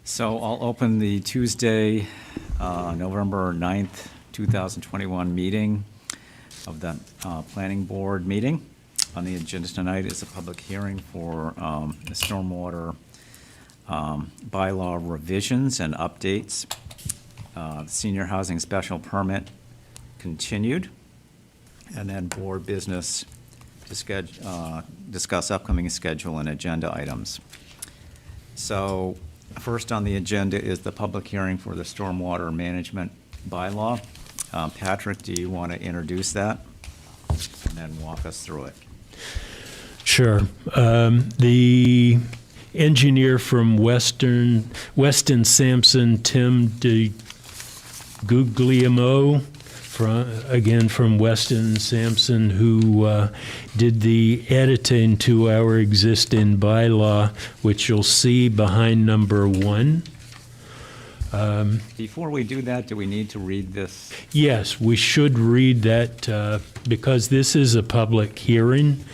So I'll open the Tuesday, November 9th, 2021 meeting of the Planning Board meeting. On the agenda tonight is a public hearing for the stormwater bylaw revisions and updates. The senior housing special permit continued, and then board business to discuss upcoming schedule and agenda items. So first on the agenda is the public hearing for the stormwater management bylaw. Patrick, do you want to introduce that and then walk us through it? Sure. The engineer from Weston Sampson, Tim DeGuglielmo, from Weston Sampson, who did the editing to our existing bylaw, which you'll see behind number 1. Before we do that, do we need to read this? Yes, we should read that because this is a public hearing.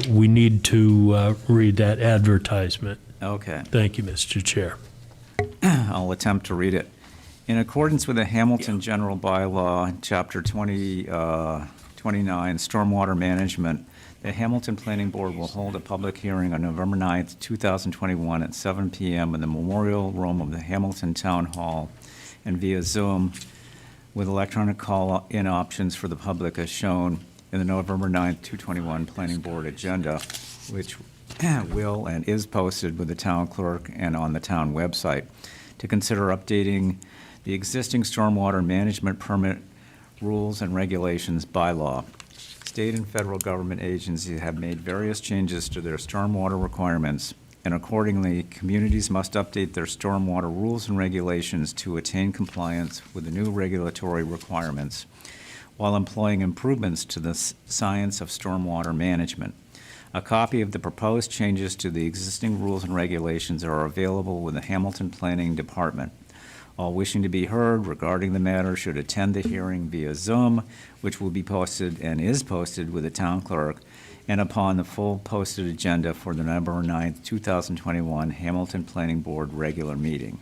We need to read that advertisement. Okay. Thank you, Mr. Chair. I'll attempt to read it. In accordance with the Hamilton General Bylaw, Chapter 29, Stormwater Management, the Hamilton Planning Board will hold a public hearing on November 9th, 2021 at 7 p.m. in the Memorial Room of the Hamilton Town Hall and via Zoom with electronic call-in options for the public as shown in the November 9th, 2021 Planning Board agenda, which will and is posted with the town clerk and on the town website, to consider updating the existing stormwater management permit rules and regulations bylaw. State and federal government agencies have made various changes to their stormwater requirements, and accordingly, communities must update their stormwater rules and regulations to attain compliance with the new regulatory requirements while employing improvements to the science of stormwater management. A copy of the proposed changes to the existing rules and regulations are available with the Hamilton Planning Department. All wishing to be heard regarding the matter should attend the hearing via Zoom, which will be posted and is posted with the town clerk, and upon the full posted agenda for the November 9th, 2021 Hamilton Planning Board regular meeting.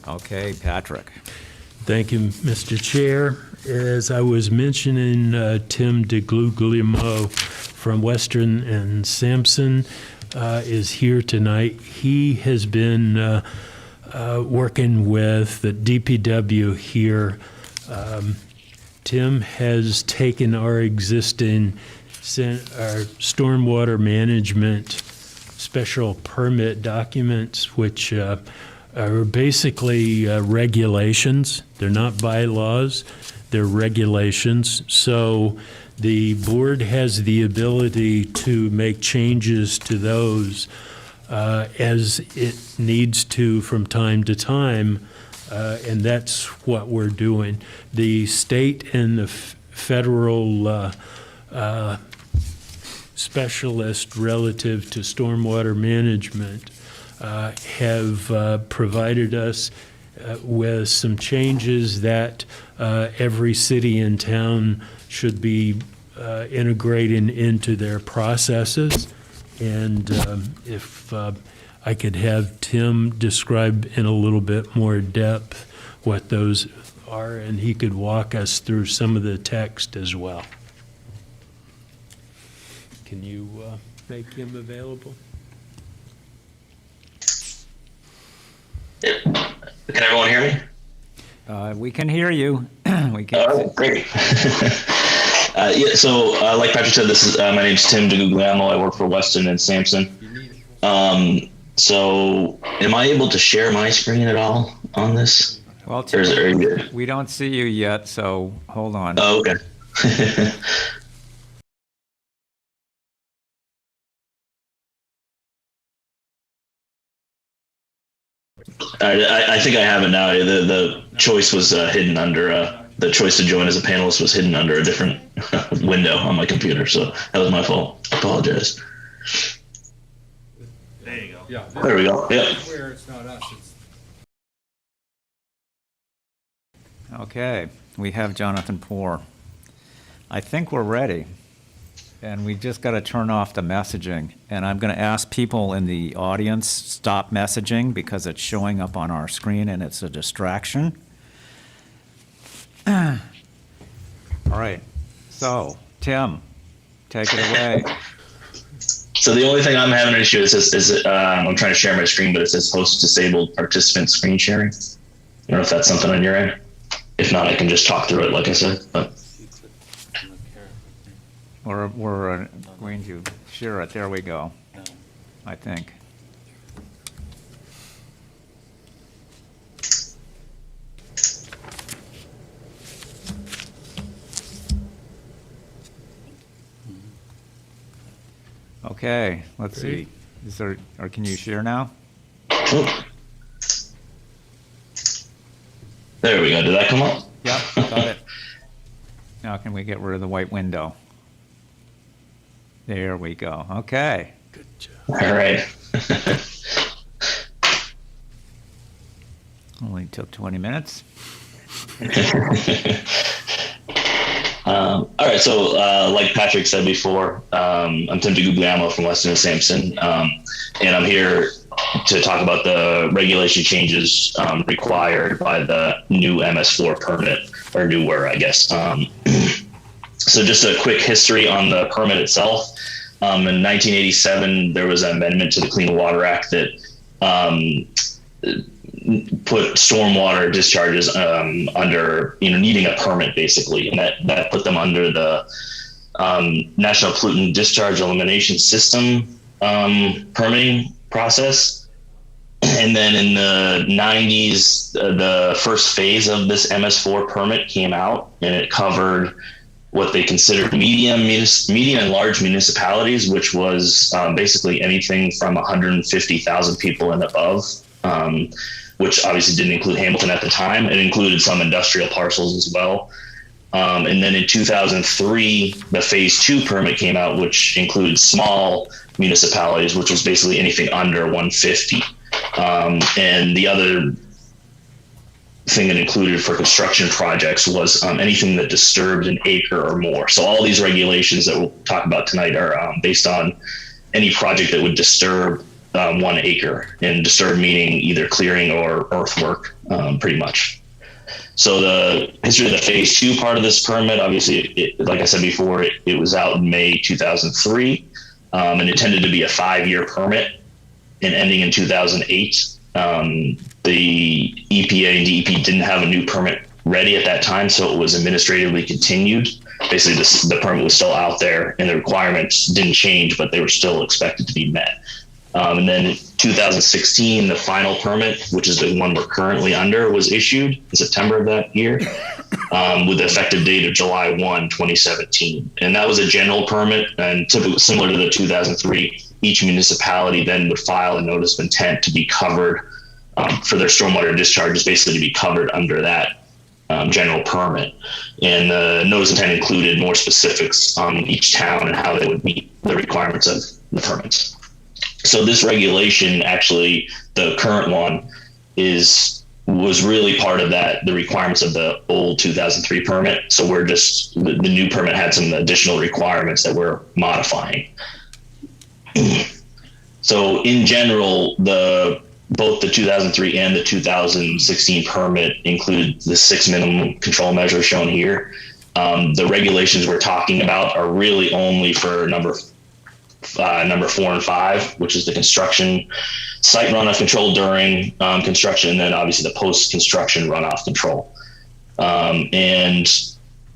Okay, Patrick. Thank you, Mr. Chair. As I was mentioning, Tim DeGuglielmo from Western and Sampson is here tonight. He has been working with the DPW here. Tim has taken our existing stormwater management special permit documents, which are basically regulations. They're not bylaws, they're regulations. So the board has the ability to make changes to those as it needs to from time to time, and that's what we're doing. The state and the federal specialist relative to stormwater management have provided us with some changes that every city and town should be integrating into their processes. And if I could have Tim describe in a little bit more depth what those are, and he could walk us through some of the text as well. Can you make him available? Can everyone hear me? We can hear you. We can. All right, great. So like Patrick said, this is my name's Tim DeGuglielmo. I work for Weston and Sampson. So am I able to share my screen at all on this? Well, Tim, we don't see you yet, so hold on. Oh, okay. I think I have it now. The choice was hidden under the choice to join as a panelist was hidden under a different window on my computer, so that was my fault. I apologize. There you go. Yeah, there we go. Yep. Where it's not us. Okay, we have Jonathan Poor. I think we're ready. and we just got to turn off the messaging. And I'm going to ask people in the audience, stop messaging because it's showing up on our screen and it's a distraction. All right, so Tim, take it away. So the only thing I'm having an issue is I'm trying to share my screen, but it says host disabled participant screen sharing. I don't know if that's something on your end. If not, I can just talk through it, like I said. But We're going to share it. There we go, I think. Okay, let's see. Is there, or can you share now? oh. There we go. Did that come up? Yep, got it. Now can we get rid of the white window? There we go. Okay. Good job. All right. Only took 20 minutes. All right. So, like Patrick said before, I'm Tim DeGuglielmo from Weston and Sampson, and I'm here to talk about the regulation changes required by the new MS4 permit, or newer, I guess. So just a quick history on the permit itself. In 1987, there was an amendment to the Clean Water Act that put stormwater discharges under, needing a permit basically, and that put them under the National Pollutant Discharge Elimination System permitting process. And then in the 90s, the first phase of this MS4 permit came out, and it covered what they considered medium and large municipalities, which was basically anything from 150,000 people and above, which obviously didn't include Hamilton at the time. It included some industrial parcels as well. And then in 2003, the phase 2 permit came out, which included small municipalities, which was basically anything under 150. And the other thing that included for construction projects was anything that disturbed an acre or more. So all these regulations that we'll talk about tonight are based on any project that would disturb 1 acre, and disturb meaning either clearing or earthwork, pretty much. So the history of the phase 2 part of this permit, obviously, like I said before, it was out in May 2003, and it tended to be a 5-year permit and ending in 2008. The EPA and DEP didn't have a new permit ready at that time, so it was administratively continued. Basically, the permit was still out there, and the requirements didn't change, but they were still expected to be met. And then in 2016, the final permit, which is the one we're currently under, was issued in September of that year, with the effective date of July 1, 2017. And that was a general permit, and typically similar to the 2003, each municipality then would file a notice of intent to be covered for their stormwater discharges, basically to be covered under that general permit. And the notice of intent included more specifics on each town and how they would meet the requirements of the permits. So this regulation, actually, the current one, was really part of that, the requirements of the old 2003 permit. So we're just, the new permit had some additional requirements that we're modifying. So in general, both the 2003 and the 2016 permit included the 6 minimum control measures shown here. The regulations we're talking about are really only for number 4 and 5, which is the construction site runoff control during construction, and then obviously the post-construction runoff control. And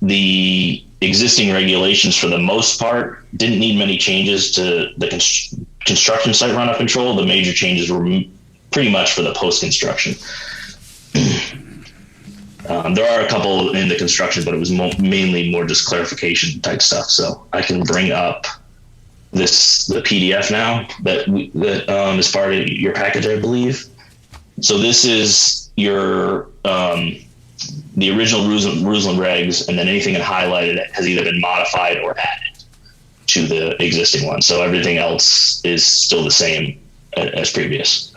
the existing regulations, for the most part, didn't need many changes to the construction site runoff control. The major changes were pretty much for the post-construction. There are a couple in the construction, but it was mainly more just clarification type stuff. So I can bring up the PDF now that is part of your package, I believe. So this is your the original rules and regs, and then anything that highlighted has either been modified or added to the existing one. So everything else is still the same as previous.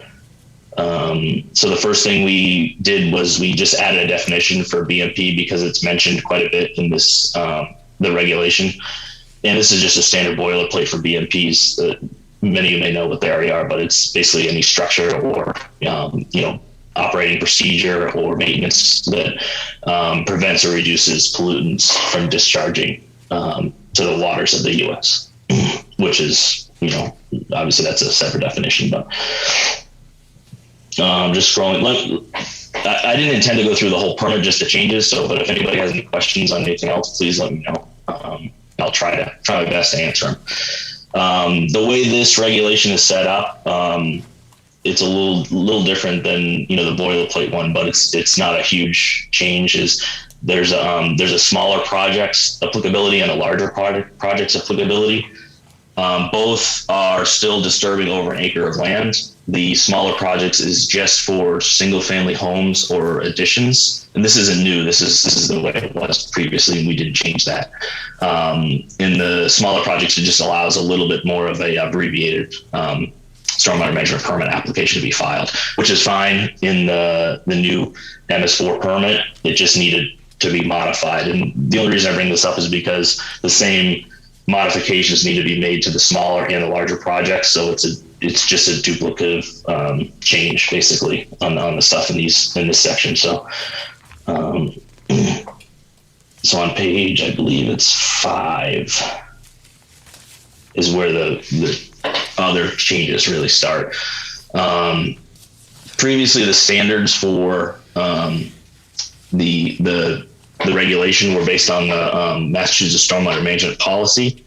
So the first thing we did was we just added a definition for BMP because it's mentioned quite a bit in this the regulation. and this is just a standard boilerplate for BMPs. Many of you may know what they already are, but it's basically any structure or, operating procedure or maintenance that prevents or reduces pollutants from discharging to the waters of the U.S., which is, obviously that's a separate definition, but just scrolling. I didn't intend to go through the whole permit, just the changes. So, but if anybody has any questions on anything else, please let me know. I'll try my best to answer them. The way this regulation is set up, it's a little different than the boilerplate one, but it's not a huge change. There's a smaller projects applicability and a larger projects applicability. Both are still disturbing over an acre of land. The smaller projects is just for single family homes or additions. And this isn't new. This is the way it was previously, and we didn't change that. In the smaller projects, it just allows a little bit more of a abbreviated stormwater management permit application to be filed, which is fine in the new MS4 permit. It just needed to be modified. And the only reason I bring this up is because the same modifications need to be made to the smaller and the larger projects. So it's just a duplicative change basically on the stuff in this section. So so on page, I believe it's 5 is where the other changes really start. Previously, the standards for the regulation were based on the Massachusetts Stormwater Management Policy,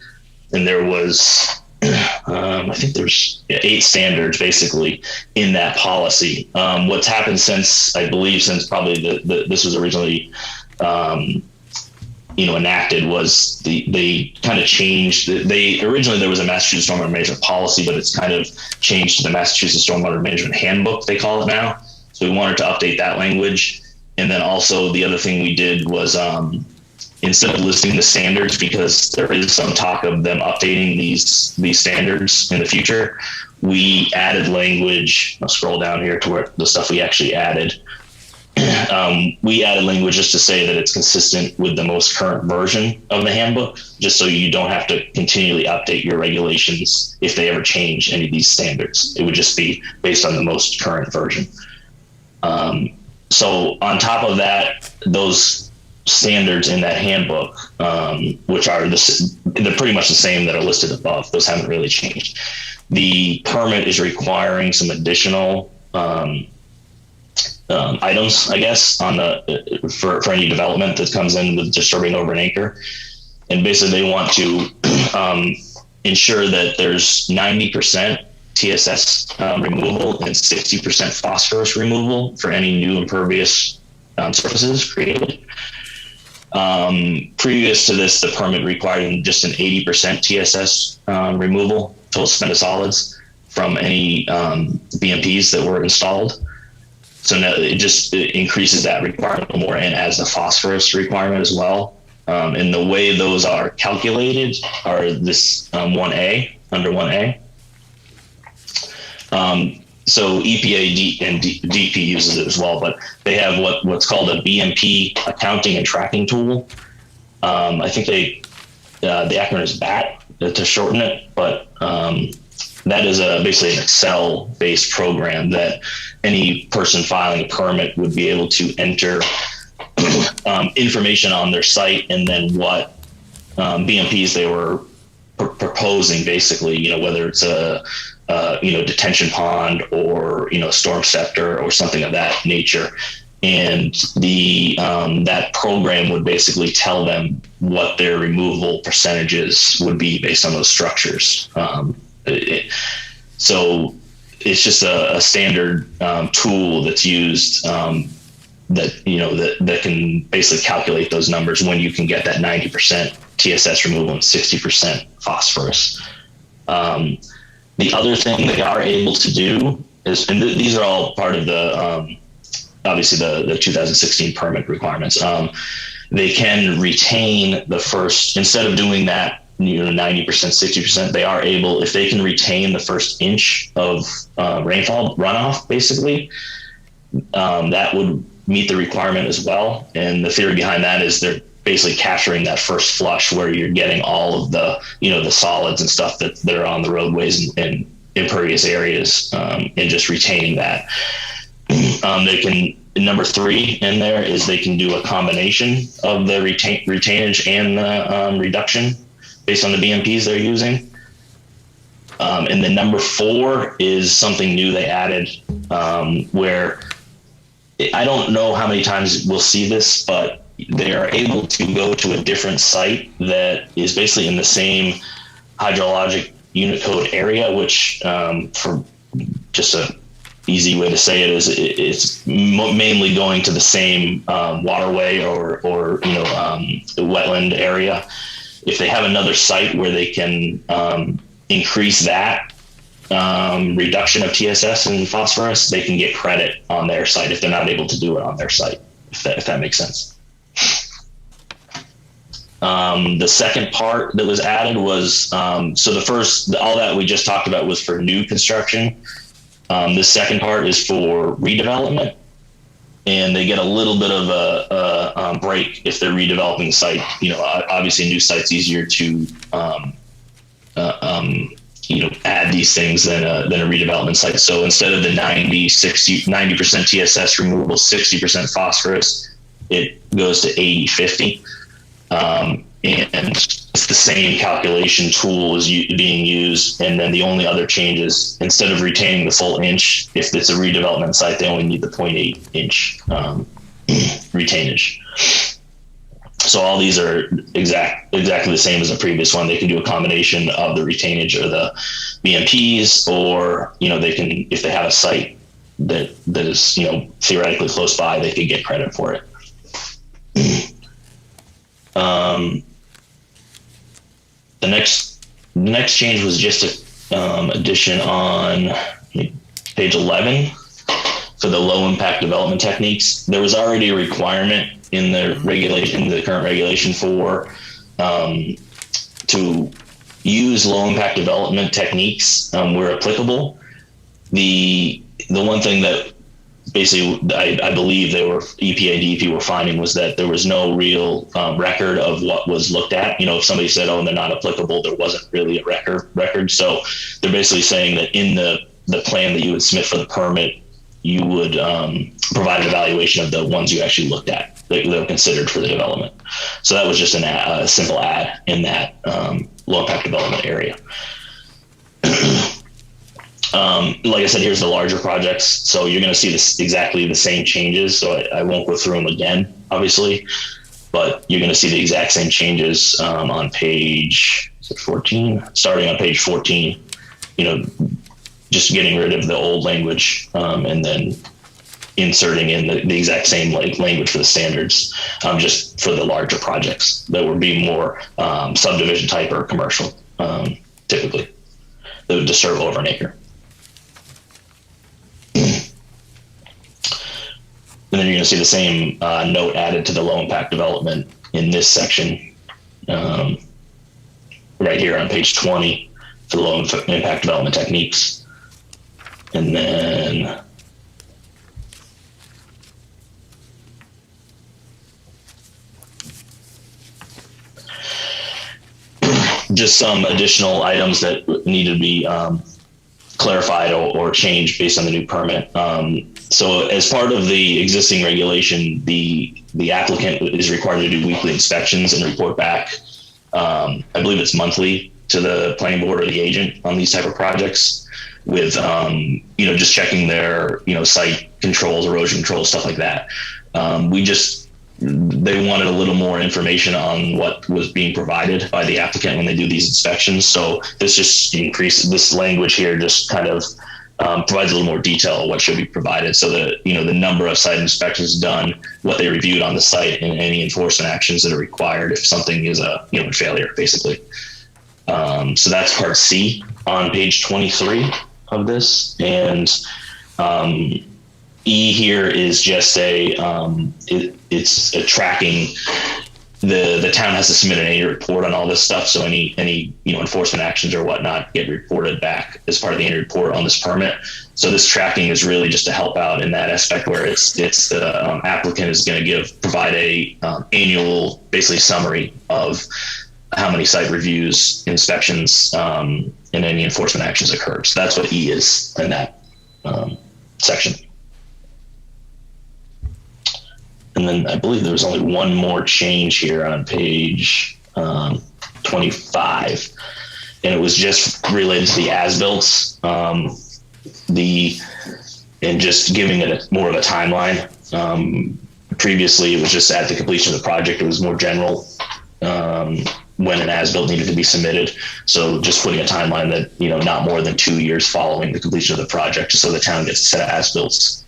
and there was I think there's 8 standards basically in that policy. What's happened since probably this was originally enacted was they kind of changed. Originally there was a Massachusetts Stormwater Management Policy, but it's kind of changed to the Massachusetts Stormwater Management Handbook, they call it now. So we wanted to update that language. And then also the other thing we did was instead of listing the standards, because there is some talk of them updating these standards in the future, we added language. I'll scroll down here to where the stuff we actually added. We added language just to say that it's consistent with the most current version of the handbook, just so you don't have to continually update your regulations if they ever change any of these standards. It would just be based on the most current version. So on top of that, those standards in that handbook, which are they're pretty much the same that are listed above. Those haven't really changed. The permit is requiring some additional items, I guess, on for any development that comes in with disturbing over an acre. And basically they want to ensure that there's 90% TSS removal and 60% phosphorus removal for any new impervious surfaces created. Previous to this, the permit required just an 80% TSS removal, total suspended solids, from any BMPs that were installed. So now it just increases that requirement more and adds the phosphorus requirement as well. And the way those are calculated are this 1A, under 1A. So EPA and DP uses it as well, but they have what's called a BMP accounting and tracking tool. I think the acronym is BAT to shorten it, but that is basically an Excel-based program that any person filing a permit would be able to enter information on their site and then what BMPs they were proposing, basically, whether it's a detention pond or, storm scepter or something of that nature. And that program would basically tell them what their removal percentages would be based on those structures. So it's just a standard tool that's used that can basically calculate those numbers when you can get that 90% TSS removal and 60% phosphorus. The other thing they are able to do is, and these are all part of the, obviously the 2016 permit requirements. They can retain the first, instead of doing that, 90%, 60%, they are able, if they can retain the first inch of rainfall runoff, basically, that would meet the requirement as well. And the theory behind that is basically capturing that first flush where you're getting all of the, the solids and stuff that are on the roadways and impervious areas, and just retaining that. They can, number 3 in there is they can do a combination of the retainage and the reduction based on the BMPs they're using. And then number 4 is something new they added, where I don't know how many times we'll see this, but they are able to go to a different site that is basically in the same hydrologic unit code area, which, for just a easy way to say it, is it's mainly going to the same waterway or wetland area. If they have another site where they can increase that reduction of TSS and phosphorus, they can get credit on their site if they're not able to do it on their site, if that makes sense. The second part that was added was, so the first, all that we just talked about was for new construction. The second part is for redevelopment, and they get a little bit of a break if they're redeveloping the site. Obviously new site's easier to, add these things than a redevelopment site. So instead of the 90% TSS removal, 60% phosphorus, it goes to 80-50. And it's the same calculation tool is being used. And then the only other change is, instead of retaining the full inch, if it's a redevelopment site, they only need the 0.8 inch retainage. So all these are exactly the same as the previous one. They can do a combination of the retainage or the BMPs, or, they can, if they have a site that is, theoretically close by, they could get credit for it. The next change was just a addition on page 11 for the low impact development techniques. There was already a requirement in the regulation, the current regulation, for to use low impact development techniques where applicable. The one thing that basically I believe EPA and DEP were finding was that there was no real record of what was looked at. If somebody said, oh, they're not applicable, there wasn't really a record. So they're basically saying that in the plan that you would submit for the permit, you would provide an evaluation of the ones you actually looked at that were considered for the development. So that was just a simple add in that low impact development area. Like I said, here's the larger projects. So you're going to see exactly the same changes. So I won't go through them again, obviously, but you're going to see the exact same changes on page 14, starting on page 14, just getting rid of the old language and then inserting in the exact same language for the standards, just for the larger projects that would be more subdivision type or commercial, typically, that would disturb over an acre. And then you're going to see the same note added to the low impact development in this section, right here on page 20 for the low impact development techniques. And then just some additional items that need to be clarified or changed based on the new permit. So as part of the existing regulation, the applicant is required to do weekly inspections and report back. I believe it's monthly to the planning board or the agent on these type of projects, with just checking their site controls, erosion controls, stuff like that. They wanted a little more information on what was being provided by the applicant when they do these inspections. So this just increases this language here, just kind of provides a little more detail of what should be provided. So that, the number of site inspections done, what they reviewed on the site, and any enforcement actions that are required if something is a failure, basically. So that's part C on page 23 of this. And E here is just it's a tracking the town has to submit an annual report on all this stuff. So any enforcement actions or whatnot get reported back as part of the annual report on this permit. So this tracking is really just to help out in that aspect where it's the applicant is going to provide a annual basically summary of how many site reviews, inspections, and any enforcement actions occurred. So that's what E is in that section. And then I believe there was only one more change here on page 25, and it was just related to the as-built, and just giving it more of a timeline. Previously, it was just at the completion of the project. It was more general when an as-built needed to be submitted. So just putting a timeline that not more than 2 years following the completion of the project, so the town gets a set of as-built,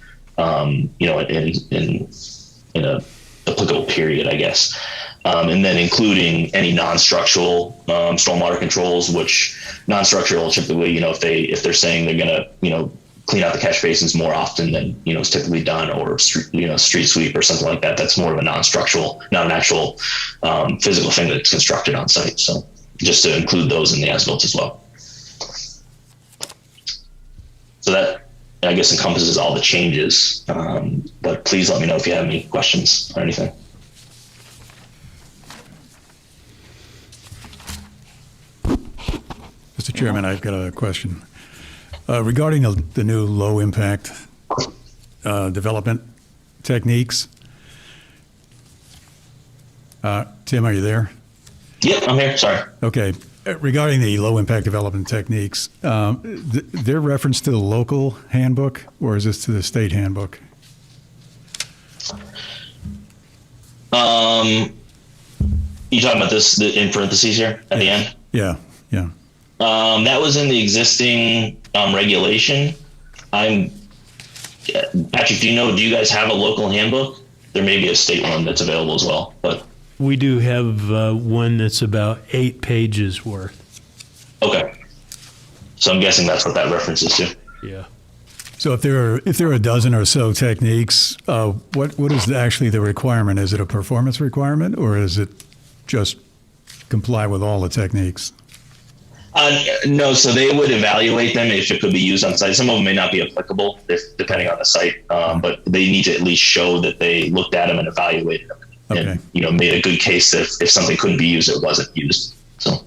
in a applicable period, I guess. And then including any non-structural stormwater controls, which non-structural typically, if they're saying they're going to, clean out the catch basins more often than, is typically done, or street sweep or something like that. That's more of a non-structural, not an actual physical thing that's constructed on site. So just to include those in the as-built as well. So that, I guess, encompasses all the changes, but please let me know if you have any questions or anything. Mr. Chairman, I've got a question. Regarding the new low-impact development techniques. Tim, are you there? Yep, I'm here. Sorry. Okay. Regarding the low-impact development techniques, their reference to the local handbook, or is this to the state handbook? You talking about this in parentheses here at the end? Yeah. That was in the existing regulation. Patrick, do you guys have a local handbook? There may be a state one that's available as well, but. We do have one that's about 8 pages worth. Okay. So I'm guessing that's what that references to. Yeah. So if there are a dozen or so techniques, what is actually the requirement? Is it a performance requirement, or is it just comply with all the techniques? No, so they would evaluate them if it could be used on site. Some of them may not be applicable, depending on the site, but they need to at least show that they looked at them and evaluated them. Okay. And made a good case that if something couldn't be used, it wasn't used. So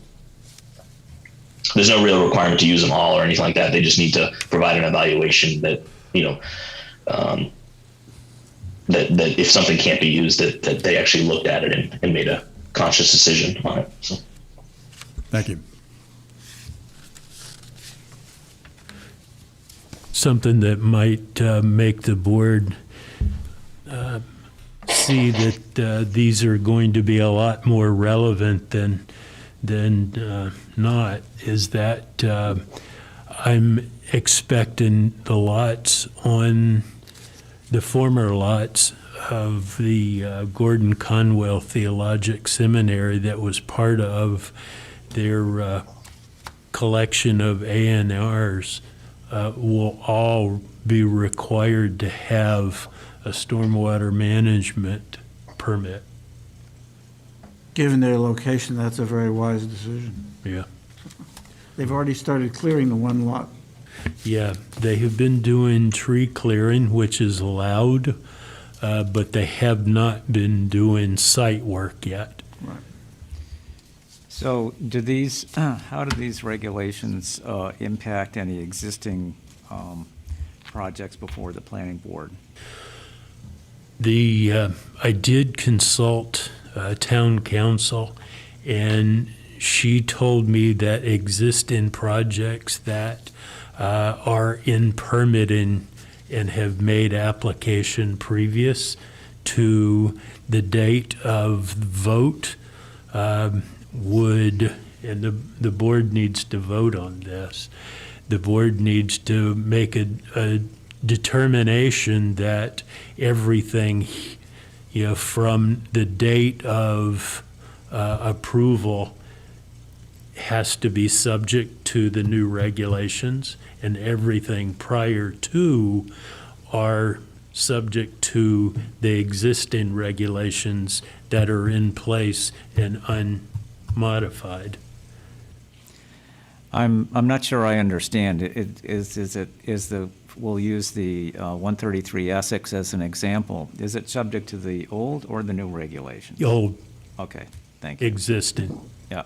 there's no real requirement to use them all or anything like that. They just need to provide an evaluation that that if something can't be used, that they actually looked at it and made a conscious decision on it. So. Thank you. Something that might make the board see that these are going to be a lot more relevant than not is that I'm expecting the lots on the former lots of the Gordon Conwell Theologic Seminary that was part of their collection of A&Rs will all be required to have a stormwater management permit. Given their location, that's a very wise decision. Yeah. They've already started clearing the one lot. Yeah, they have been doing tree clearing, which is allowed, but they have not been doing site work yet. Right. So how do these regulations impact any existing projects before the planning board? I did consult town council, and she told me that existing projects that are in permitting and have made application previous to the date of vote would, and the board needs to vote on this, the board needs to make a determination that everything, from the date of approval has to be subject to the new regulations, and everything prior to are subject to the existing regulations that are in place and unmodified. I'm not sure I understand. We'll use the 133 Essex as an example. Is it subject to the old or the new regulations? Old Okay, thank you. existing. Yeah,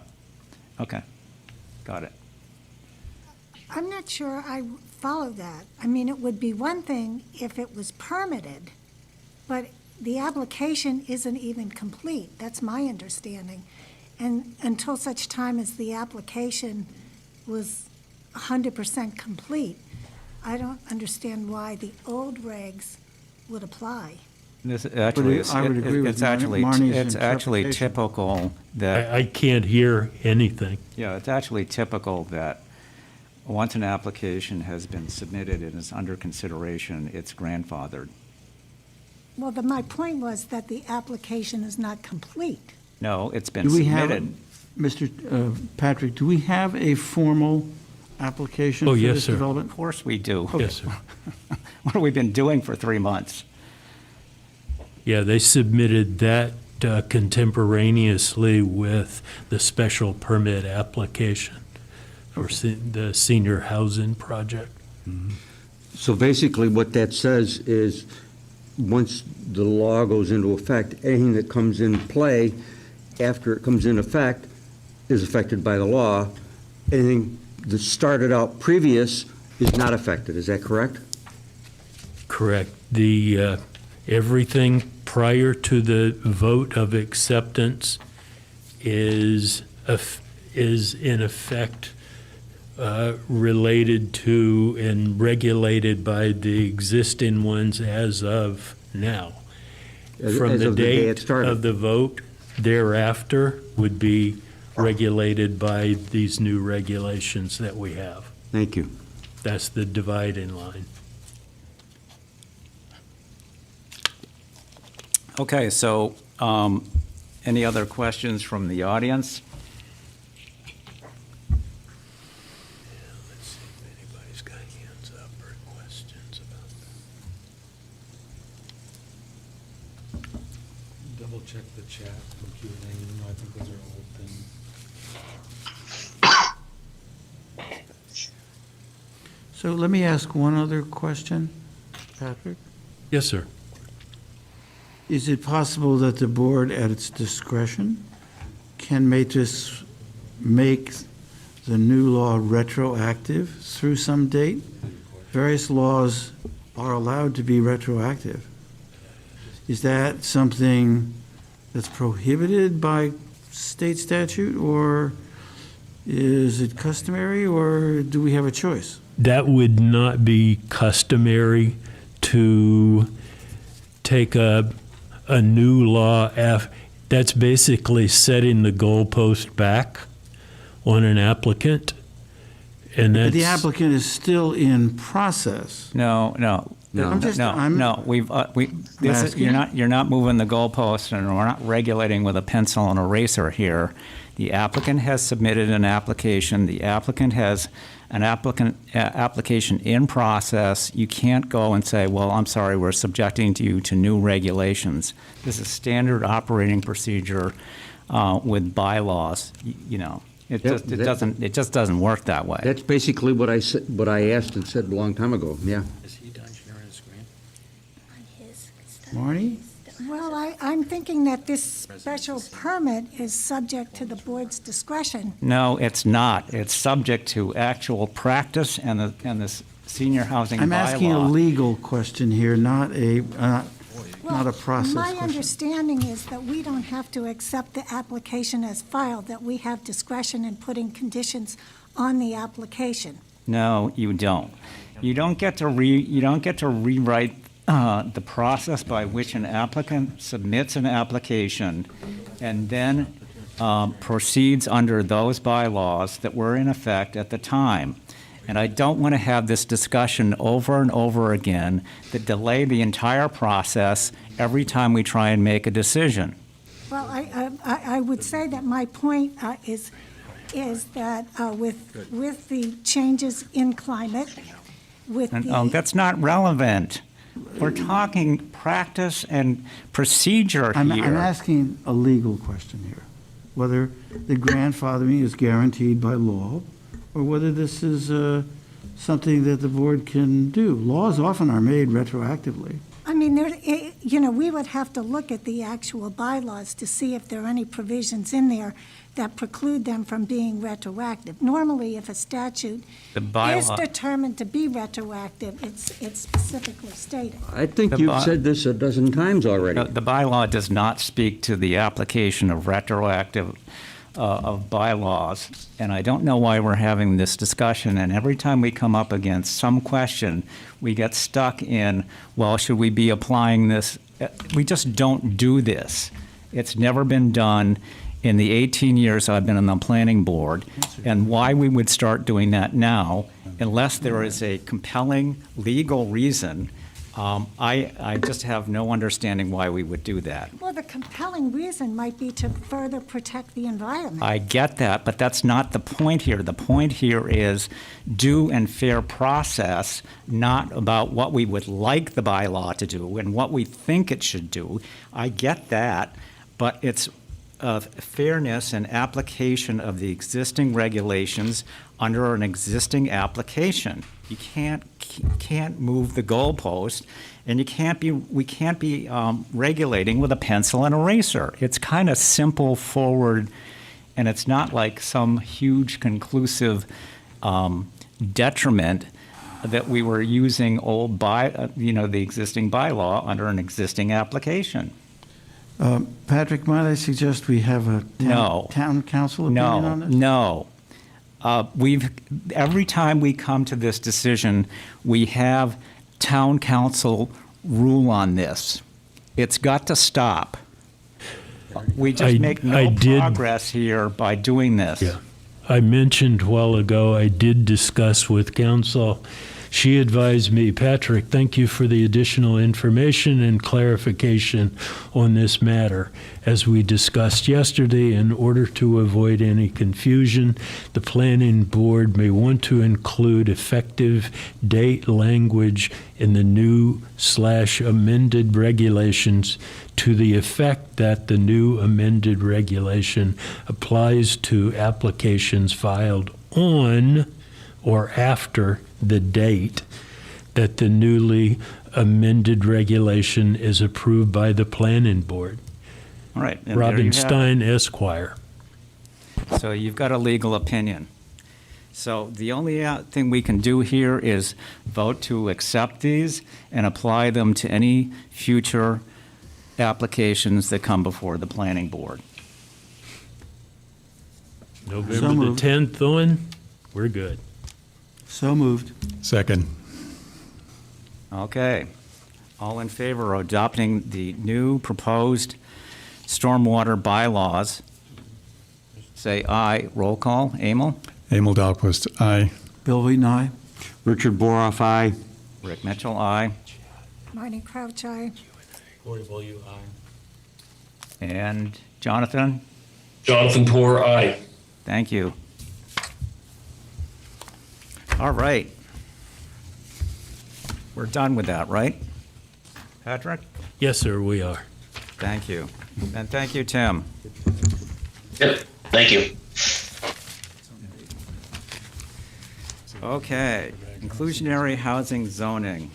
okay, got it. I'm not sure I follow that. I mean, it would be one thing if it was permitted, but the application isn't even complete. That's my understanding. And until such time as the application was 100% complete, I don't understand why the old regs would apply. This actually, I would agree with it's actually, Marnie's it's actually interpretation. typical that, I can't hear anything. yeah, it's actually typical that once an application has been submitted and is under consideration, it's grandfathered. Well, my point was that the application is not complete. No, it's been Do we have, submitted. Mr. Patrick, do we have a formal application Oh, for yes, this sir. development? Of course we do. Yes, sir. What have we been doing for 3 months? Yeah, they submitted that contemporaneously with the special permit application for the senior housing project. So basically, what that says is, once the law goes into effect, anything that comes in play after it comes in effect is affected by the law. Anything that started out previous is not affected. Is that correct? Correct. The, everything prior to the vote of acceptance is in effect related to and regulated by the existing ones as of now. From As the of the day it date started. of the vote thereafter would be regulated by these new regulations that we have. Thank you. That's the dividing line. Okay, so any other questions from the audience? Let's see if anybody's got hands up or questions about that. Double check the chat from Q&A, even though I think those are old things. So let me ask one other question, Patrick. Yes, sir. Is it possible that the board, at its discretion, can make the new law retroactive through some date? Various laws are allowed to be retroactive. Is that something that's prohibited by state statute, or is it customary, or do we have a choice? That would not be customary to take a new law. That's basically setting the goalpost back on an applicant. And But that's, the applicant is still in process. No. We've, asking. you're not moving the goalpost, and we're not regulating with a pencil and eraser here. The applicant has submitted an application. The applicant has an application in process. You can't go and say, well, I'm sorry, we're subjecting you to new regulations. This is standard operating procedure with bylaws, you know. It just doesn't work that way. That's basically what I said, what I asked and said a long time ago. Yeah. Is he done sharing his screen? Marnie? Well, I'm thinking that this special permit is subject to the board's discretion. No, it's not. It's subject to actual practice and the senior housing bylaw. I'm asking a legal question here, not a process My question. understanding is that we don't have to accept the application as filed, that we have discretion in putting conditions on the application. No, you don't. You don't get to rewrite the process by which an applicant submits an application and then proceeds under those bylaws that were in effect at the time. And I don't want to have this discussion over and over again that delay the entire process every time we try and make a decision. Well, I would say that my point is that with the changes in climate, with And the... that's not relevant. We're talking practice and procedure I'm here. asking a legal question here, whether the grandfathering is guaranteed by law, or whether this is something that the board can do. Laws often are made retroactively. I mean, we would have to look at the actual bylaws to see if there are any provisions in there that preclude them from being retroactive. Normally, if a statute The is bylaw, determined to be retroactive, it's specifically stated. I think The you've by- said this a dozen times already. the bylaw does not speak to the application of retroactive of bylaws, and I don't know why we're having this discussion, and every time we come up against some question, we get stuck in, well, should we be applying this? We just don't do this. It's never been done in the 18 years I've been on the planning board, and why we would start doing that now, unless there is a compelling legal reason, I just have no understanding why we would do that. Well, the compelling reason might be to further protect the environment. I get that, but that's not the point here. The point here is due and fair process, not about what we would like the bylaw to do and what we think it should do. I get that, but it's fairness and application of the existing regulations under an existing application. You can't move the goalpost, and we can't be regulating with a pencil and eraser. It's kind of simple, forward, and it's not like some huge conclusive detriment that we were using the existing bylaw under an existing application. Patrick, might I suggest we have a No. town council opinion on this? No. Every time we come to this decision, we have town council rule on this. It's got to stop. We just make I no did- progress here by doing this. Yeah. I mentioned a while ago, I did discuss with council. She advised me, Patrick, thank you for the additional information and clarification on this matter. As we discussed yesterday, in order to avoid any confusion, the planning board may want to include effective date language in the new/amended regulations to the effect that the new amended regulation applies to applications filed on or after the date that the newly amended regulation is approved by the planning board. All right. and there you Robin have it. Stein, Esquire. So you've got a legal opinion. So the only thing we can do here is vote to accept these and apply them to any future applications that come before the planning board. November So the moved. 10th on, we're good. So moved. Second. Okay. All in favor of adopting the new proposed stormwater bylaws, say aye. Roll call. Emil? Emil Dahlquist, aye. Bill Wheaton, aye. Richard Boroff, aye. Rick Mitchell, aye. Marty Crouch, aye. Corey Beaulieu, aye. And Jonathan? Jonathan Poor, aye. Thank you. All right. We're done with that, right? Patrick? Yes, sir, we are. Thank you. And thank you, Tim. Yep. Thank you. Okay, inclusionary housing zoning.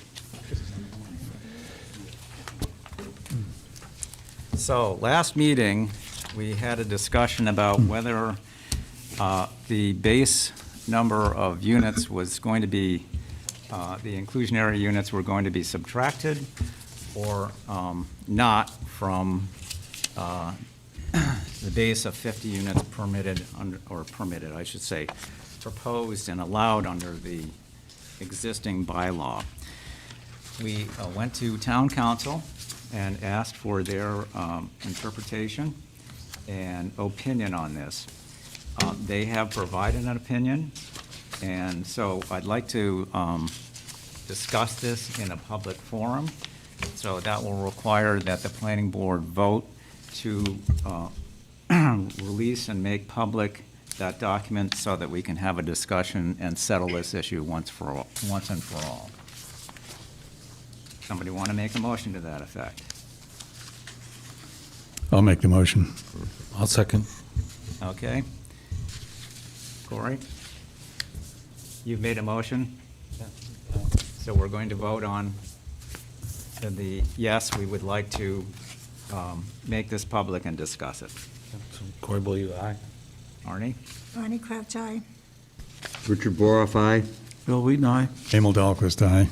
So, last meeting, we had a discussion about whether the base number of units was going to be, the inclusionary units were going to be subtracted or not from the base of 50 units permitted, I should say, proposed and allowed under the existing bylaw. We went to town council and asked for their interpretation and opinion on this. They have provided an opinion, and so I'd like to discuss this in a public forum. So that will require that the planning board vote to release and make public that document so that we can have a discussion and settle this issue once and for all. Somebody want to make a motion to that effect? I'll make the motion. I'll second. Okay. Corey? You've made a motion? So we're going to vote on yes, we would like to make this public and discuss it. So Corey Bull, aye. Arnie? Barney Crouch, aye. Richard Boroff, aye. Bill Wheaton, aye. Emil Dahlquist, aye.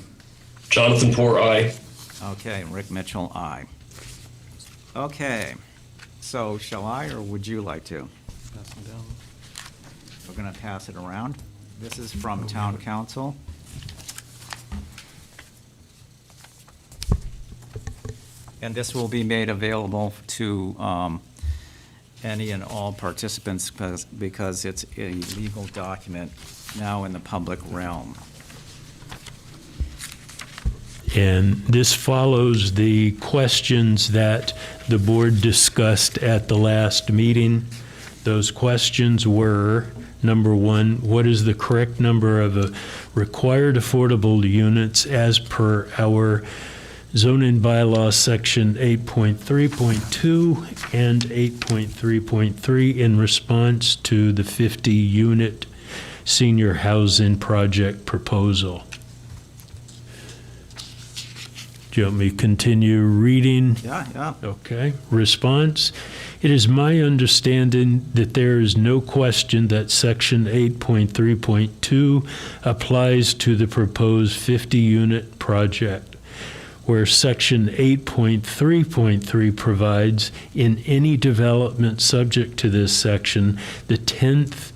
Jonathan Poor, aye. Okay, Rick Mitchell, aye. Okay, so shall I, or would you like to? Pass them down. We're going to pass it around. This is from Town Council. And this will be made available to any and all participants because it's a legal document now in the public realm. And this follows the questions that the board discussed at the last meeting. Those questions were, number one, what is the correct number of required affordable units as per our zoning bylaw section 8.3.2 and 8.3.3 in response to the 50-unit senior housing project proposal? Do you want me to continue reading? Yeah. Okay. Response: it is my understanding that there is no question that Section 8.3.2 applies to the proposed 50-unit project, where Section 8.3.3 provides in any development subject to this section, the 10th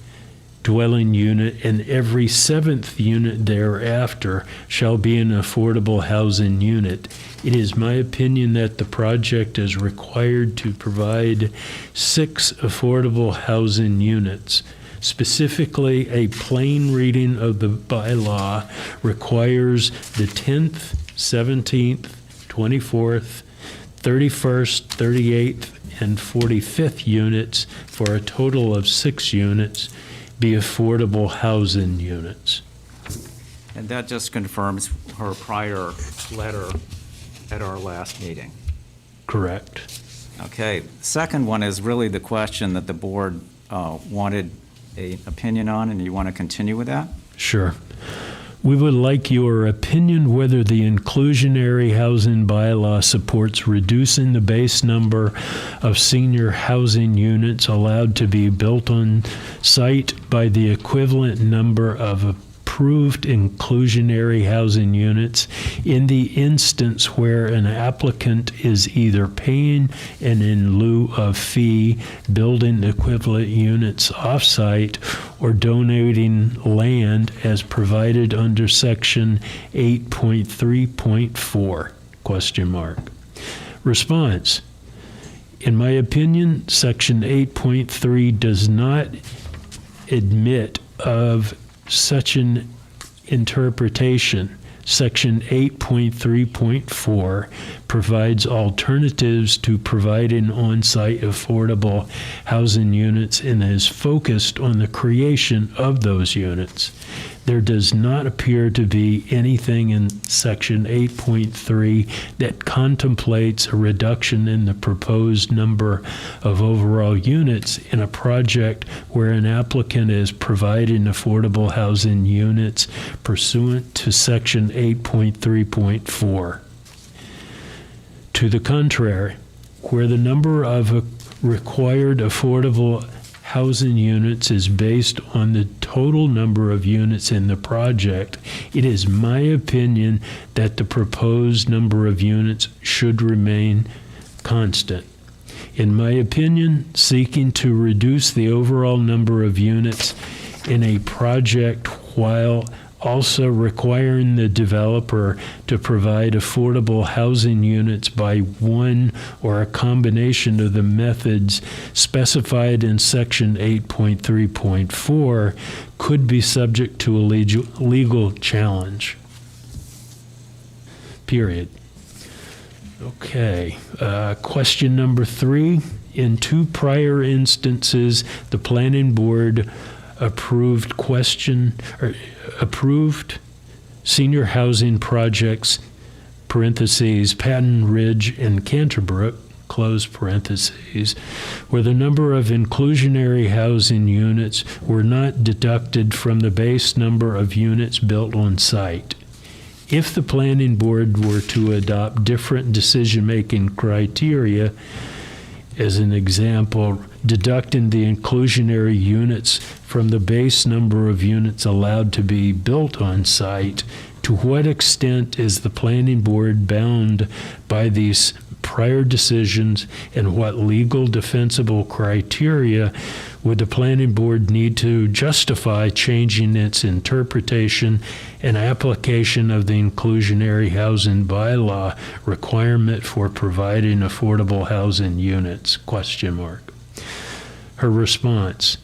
dwelling unit and every 7th unit thereafter shall be an affordable housing unit. It is my opinion that the project is required to provide 6 affordable housing units. Specifically, a plain reading of the bylaw requires the 10th, 17th, 24th, 31st, 38th, and 45th units, for a total of 6 units, be affordable housing units. And that just confirms her prior letter at our last meeting. Correct. Okay, second one is really the question that the board wanted an opinion on, and you want to continue with that? Sure. We would like your opinion whether the inclusionary housing bylaw supports reducing the base number of senior housing units allowed to be built on site by the equivalent number of approved inclusionary housing units in the instance where an applicant is either paying an in lieu of fee building equivalent units off-site or donating land as provided under section 8.3.4, question mark. Response: in my opinion, section 8.3 does not admit of such an interpretation. Section 8.3.4 provides alternatives to providing on-site affordable housing units and is focused on the creation of those units. There does not appear to be anything in Section 8.3 that contemplates a reduction in the proposed number of overall units in a project where an applicant is providing affordable housing units pursuant to Section 8.3.4. To the contrary, where the number of required affordable housing units is based on the total number of units in the project, it is my opinion that the proposed number of units should remain constant. In my opinion, seeking to reduce the overall number of units in a project while also requiring the developer to provide affordable housing units by one or a combination of the methods specified in Section 8.3.4 could be subject to a legal challenge. Period. Okay. Question number 3. In 2 prior instances, the planning board approved senior housing projects parentheses, Patton Ridge and Canterbrook, close parentheses, where the number of inclusionary housing units were not deducted from the base number of units built on site. If the planning board were to adopt different decision-making criteria, as an example, deducting the inclusionary units from the base number of units allowed to be built on site, to what extent is the planning board bound by these prior decisions, and what legal defensible criteria would the planning board need to justify changing its interpretation and application of the inclusionary housing bylaw requirement for providing affordable housing units? ? Her response: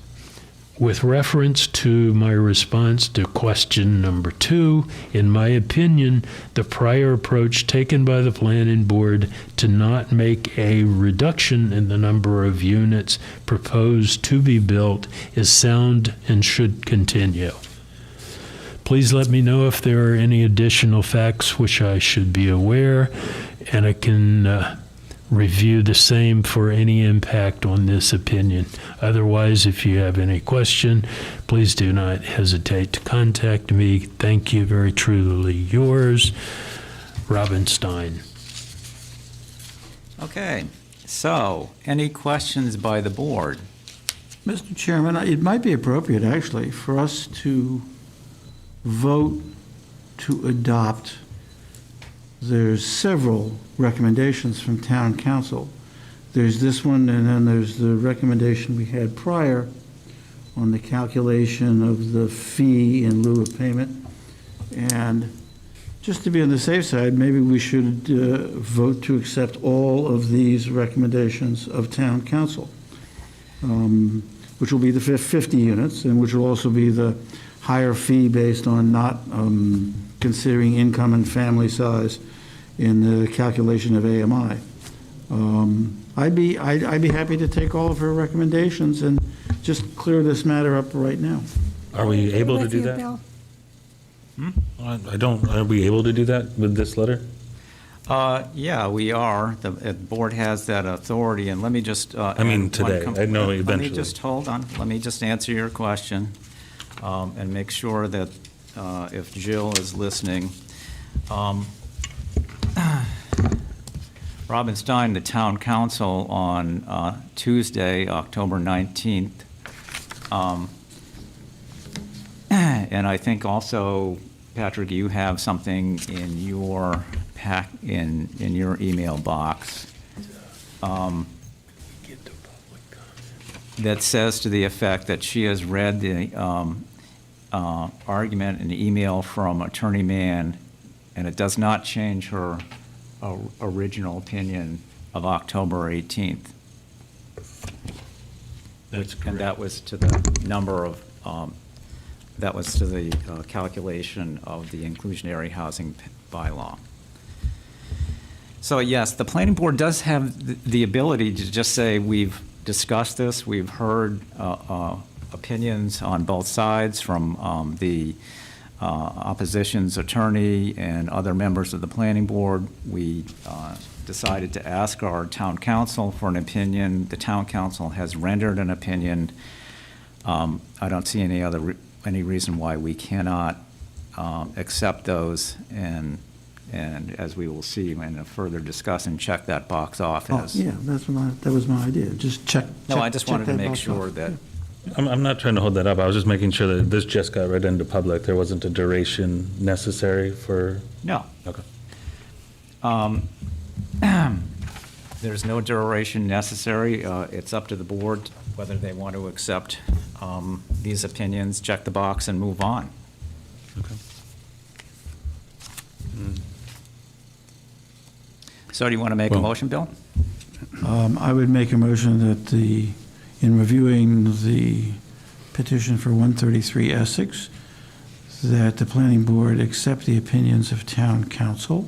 with reference to my response to question number 2, in my opinion, the prior approach taken by the planning board to not make a reduction in the number of units proposed to be built is sound and should continue. Please let me know if there are any additional facts which I should be aware, and I can review the same for any impact on this opinion. Otherwise, if you have any question, please do not hesitate to contact me. Thank you. Very truly yours, Robin Stein. Okay, so any questions by the board? Mr. Chairman, it might be appropriate, actually, for us to vote to adopt. There's several recommendations from town council. There's this one, and then there's the recommendation we had prior on the calculation of the fee in lieu of payment. And just to be on the safe side, maybe we should vote to accept all of these recommendations of town council, which will be the 50 units, and which will also be the higher fee based on not considering income and family size in the calculation of AMI. I'd be happy to take all of her recommendations and just clear this matter up right now. Are we able to With do you, that? Bill. Are we able to do that with this letter? Yeah, we are. The board has that authority, and let me just. I mean, today. I know Let eventually. me just, hold on. Let me just answer your question and make sure that if Jill is listening. Robin Stein, the town council, on Tuesday, October 19th. And I think also, Patrick, you have something in your in your email box that says to the effect that she has read the argument and email from Attorney Mann, and it does not change her original opinion of October 18th. That's correct. And that was to the number of, that was to the calculation of the inclusionary housing bylaw. So yes, the planning board does have the ability to just say, we've discussed this, we've heard opinions on both sides from the opposition's attorney and other members of the planning board. We decided to ask our town council for an opinion. The town council has rendered an opinion. I don't see any reason why we cannot accept those, and as we will see in a further discussion, check that box off Oh, as. yeah, that was my idea. Just check. No, I just check wanted to that make box sure off. that. I'm not trying to hold that up. I was just making sure that this just got read into public. There wasn't a duration necessary for. No. Okay. There's no duration necessary. It's up to the board whether they want to accept these opinions, check the box, and move on. Okay. So do you want to make a Well- motion, Bill? I would make a motion that in reviewing the petition for 133 Essex, that the planning board accept the opinions of town council,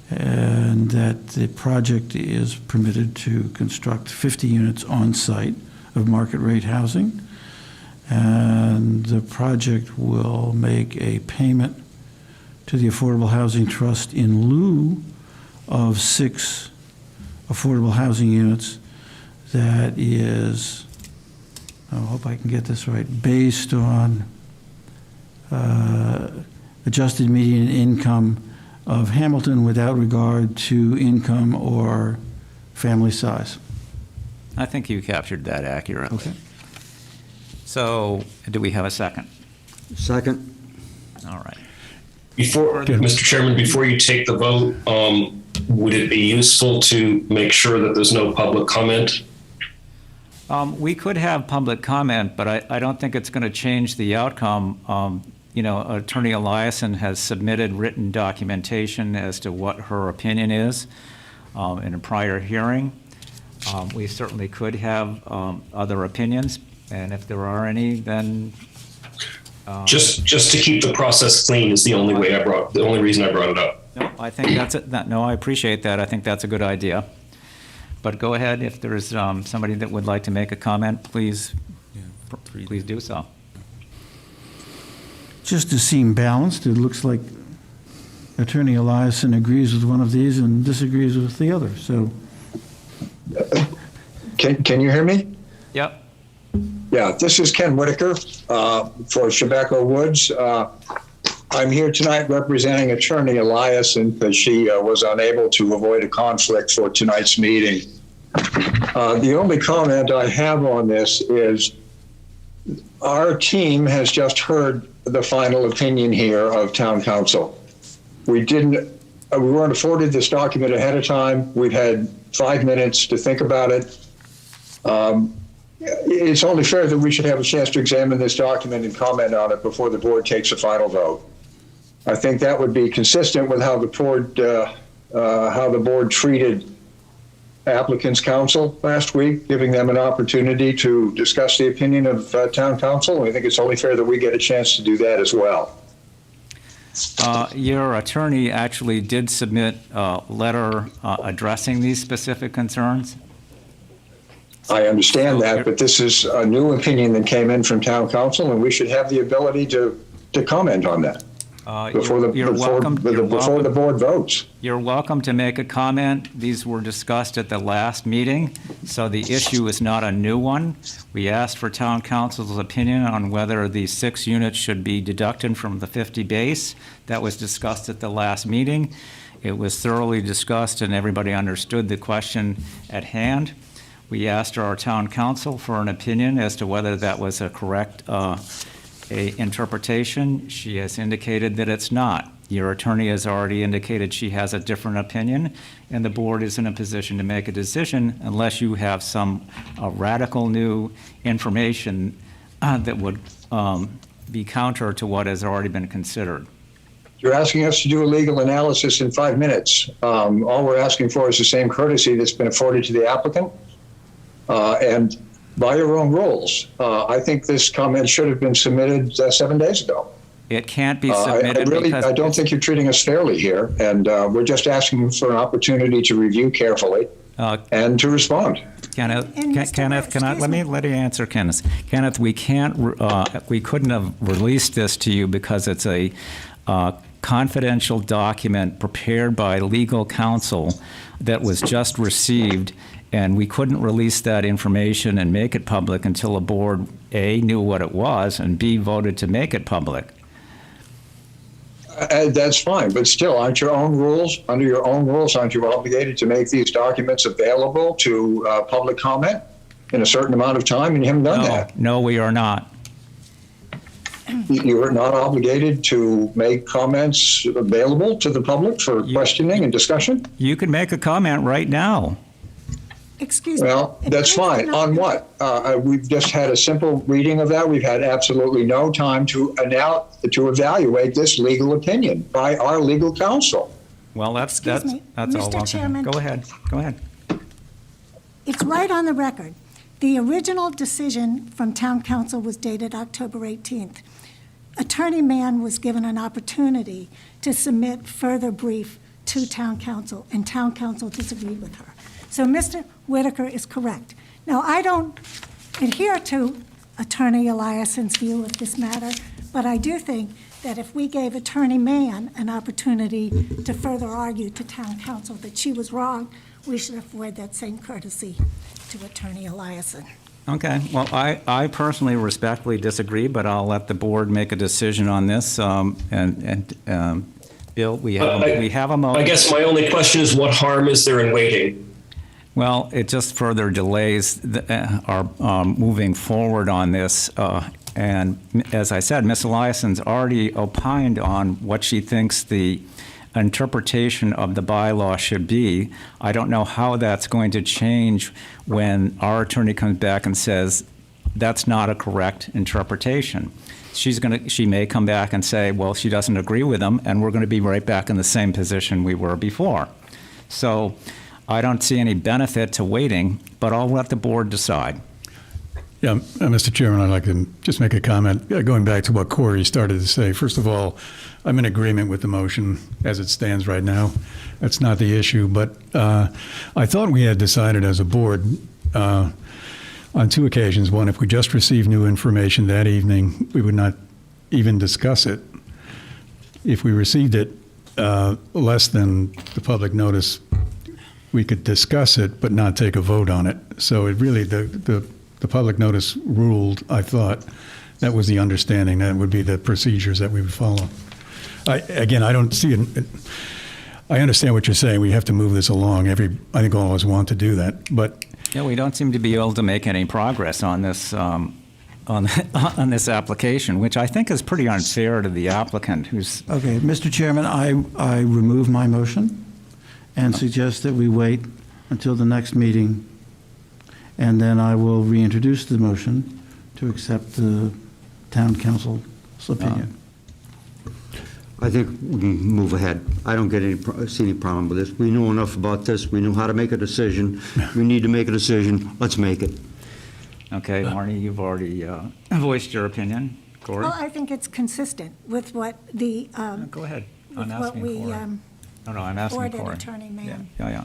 and that the project is permitted to construct 50 units on site of market rate housing, and the project will make a payment to the Affordable Housing Trust in lieu of 6 affordable housing units. That is, I hope I can get this right, based on adjusted median income of Hamilton without regard to income or family size. I think you captured that accurately. Okay. So, do we have a second? Second? All right. Mr. Chairman, before you take the vote, would it be useful to make sure that there's no public comment? We could have public comment, but I don't think it's going to change the outcome. Attorney Eliason has submitted written documentation as to what her opinion is in a prior hearing. We certainly could have other opinions, and if there are any, then Just to keep the process clean is the only reason I brought it up. no, I think that's it. No, I appreciate that. I think that's a good idea. But go ahead, if there's somebody that would like to make a comment, please do so. Just to seem balanced, it looks like Attorney Eliason agrees with one of these and disagrees with the other, so. Can you hear me? Yep. Yeah, this is Ken Whitaker for Chebeco Woods. I'm here tonight representing Attorney Eliason because she was unable to avoid a conflict for tonight's meeting. The only comment I have on this is our team has just heard the final opinion here of Town Council. We weren't afforded this document ahead of time. We've had 5 minutes to think about it. It's only fair that we should have a chance to examine this document and comment on it before the board takes a final vote. I think that would be consistent with how the board treated applicants' counsel last week, giving them an opportunity to discuss the opinion of Town Council. I think it's only fair that we get a chance to do that as well. Your attorney actually did submit a letter addressing these specific concerns. I understand that, but this is a new opinion that came in from Town Council, and we should have the ability to comment on that before the board votes. You're welcome to make a comment. These were discussed at the last meeting, so the issue is not a new one. We asked for Town Council's opinion on whether the 6 units should be deducted from the 50 base. That was discussed at the last meeting. It was thoroughly discussed, and everybody understood the question at hand. We asked our Town Council for an opinion as to whether that was a correct interpretation. She has indicated that it's not. Your attorney has already indicated she has a different opinion, and the board is in a position to make a decision unless you have some radical new information that would be counter to what has already been considered. You're asking us to do a legal analysis in 5 minutes. All we're asking for is the same courtesy that's been afforded to the applicant. And by your own rules, I think this comment should have been submitted 7 days ago. It can't be submitted because I don't think you're treating us fairly here, and we're just asking for an opportunity to review carefully and to respond. Kenneth, let me answer Kenneth. Kenneth, we couldn't have released this to you because it's a confidential document prepared by legal counsel that was just received, and we couldn't release that information and make it public until the board, A, knew what it was, and B, voted to make it public. That's fine, but still, under your own rules, aren't you obligated to make these documents available to public comment in a certain amount of time, and you haven't done that? No, we are not. You are not obligated to make comments available to the public for questioning and discussion? You can make a comment right now. Excuse me. Well, that's fine. On what? We've just had a simple reading of that. We've had absolutely no time to evaluate this legal opinion by our legal counsel. Well, that's all. Mr. Chairman. Go ahead. It's right on the record. The original decision from Town Council was dated October 18th. Attorney Mann was given an opportunity to submit further brief to Town Council, and Town Council disagreed with her. So Mr. Whitaker is correct. Now, I don't adhere to Attorney Eliason's view of this matter, but I do think that if we gave Attorney Mann an opportunity to further argue to town council that she was wrong, we should afford that same courtesy to Attorney Eliason. Okay, well, I personally respectfully disagree, but I'll let the board make a decision on this. Bill, we have a motion. I guess my only question is, what harm is there in waiting? Well, it just further delays our moving forward on this. And as I said, Ms. Eliason's already opined on what she thinks the interpretation of the bylaw should be. I don't know how that's going to change when our attorney comes back and says that's not a correct interpretation. She may come back and say, well, she doesn't agree with them, and we're going to be right back in the same position we were before. So I don't see any benefit to waiting, but I'll let the board decide. Yeah, Mr. Chairman, I'd like to just make a comment, going back to what Corey started to say. First of all, I'm in agreement with the motion as it stands right now. That's not the issue, but I thought we had decided as a board on two occasions. One, if we just received new information that evening, we would not even discuss it. If we received it less than the public notice, we could discuss it but not take a vote on it. So it really, the public notice ruled, I thought, that was the understanding, that would be the procedures that we would follow. Again, I don't see it. I understand what you're saying. We have to move this along. I think all of us want to do that, but Yeah, we don't seem to be able to make any progress on this on this application, which I think is pretty unfair to the applicant who's. Okay, Mr. Chairman, I remove my motion and suggest that we wait until the next meeting, and then I will reintroduce the motion to accept the town council's opinion. I think we can move ahead. I don't see any problem with this. We know enough about this. We know how to make a decision. We need to make a decision. Let's make it. Okay, Marnie, you've already voiced your opinion. Corey? Well, I think it's consistent with what the, Go ahead. with I'm what asking we Corey. No, I'm asking ordered Corey. Attorney Mann. Yeah.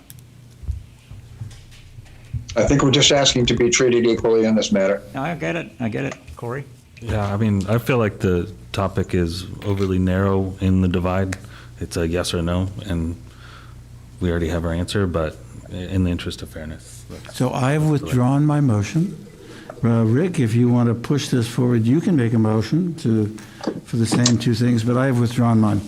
I think we're just asking to be treated equally in this matter. No, I get it. Corey? Yeah, I mean, I feel like the topic is overly narrow in the divide. It's a yes or no, and we already have our answer, but in the interest of fairness. So I have withdrawn my motion. Rick, if you want to push this forward, you can make a motion for the same two things, but I have withdrawn mine.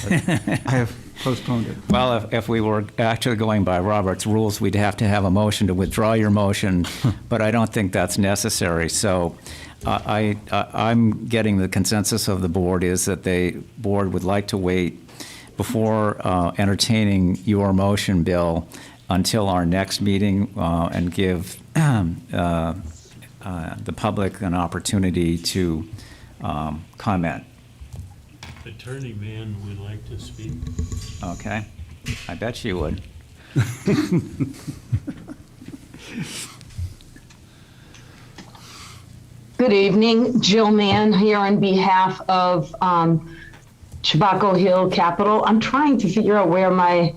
I have postponed it. Well, if we were actually going by Robert's rules, we'd have to have a motion to withdraw your motion, but I don't think that's necessary. So I'm getting the consensus of the board is that the board would like to wait before entertaining your motion, Bill, until our next meeting and give the public an opportunity to comment. Attorney Mann would like to speak. Okay? I bet you would. Good evening, Jill Mann here on behalf of Chabaco Hill Capital. I'm trying to figure out where my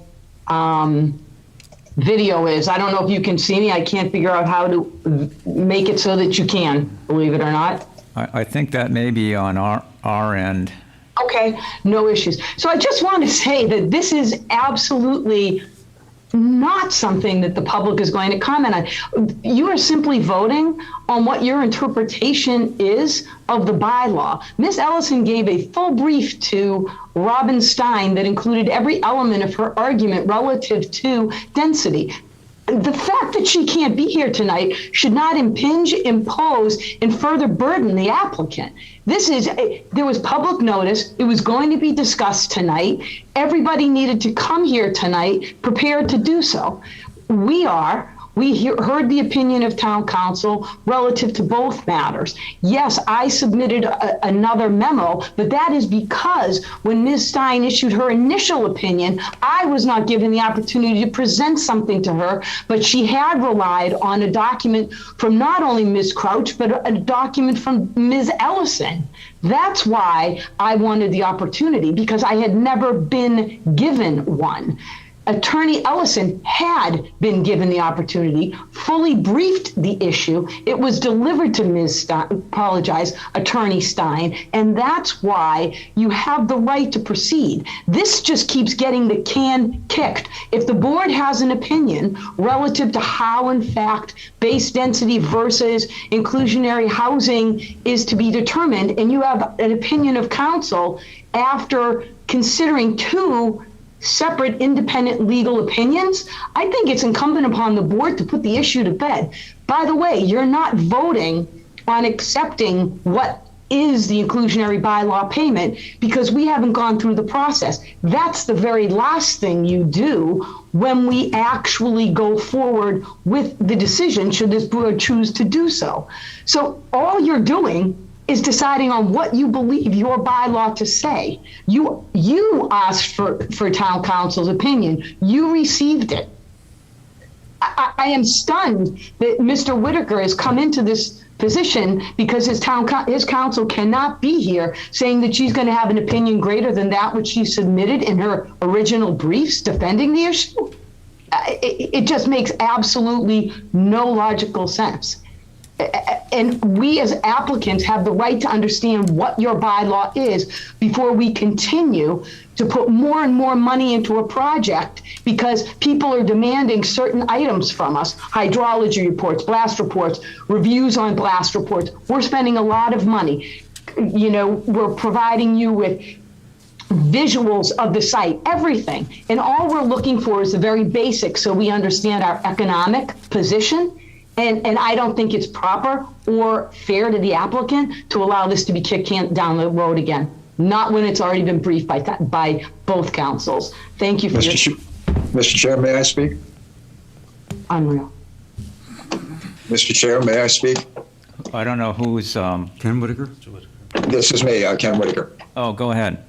video is. I don't know if you can see me. I can't figure out how to make it so that you can, believe it or not. I think that may be on our end. Okay, no issues. So I just want to say that this is absolutely not something that the public is going to comment on. You are simply voting on what your interpretation is of the bylaw. Ms. Ellison gave a full brief to Robin Stein that included every element of her argument relative to density. The fact that she can't be here tonight should not impose, and further burden the applicant. There was public notice. It was going to be discussed tonight. Everybody needed to come here tonight prepared to do so. We heard the opinion of town council relative to both matters. Yes, I submitted another memo, but that is because when Ms. Stein issued her initial opinion, I was not given the opportunity to present something to her, but she had relied on a document from not only Ms. Crouch, but a document from Ms. Ellison. That's why I wanted the opportunity, because I had never been given one. Attorney Ellison had been given the opportunity, fully briefed the issue. It was delivered to Attorney Stein, and that's why you have the right to proceed. This just keeps getting the can kicked. If the board has an opinion relative to how, in fact, base density versus inclusionary housing is to be determined, and you have an opinion of counsel after considering two separate independent legal opinions, I think it's incumbent upon the board to put the issue to bed. By the way, you're not voting on accepting what is the inclusionary bylaw payment because we haven't gone through the process. That's the very last thing you do when we actually go forward with the decision, should this board choose to do so. So all you're doing is deciding on what you believe your bylaw to say. You asked for town council's opinion. You received it. I am stunned that Mr. Whitaker has come into this position because his counsel cannot be here saying that she's going to have an opinion greater than that which she submitted in her original briefs defending the issue. It just makes absolutely no logical sense. And we as applicants have the right to understand what your bylaw is before we continue to put more and more money into a project because people are demanding certain items from us, hydrology reports, blast reports, reviews on blast reports. We're spending a lot of money. You know, we're providing you with visuals of the site, everything. And all we're looking for is the very basics so we understand our economic position. And I don't think it's proper or fair to the applicant to allow this to be kicked down the road again. Not when it's already been briefed by both councils. Thank you for Mr. Chair, may I speak? Unreal. Mr. Chair, may I speak? I don't know who's, Ken Whitaker? This is me, Ken Whitaker. oh, go ahead.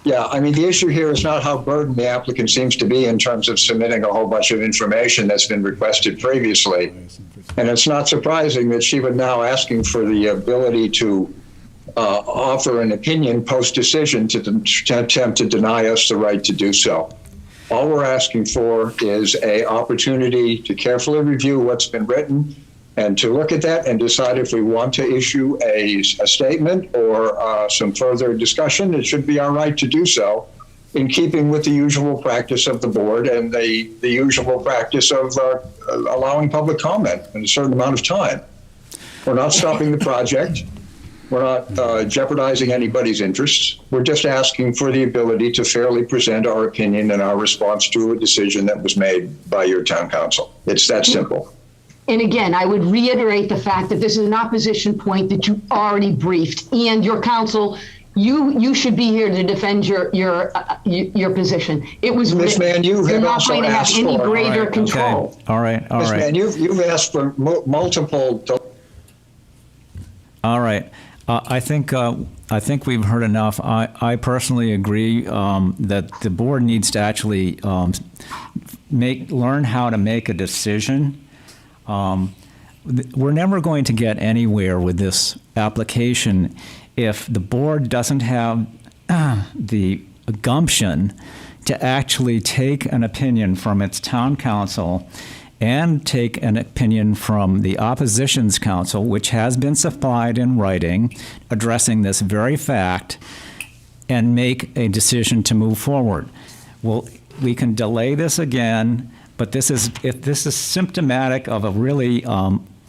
Yeah, I mean, the issue here is not how burdened the applicant seems to be in terms of submitting a whole bunch of information that's been requested previously. And it's not surprising that she would now asking for the ability to offer an opinion post-decision to attempt to deny us the right to do so. All we're asking for is an opportunity to carefully review what's been written and to look at that and decide if we want to issue a statement or some further discussion. It should be our right to do so in keeping with the usual practice of the board and the usual practice of allowing public comment in a certain amount of time. We're not stopping the project. We're not jeopardizing anybody's interests. We're just asking for the ability to fairly present our opinion and our response to a decision that was made by your town council. It's that simple. And again, I would reiterate the fact that this is an opposition point that you already briefed, and your counsel, you should be here to defend your position. It was Ms. Mann, you're not going to have any greater control. Okay. All right. Ms. Mann, you've asked for multiple. All right. I think we've heard enough. I personally agree that the board needs to actually learn how to make a decision. We're never going to get anywhere with this application if the board doesn't have the gumption to actually take an opinion from its town council and take an opinion from the opposition's counsel, which has been supplied in writing, addressing this very fact, and make a decision to move forward. Well, we can delay this again, but this is symptomatic of a really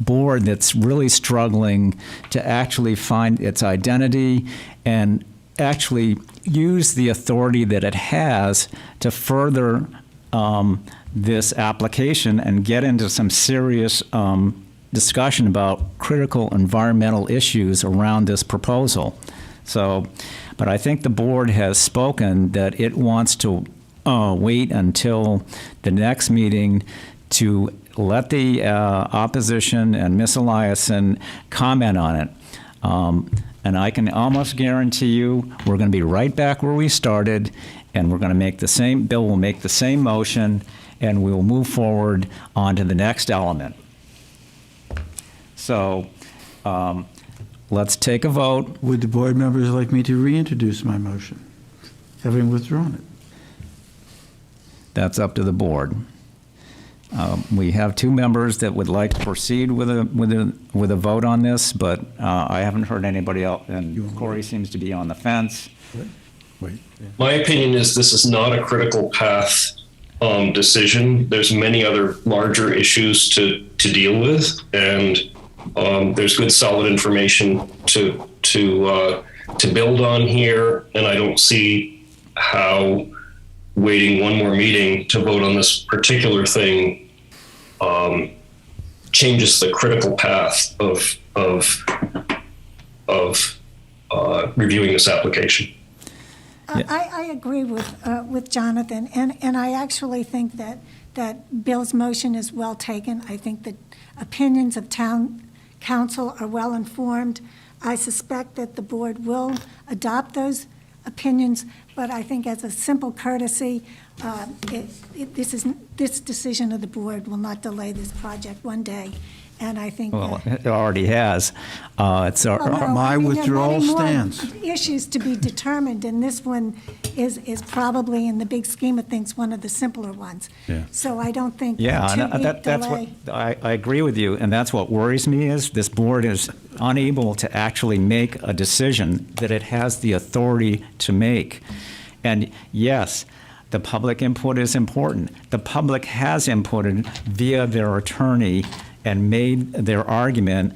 board that's really struggling to actually find its identity and actually use the authority that it has to further this application and get into some serious discussion about critical environmental issues around this proposal. So, but I think the board has spoken that it wants to wait until the next meeting to let the opposition and Ms. Eliason comment on it. And I can almost guarantee you we're going to be right back where we started, and we're going to make the same, Bill will make the same motion, and we will move forward on to the next element. So let's take a vote. Would the board members like me to reintroduce my motion, having withdrawn it? That's up to the board. We have two members that would like to proceed with a vote on this, but I haven't heard anybody else, and Corey seems to be on the fence. Wait. My opinion is this is not a critical path decision. There's many other larger issues to deal with, and there's good solid information to build on here, and I don't see how waiting one more meeting to vote on this particular thing changes the critical path of reviewing this application. I agree with Jonathan, and I actually think that Bill's motion is well taken. I think the opinions of town council are well informed. I suspect that the board will adopt those opinions, but I think as a simple courtesy, this decision of the board will not delay this project one day. And I think Well, it already has. It's Well, no, My I mean, withdrawal there are many more stands. issues to be determined, and this one is probably, in the big scheme of things, one of the simpler ones. Yeah. So I don't think Yeah, a and two-week that's what, delay. I agree with you, and that's what worries me is this board is unable to actually make a decision that it has the authority to make. And yes, the public input is important. The public has inputted via their attorney and made their argument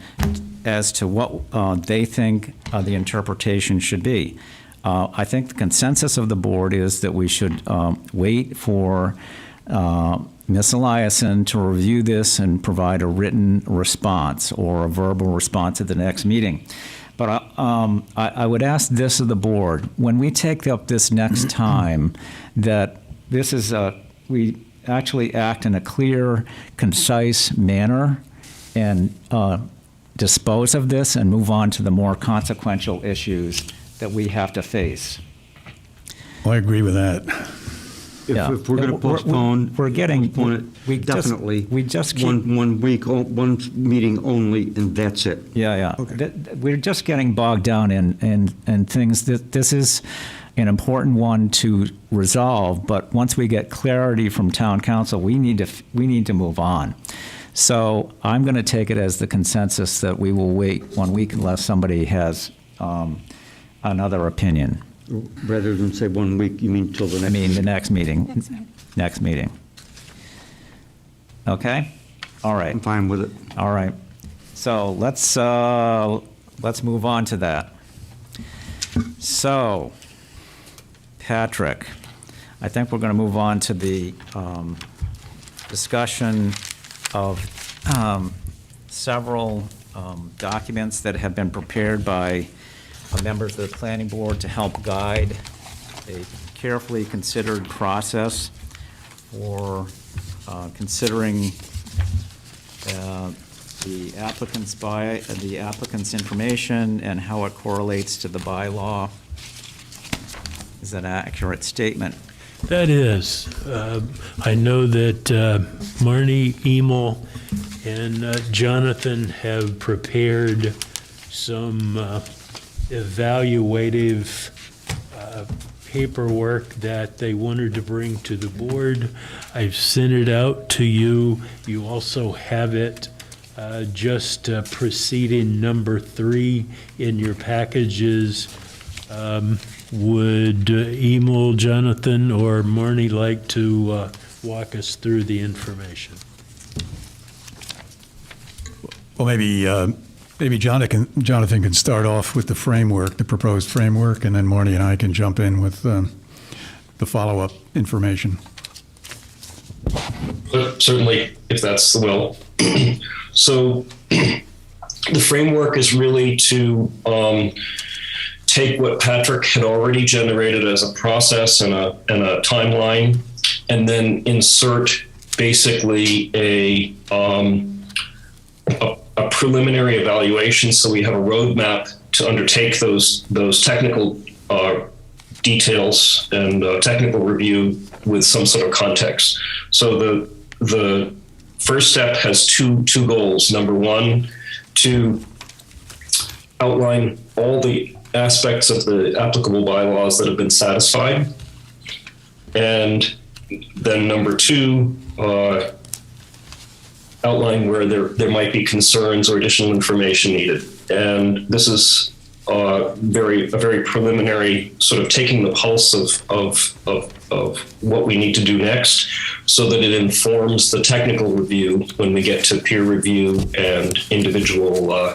as to what they think the interpretation should be. I think the consensus of the board is that we should wait for Ms. Eliason to review this and provide a written response or a verbal response at the next meeting. But I would ask this of the board, when we take up this next time, that this is we actually act in a clear, concise manner and dispose of this and move on to the more consequential issues that we have to face. Well, I agree with that. Yeah. If we're going to postpone, we're getting- postpone we it, just- definitely. we just keep- One week, one meeting only, and that's it. Yeah. We're just getting bogged down in things that this is an important one to resolve, but once we get clarity from town council, we need to move on. So I'm going to take it as the consensus that we will wait 1 week unless somebody has another opinion. Rather than say 1 week, you mean till the next? I mean, the next meeting. Next meeting. Next meeting. Okay? All right. I'm fine with it. All right. So let's move on to that. So, Patrick, I think we're going to move on to the discussion of several documents that have been prepared by members of the planning board to help guide a carefully considered process for considering the applicant's information and how it correlates to the bylaw. Is that an accurate statement? That is. I know that Marnie, Emil, and Jonathan have prepared some evaluative paperwork that they wanted to bring to the board. I've sent it out to you. You also have it just preceding number 3 in your packages. Would Emil, Jonathan, or Marnie like to walk us through the information? Well, maybe Jonathan can start off with the framework, the proposed framework, and then Marty and I can jump in with the follow-up information. Certainly, if that's the will. So the framework is really to take what Patrick had already generated as a process and a timeline, and then insert basically a preliminary evaluation, so we have a roadmap to undertake those technical details and technical review with some sort of context. So the first step has two goals. Number one, to outline all the aspects of the applicable bylaws that have been satisfied. And then number two, outline where there might be concerns or additional information needed. And this is a very preliminary sort of taking the pulse of what we need to do next, so that it informs the technical review when we get to peer review and individual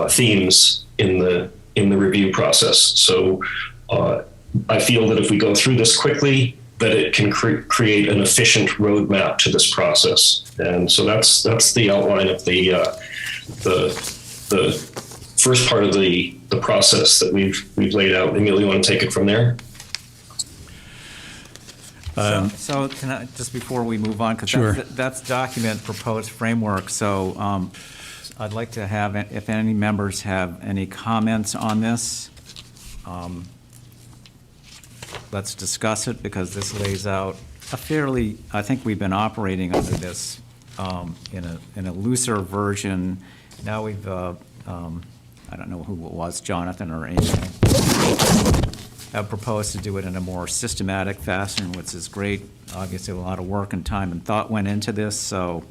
themes in the review process. So I feel that if we go through this quickly, that it can create an efficient roadmap to this process. And so that's the outline of the first part of the process that we've laid out. Emil, you want to take it from there? So can I, just before we move on, because Sure. that's document proposed framework, so I'd like to have, if any members have any comments on this, let's discuss it, because this lays out a fairly, I think we've been operating under this in a looser version. Now we've, I don't know who it was, Jonathan or Amy, have proposed to do it in a more systematic fashion, which is great. Obviously, a lot of work and time and thought went into this, so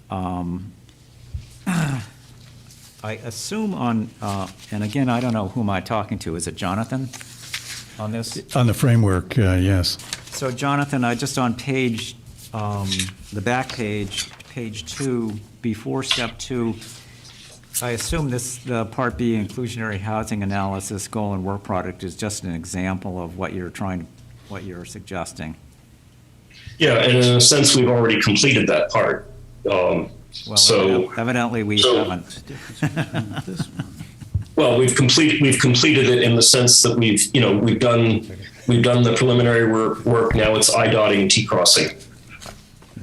I assume on, and again, I don't know who am I talking to, is it Jonathan on this? On the framework, yes. So Jonathan, I just on page, the back page, page 2, before step 2, I assume this, the Part B inclusionary housing analysis goal and work product is just an example of what you're what you're suggesting. Yeah, and in a sense, we've already completed that part. Well, So evidently we so- haven't. Well, we've completed it in the sense that we've done the preliminary work. Now it's I dotting, T crossing,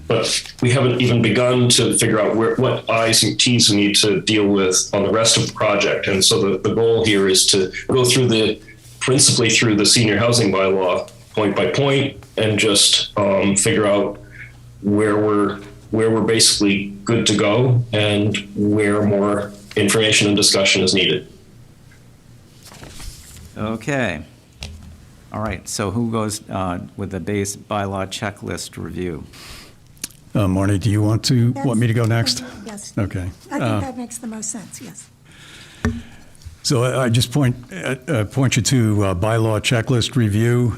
but we haven't even begun to figure out what I's and T's we need to deal with on the rest of the project. And so the goal here is to go through principally through the senior housing bylaw point by point, and just figure out where we're basically good to go and where more information and discussion is needed. Okay. All right, so who goes with the base bylaw checklist review? Marnie, do you want me to go next? Yes. Okay. I think that makes the most sense, yes. So I just point you to bylaw checklist review.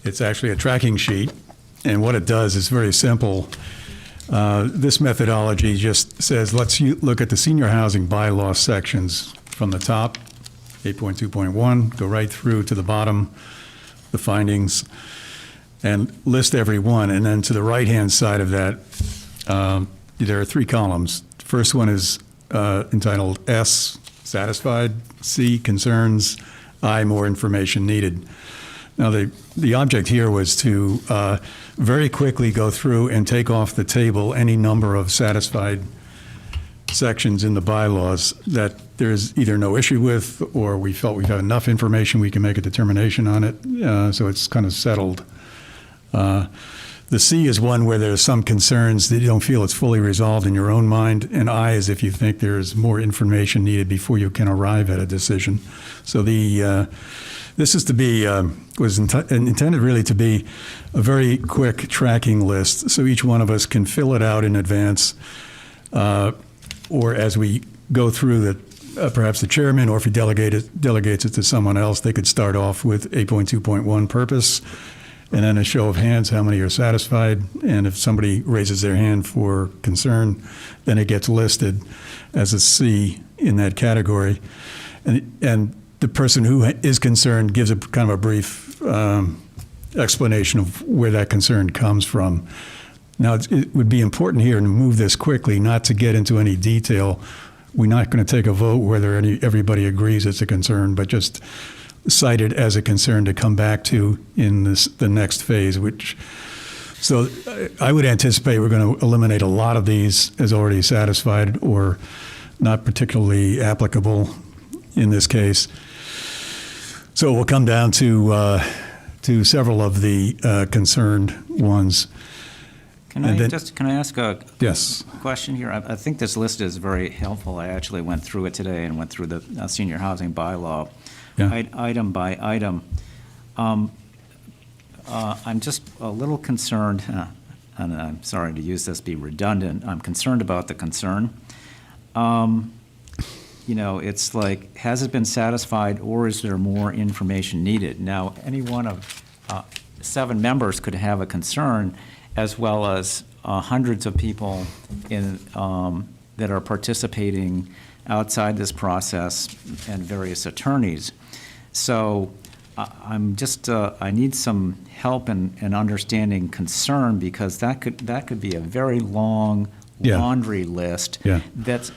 It's actually a tracking sheet, and what it does is very simple. This methodology just says, let's look at the senior housing bylaw sections from the top, 8.2.1, go right through to the bottom, the findings, and list every one. And then to the right-hand side of that, there are 3 columns. The first one is entitled S, satisfied, C, concerns, I, more information needed. Now, the object here was to very quickly go through and take off the table any number of satisfied sections in the bylaws that there's either no issue with, or we felt we've got enough information, we can make a determination on it, so it's kind of settled. The C is one where there's some concerns that you don't feel it's fully resolved in your own mind, and I is if you think there's more information needed before you can arrive at a decision. So this is to be, was intended really to be a very quick tracking list, so each one of us can fill it out in advance, or as we go through perhaps the chairman, or if he delegates it to someone else, they could start off with 8.2.1 purpose, and then a show of hands, how many are satisfied, and if somebody raises their hand for concern, then it gets listed as a C in that category. And the person who is concerned gives a kind of a brief explanation of where that concern comes from. Now, it would be important here to move this quickly, not to get into any detail. We're not going to take a vote whether everybody agrees it's a concern, but just cite it as a concern to come back to in the next phase, so I would anticipate we're going to eliminate a lot of these as already satisfied or not particularly applicable in this case. So we'll come down to several of the concerned ones. Can I ask a Yes. question here? I think this list is very helpful. I actually went through it today and went through the senior housing bylaw, Yeah. item by item. I'm just a little concerned, and I'm sorry to use this, be redundant, I'm concerned about the concern. You know, it's like, has it been satisfied, or is there more information needed? Now, any one of 7 members could have a concern, as well as hundreds of people in, that are participating outside this process and various attorneys. So I'm just, I need some help in understanding concern, because that could be a very long Yeah. laundry list Yeah. that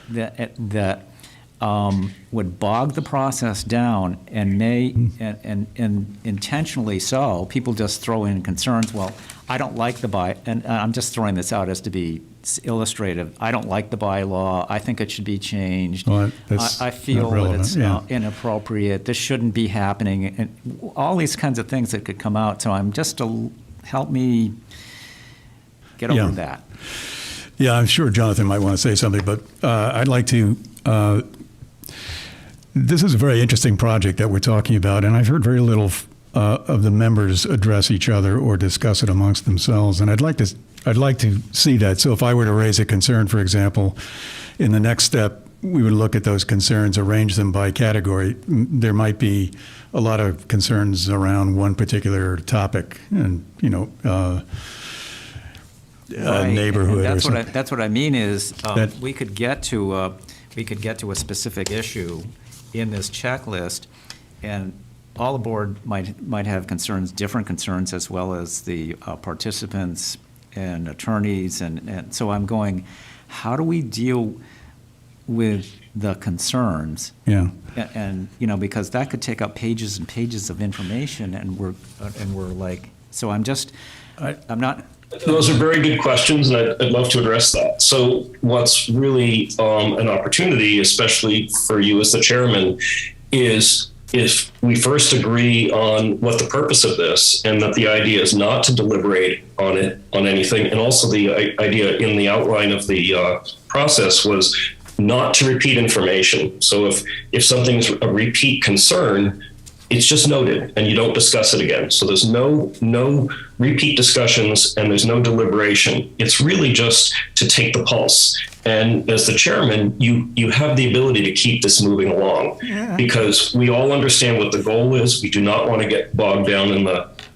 would bog the process down and and intentionally so. People just throw in concerns. Well, I don't like the and I'm just throwing this out as to be illustrative. I don't like the bylaw. I think it should be changed. Well, that's I feel not that relevant, it's yeah. inappropriate. This shouldn't be happening, and all these kinds of things that could come out. So I'm just help me get over Yeah. that. Yeah, I'm sure Jonathan might want to say something, but I'd like to. This is a very interesting project that we're talking about, and I've heard very little of the members address each other or discuss it amongst themselves. And I'd like to see that. So if I were to raise a concern, for example, in the next step, we would look at those concerns, arrange them by category. There might be a lot of concerns around one particular topic, and Right, neighborhood and or that's something. that's what I mean is That- we could get to a specific issue in this checklist, and all the board might have concerns, different concerns, as well as the participants and attorneys, and so I'm going, how do we deal with the concerns? Yeah. And because that could take up pages and pages of information, and we're like, so I'm not. Those are very good questions, and I'd love to address that. So what's really an opportunity, especially for you as the chairman, is if we first agree on what the purpose of this, and that the idea is not to deliberate on anything, and also the idea in the outline of the process was not to repeat information. So if something's a repeat concern, it's just noted and you don't discuss it again. So there's no repeat discussions and there's no deliberation. It's really just to take the pulse. And as the chairman, you have the ability to keep this moving along, because we all understand what the goal is. We do not want to get bogged down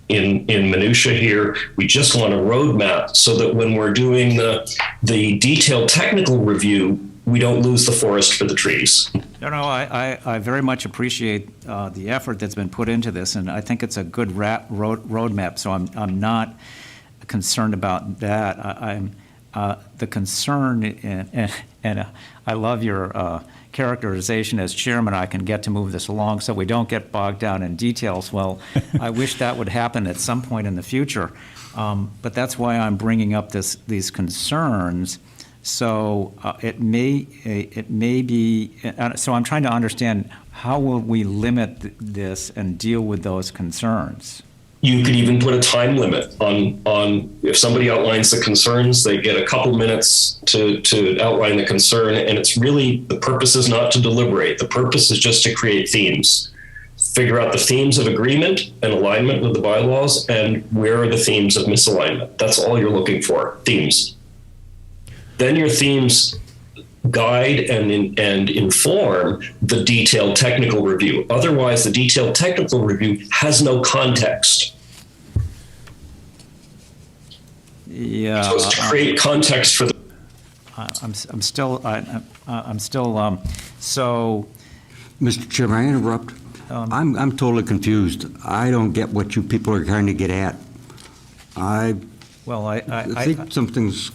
in minutia here. We just want a roadmap so that when we're doing the detailed technical review, we don't lose the forest for the trees. No, I very much appreciate the effort that's been put into this, and I think it's a good roadmap, so I'm not concerned about that. I'm the concern, and I love your characterization as chairman. I can get to move this along so we don't get bogged down in details. Well, I wish that would happen at some point in the future, but that's why I'm bringing up these concerns. So it may be, so I'm trying to understand, how will we limit this and deal with those concerns? You could even put a time limit on if somebody outlines the concerns, they get a couple minutes to outline the concern. And it's really, the purpose is not to deliberate. The purpose is just to create themes. Figure out the themes of agreement and alignment with the bylaws, and where are the themes of misalignment. That's all you're looking for, themes. Then your themes guide and inform the detailed technical review. Otherwise, the detailed technical review has no context. Yeah. So it's to create context for the. I'm still, so. Mr. Chairman, I interrupt? I'm totally confused. I don't get what you people are trying to get at. Well, I think something's.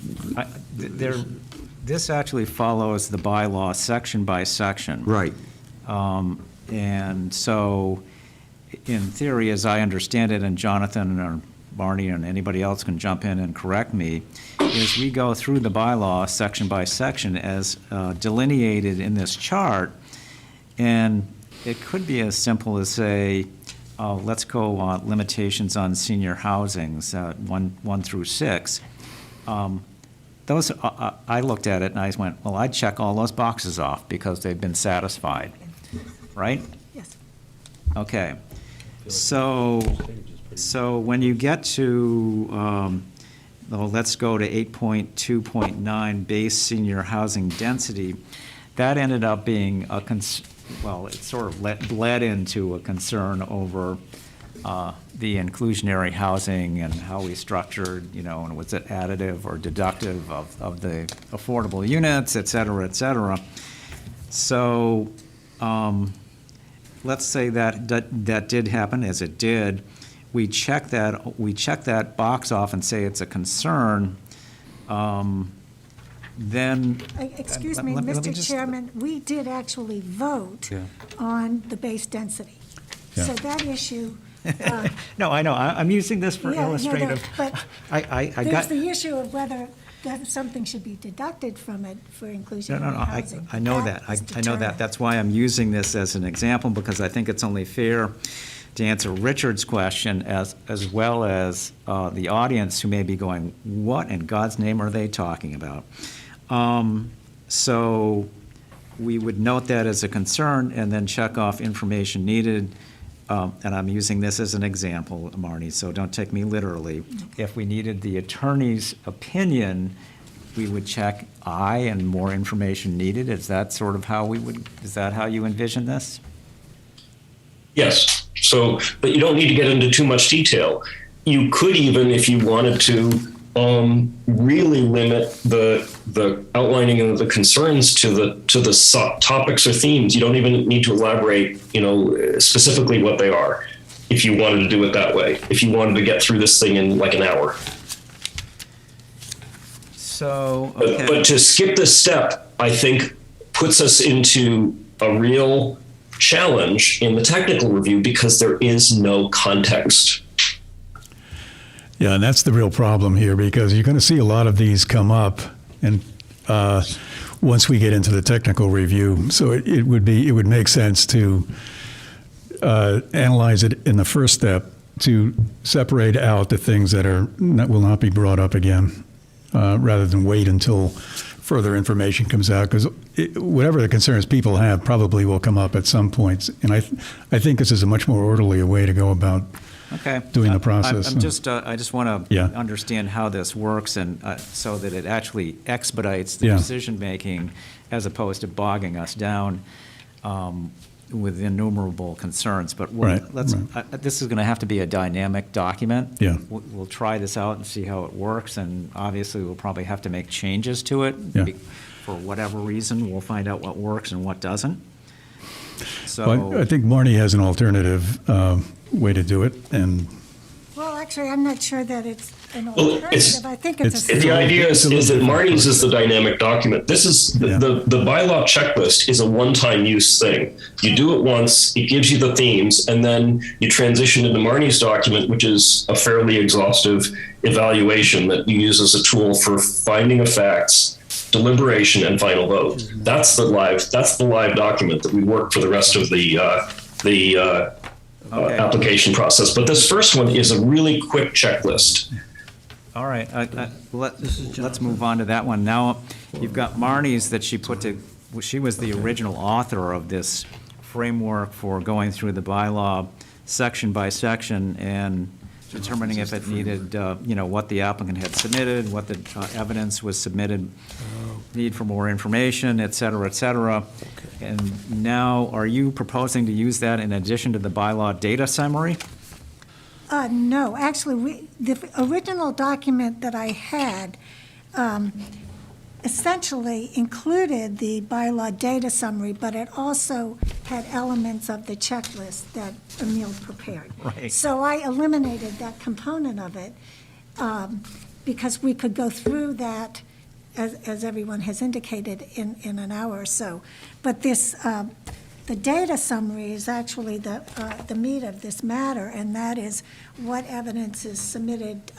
This actually follows the bylaw section by section. Right. And so, in theory, as I understand it, and Jonathan or Barney and anybody else can jump in and correct me, is we go through the bylaw section by section as delineated in this chart, and it could be as simple as say, let's go limitations on senior housings, 1 through 6. Those, I looked at it and I went, well, I'd check all those boxes off because they've been satisfied, right? Yes. Okay. So when you get to, well, let's go to 8.2.9, base senior housing density, that ended up being it sort of bled into a concern over the inclusionary housing and how we structured, and was it additive or deductive of the affordable units, et cetera, et cetera. So let's say that did happen, as it did. We check that box off and say it's a concern. Then. Excuse me, Mr. Chairman, we did actually vote on the base density. Yeah. So that issue. No, I know. I'm using this for illustrative. But I there's got. the issue of whether something should be deducted from it for inclusionary No. housing. I know that. I know that. That's why I'm using this as an example, because I think it's only fair to answer Richard's question as well as the audience who may be going, what in God's name are they talking about? So we would note that as a concern and then check off information needed. And I'm using this as an example, Marnie, so don't take me literally. If we needed the attorney's opinion, we would check I and more information needed. Is that sort of how is that how you envision this? Yes. So, but you don't need to get into too much detail. You could even, if you wanted to, really limit the outlining of the concerns to the topics or themes. You don't even need to elaborate, specifically what they are, if you wanted to do it that way. If you wanted to get through this thing in like an hour. So, okay. But to skip this step, I think, puts us into a real challenge in the technical review because there is no context. Yeah, and that's the real problem here, because you're going to see a lot of these come up, and once we get into the technical review, so it would make sense to analyze it in the first step, to separate out the things that will not be brought up again, rather than wait until further information comes out, because whatever the concerns people have probably will come up at some point, and I think this is a much more orderly way to go about doing the process. I just want to understand how this works, and so that it actually expedites the decision-making as opposed to bogging us down with innumerable concerns. But this is going to have to be a dynamic document. Yeah. We'll try this out and see how it works, and obviously we'll probably have to make changes to it. For whatever reason, we'll find out what works and what doesn't. So well, I think Marnie has an alternative way to do it, and well, actually, I'm not sure that it's an alternative. I think it's the idea is that Marnie's is the dynamic document. This is the bylaw checklist is a one-time use thing. You do it once, it gives you the themes, and then you transition into Marnie's document, which is a fairly exhaustive evaluation that you use as a tool for finding of facts, deliberation, and final vote. That's the live document that we work for the rest of the application process. But this first one is a really quick checklist. All right, let's move on to that one. Now, you've got Marnie's that she was the original author of this framework for going through the bylaw section by section and determining if it needed, what the applicant had submitted, what the evidence was submitted, need for more information, et cetera, et cetera. Okay. And now, are you proposing to use that in addition to the bylaw data summary? No, actually, the original document that I had essentially included the bylaw data summary, but it also had elements of the checklist that Emil prepared. Right. So I eliminated that component of it because we could go through that, as everyone has indicated, in an hour or so. But this, the data summary is actually the meat of this matter, and that is what evidence is submitted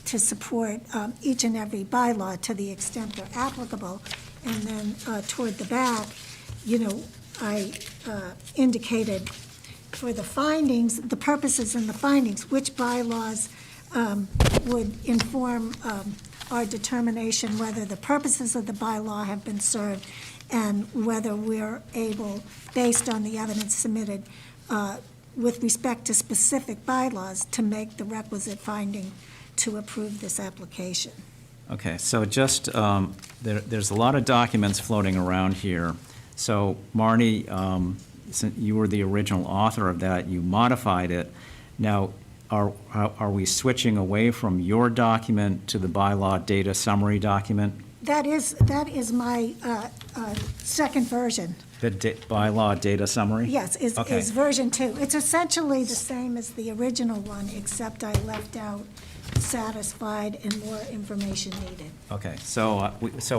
to support each and every bylaw to the extent they're applicable. And then toward the back, I indicated for the findings, the purposes and the findings, which bylaws would inform our determination whether the purposes of the bylaw have been served and whether we're able, based on the evidence submitted, with respect to specific bylaws to make the requisite finding to approve this application. Okay, so just, there's a lot of documents floating around here. So Marnie, since you were the original author of that, you modified it. Now, are we switching away from your document to the bylaw data summary document? That is my second version. The bylaw data summary? Yes, Okay. is version 2. It's essentially the same as the original one, except I left out satisfied and more information needed. Okay, so,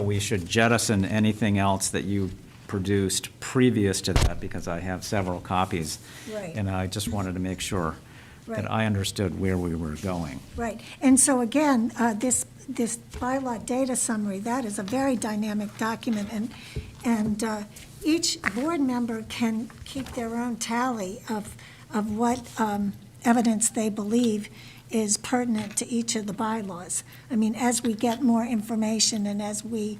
we should jettison anything else that you produced previous to that, because I have several copies. Right. And I just wanted to make sure Right. that I understood where we were going. Right, and so again, this bylaw data summary, that is a very dynamic document, and each board member can keep their own tally of what evidence they believe is pertinent to each of the bylaws. I mean, as we get more information and as we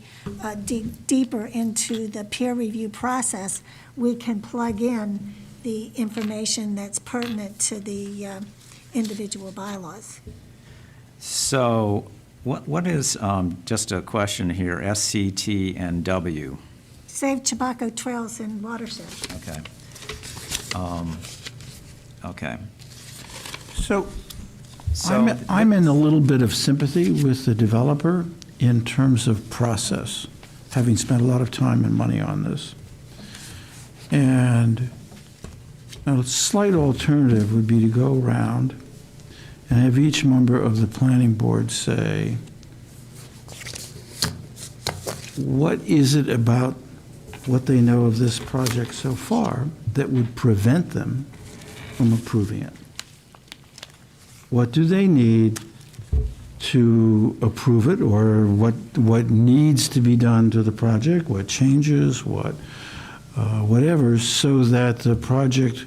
dig deeper into the peer review process, we can plug in the information that's pertinent to the individual bylaws. So, what is, just a question here, SCT and W? Save tobacco trails and watershed. Okay. Okay. So So, I'm in a little bit of sympathy with the developer in terms of process, having spent a lot of time and money on this. And a slight alternative would be to go around and have each member of the planning board say, what is it about what they know of this project so far that would prevent them from approving it? What do they need to approve it, or what needs to be done to the project, what changes, whatever, so that the project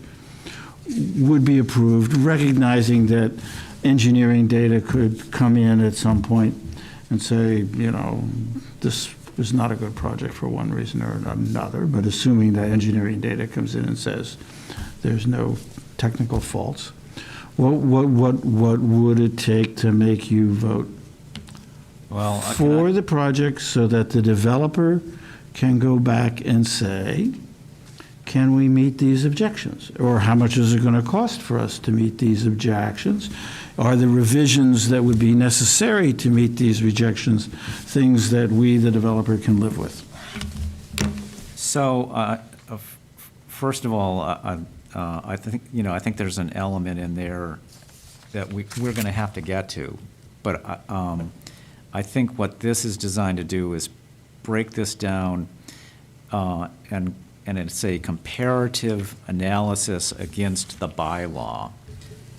would be approved, recognizing that engineering data could come in at some point and say, this is not a good project for one reason or another, but assuming that engineering data comes in and says there's no technical faults, what would it take to make you vote well, for the project so that the developer can go back and say, can we meet these objections? Or how much is it going to cost for us to meet these objections? Are the revisions that would be necessary to meet these rejections things that we, the developer, can live with? So, first of all, I think there's an element in there that we're going to have to get to. But I think what this is designed to do is break this down, and it's a comparative analysis against the bylaw,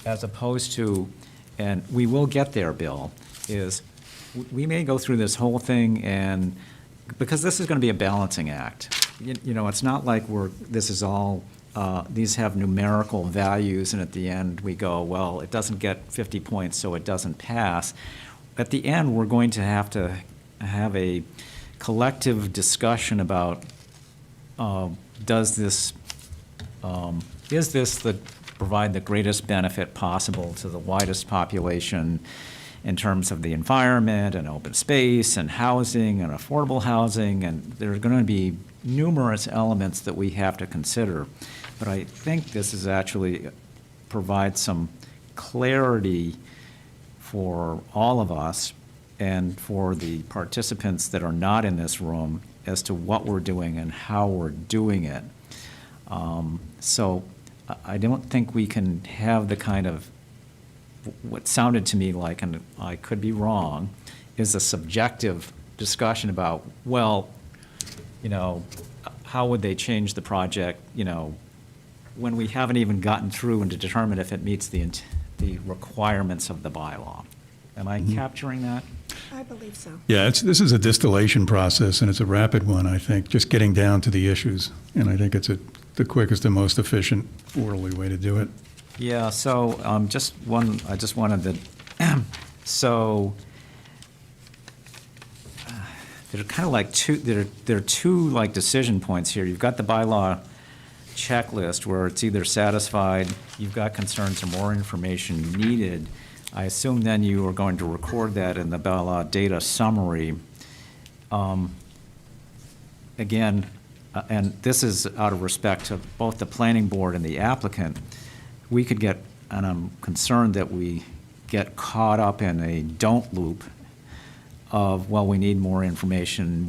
as opposed to, and we will get there, Bill, is we may go through this whole thing and, because this is going to be a balancing act. It's not like this is all, these have numerical values, and at the end we go, well, it doesn't get 50 points, so it doesn't pass. At the end, we're going to have a collective discussion about, is this provide the greatest benefit possible to the widest population in terms of the environment and open space and housing and affordable housing, and there are going to be numerous elements that we have to consider. But I think this is actually provides some clarity for all of us and for the participants that are not in this room as to what we're doing and how we're doing it. So I don't think we can have the kind of, what sounded to me like, and I could be wrong, is a subjective discussion about, well, how would they change the project, when we haven't even gotten through and to determine if it meets the requirements of the bylaw. Am I capturing that? I believe so. Yeah, this is a distillation process, and it's a rapid one, I think, just getting down to the issues. And I think it's the quickest and most efficient, orderly way to do it. Yeah, so I just wanted to, so there are kind of like there are two like decision points here. You've got the bylaw checklist where it's either satisfied, you've got concerns, or more information needed, I assume then you are going to record that in the Bylaw data summary. Again, and this is out of respect to both the planning board and the applicant, we could get, and I'm concerned that we get caught up in a don't loop of, well, we need more information.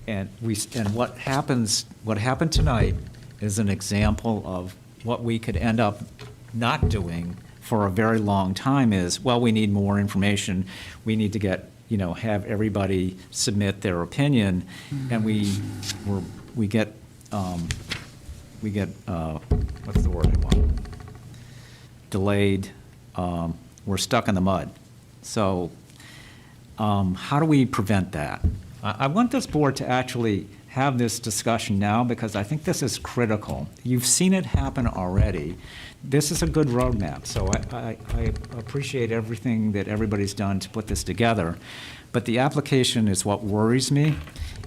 And what happened tonight is an example of what we could end up not doing for a very long time is, well, we need more information. We need to get, have everybody submit their opinion, and we get, what's the word I want? Delayed. We're stuck in the mud. So how do we prevent that? I want this board to actually have this discussion now because I think this is critical. You've seen it happen already. This is a good roadmap, so I appreciate everything that everybody's done to put this together. But the application is what worries me,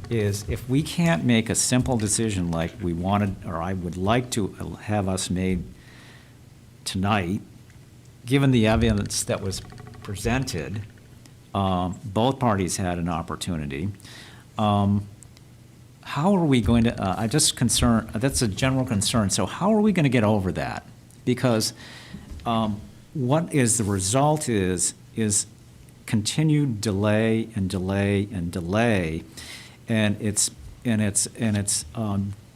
is if we can't make a simple decision like we wanted, or I would like to have us made tonight, given the evidence that was presented, both parties had an opportunity. How are we going to, that's a general concern, so how are we going to get over that? Because what is the result is continued delay and delay and delay, and it's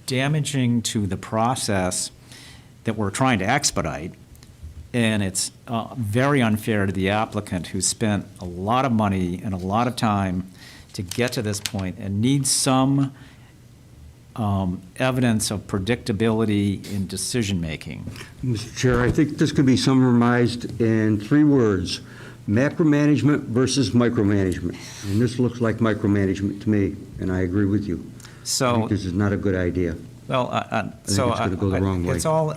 damaging to the process that we're trying to expedite, and it's very unfair to the applicant who spent a lot of money and a lot of time to get to this point and needs some evidence of predictability in decision-making. Mr. Chair, I think this could be summarized in 3 words: macromanagement versus micromanagement. And this looks like micromanagement to me, and I agree with you. I think this is not a good idea. Well, I think it's going to go the wrong way. It's all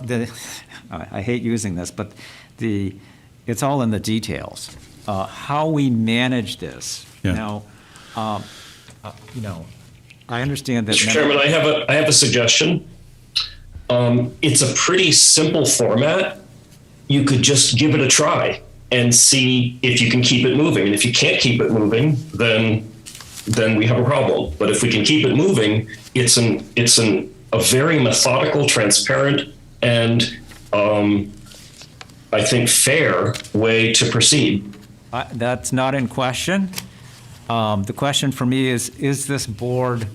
I hate using this, but it's all in the details. How we manage this. Yeah. Now, I understand that. Mr. Chairman, I have a suggestion. It's a pretty simple format. You could just give it a try and see if you can keep it moving. And if you can't keep it moving, then we have a problem. But if we can keep it moving, it's a very methodical, transparent, and I think fair way to proceed. That's not in question. The question for me is this board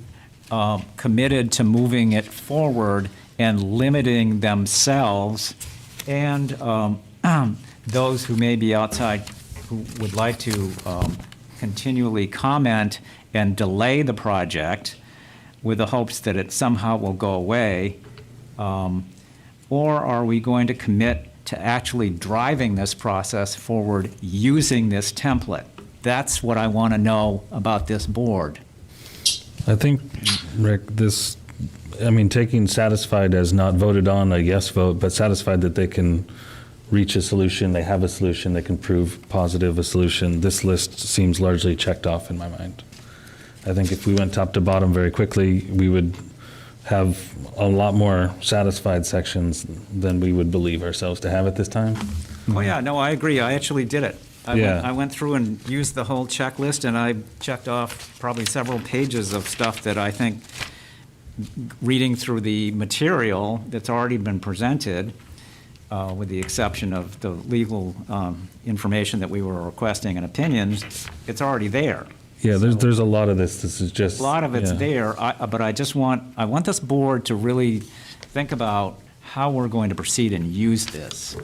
committed to moving it forward and limiting themselves and those who may be outside who would like to continually comment and delay the project with the hopes that it somehow will go away? Or are we going to commit to actually driving this process forward using this template? That's what I want to know about this board. I think, Rick, taking satisfied as not voted on a yes vote, but satisfied that they can reach a solution, they have a solution, they can prove positive a solution, this list seems largely checked off in my mind. I think if we went top to bottom very quickly, we would have a lot more satisfied sections than we would believe ourselves to have at this time. Oh, yeah, no, I agree. I actually did it. Yeah. I went through and used the whole checklist, and I checked off probably several pages of stuff that I think, reading through the material that's already been presented, with the exception of the legal information that we were requesting and opinions, it's already there. Yeah, there's a lot of this. This is just A lot of it's there, but I want this board to really think about how we're going to proceed and use this.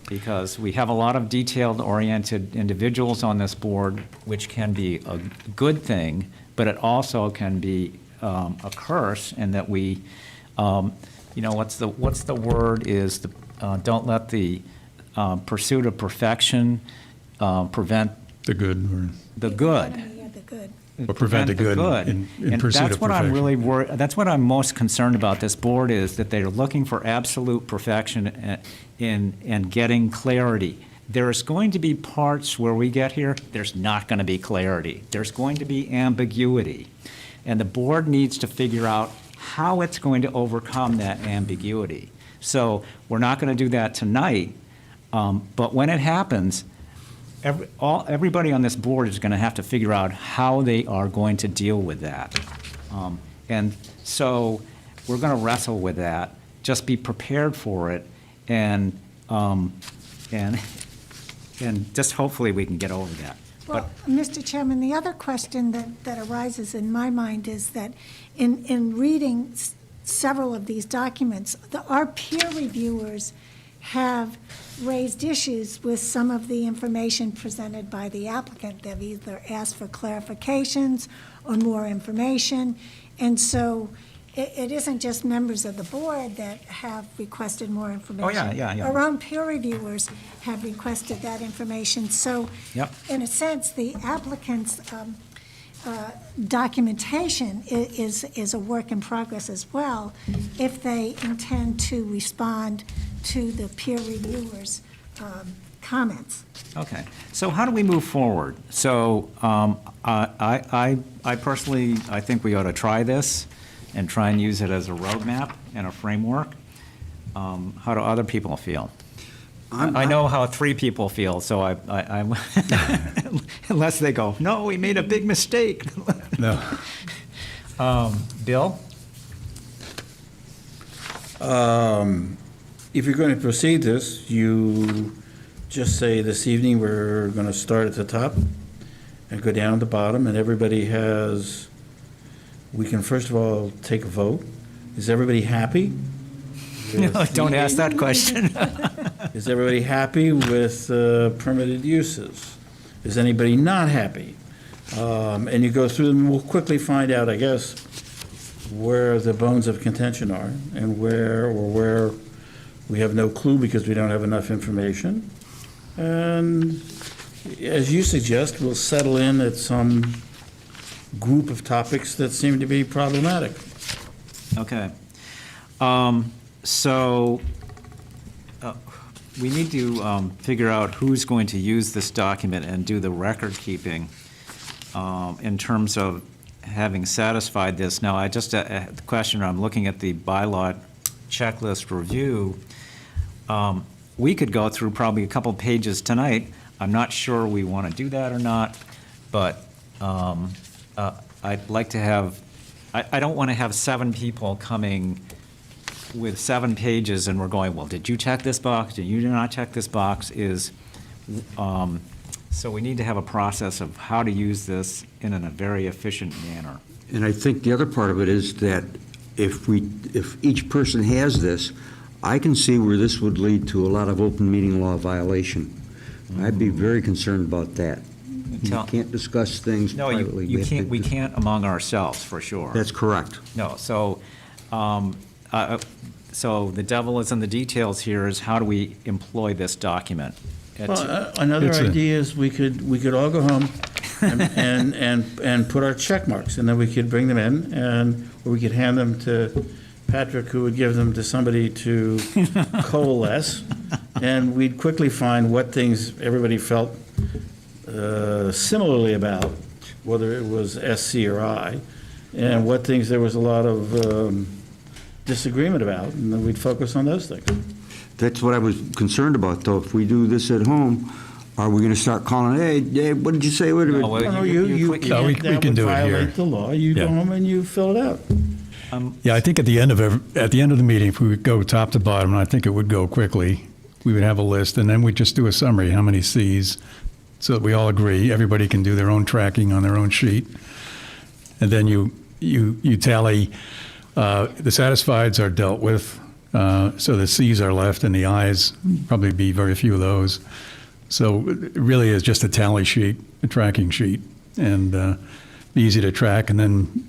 Because we have a lot of detailed-oriented individuals on this board, which can be a good thing, but it also can be a curse in that we, what's the word is, don't let the pursuit of perfection prevent The good, the good. Yeah, the good. or prevent the good in And pursuit that's of what I'm perfection. really worried, that's what I'm most concerned about this board, is that they're looking for absolute perfection in getting clarity. There's going to be parts where we get here, there's not going to be clarity. There's going to be ambiguity. And the board needs to figure out how it's going to overcome that ambiguity. So we're not going to do that tonight, but when it happens, everybody on this board is going to have to figure out how they are going to deal with that. And so we're going to wrestle with that. Just be prepared for it, and just hopefully we can get over that. Well, Mr. Chairman, the other question that arises in my mind is that in reading several of these documents, our peer reviewers have raised issues with some of the information presented by the applicant. They've either asked for clarifications or more information, and so it isn't just members of the board that have requested more information. yeah. Our own peer reviewers have requested that information. So, Yep. in a sense, the applicant's documentation is a work in progress as well, if they intend to respond to the peer reviewers' comments. Okay, so how do we move forward? So I personally, I think we ought to try this and try and use it as a roadmap and a framework. How do other people feel? I know how 3 people feel, so I'm unless they go, no, we made a big mistake. No. Bill? If you're going to proceed this, you just say this evening, we're going to start at the top and go down to the bottom, and everybody has, we can first of all take a vote. Is everybody happy? No, don't ask that question. Is everybody happy with permitted uses? Is anybody not happy? And you go through them, we'll quickly find out, I guess, where the bones of contention are and where we have no clue because we don't have enough information. And as you suggest, we'll settle in at some group of topics that seem to be problematic. Okay. So we need to figure out who's going to use this document and do the record keeping in terms of having satisfied this. Now, the question, I'm looking at the bylaw checklist review. We could go through probably a couple pages tonight. I'm not sure we want to do that or not, but I'd like to have, I don't want to have 7 people coming with 7 pages and we're going, well, did you check this box? Did you not check this box? So we need to have a process of how to use this in a very efficient manner. And I think the other part of it is that if each person has this, I can see where this would lead to a lot of open meeting law violation. I'd be very concerned about that. You can't discuss things No, privately. we can't among ourselves, for sure. That's correct. No, so the devil is in the details here is how do we employ this document? Well, another idea is we could all go home and put our check marks, and then we could bring them in, or we could hand them to Patrick, who would give them to somebody to coalesce, and we'd quickly find what things everybody felt similarly about, whether it was SC or I, and what things there was a lot of disagreement about, and then we'd focus on those things. That's what I was concerned about, though. If we do this at home, are we going to start calling, hey, what did you say? Wait a minute. No, you can't. we can do it here. Violate the law. You go home and you fill it out. Yeah, I think at the end of the meeting, if we would go top to bottom, and I think it would go quickly, we would have a list, and then we'd just do a summary, how many Cs, so that we all agree, everybody can do their own tracking on their own sheet. And then you tally, the satisfieds are dealt with, so the Cs are left, and the Is, probably be very few of those. So it really is just a tally sheet, a tracking sheet, and be easy to track. And then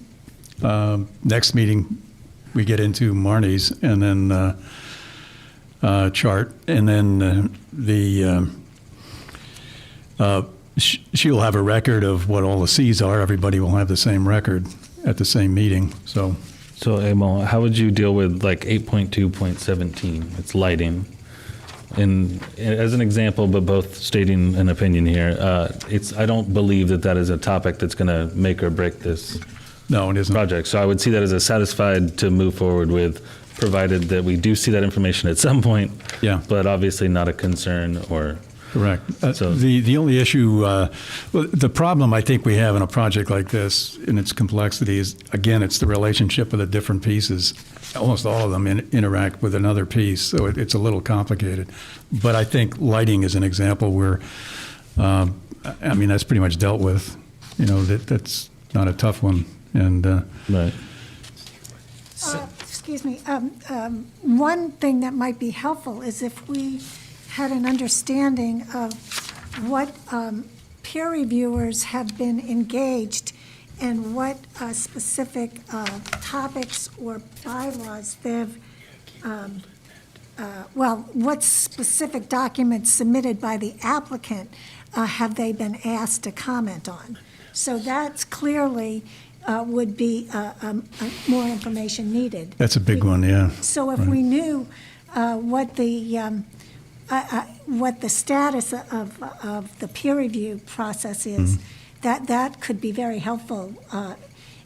next meeting, we get into Marnie's, and then chart, and then she'll have a record of what all the Cs are. Everybody will have the same record at the same meeting, so. So, Emil, how would you deal with like 8.2.17? It's lighting. And as an example, but both stating an opinion here, I don't believe that is a topic that's going to make or break this No, it isn't. project. So I would see that as a satisfied to move forward with, provided that we do see that information at some point. Yeah. But obviously not a concern or. Correct. So- The only issue, well, the problem I think we have in a project like this, in its complexity, is, again, it's the relationship of the different pieces. Almost all of them interact with another piece, so it's a little complicated. But I think lighting is an example where, I mean, that's pretty much dealt with. You know, that's not a tough one. And Right. Excuse me, one thing that might be helpful is if we had an understanding of what peer reviewers have been engaged and what specific topics or bylaws they've, what specific documents submitted by the applicant have they been asked to comment on. So that's clearly would be more information needed. that's a big one, yeah. So if we knew what the status of the peer review process is, that could be very helpful.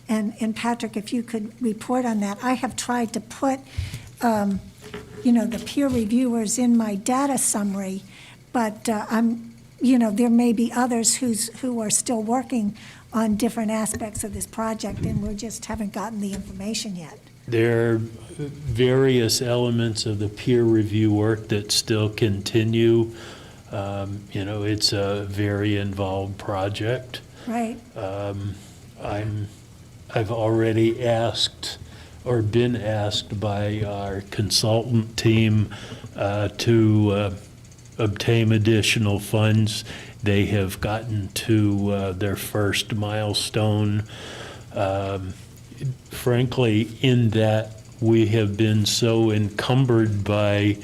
And Patrick, if you could report on that. I have tried to put, the peer reviewers in my data summary, but there may be others who are still working on different aspects of this project, and we just haven't gotten the information yet. There are various elements of the peer review work that still continue. It's a very involved project. Right. I've already asked or been asked by our consultant team to obtain additional funds. They have gotten to their first milestone. Frankly, in that we have been so encumbered by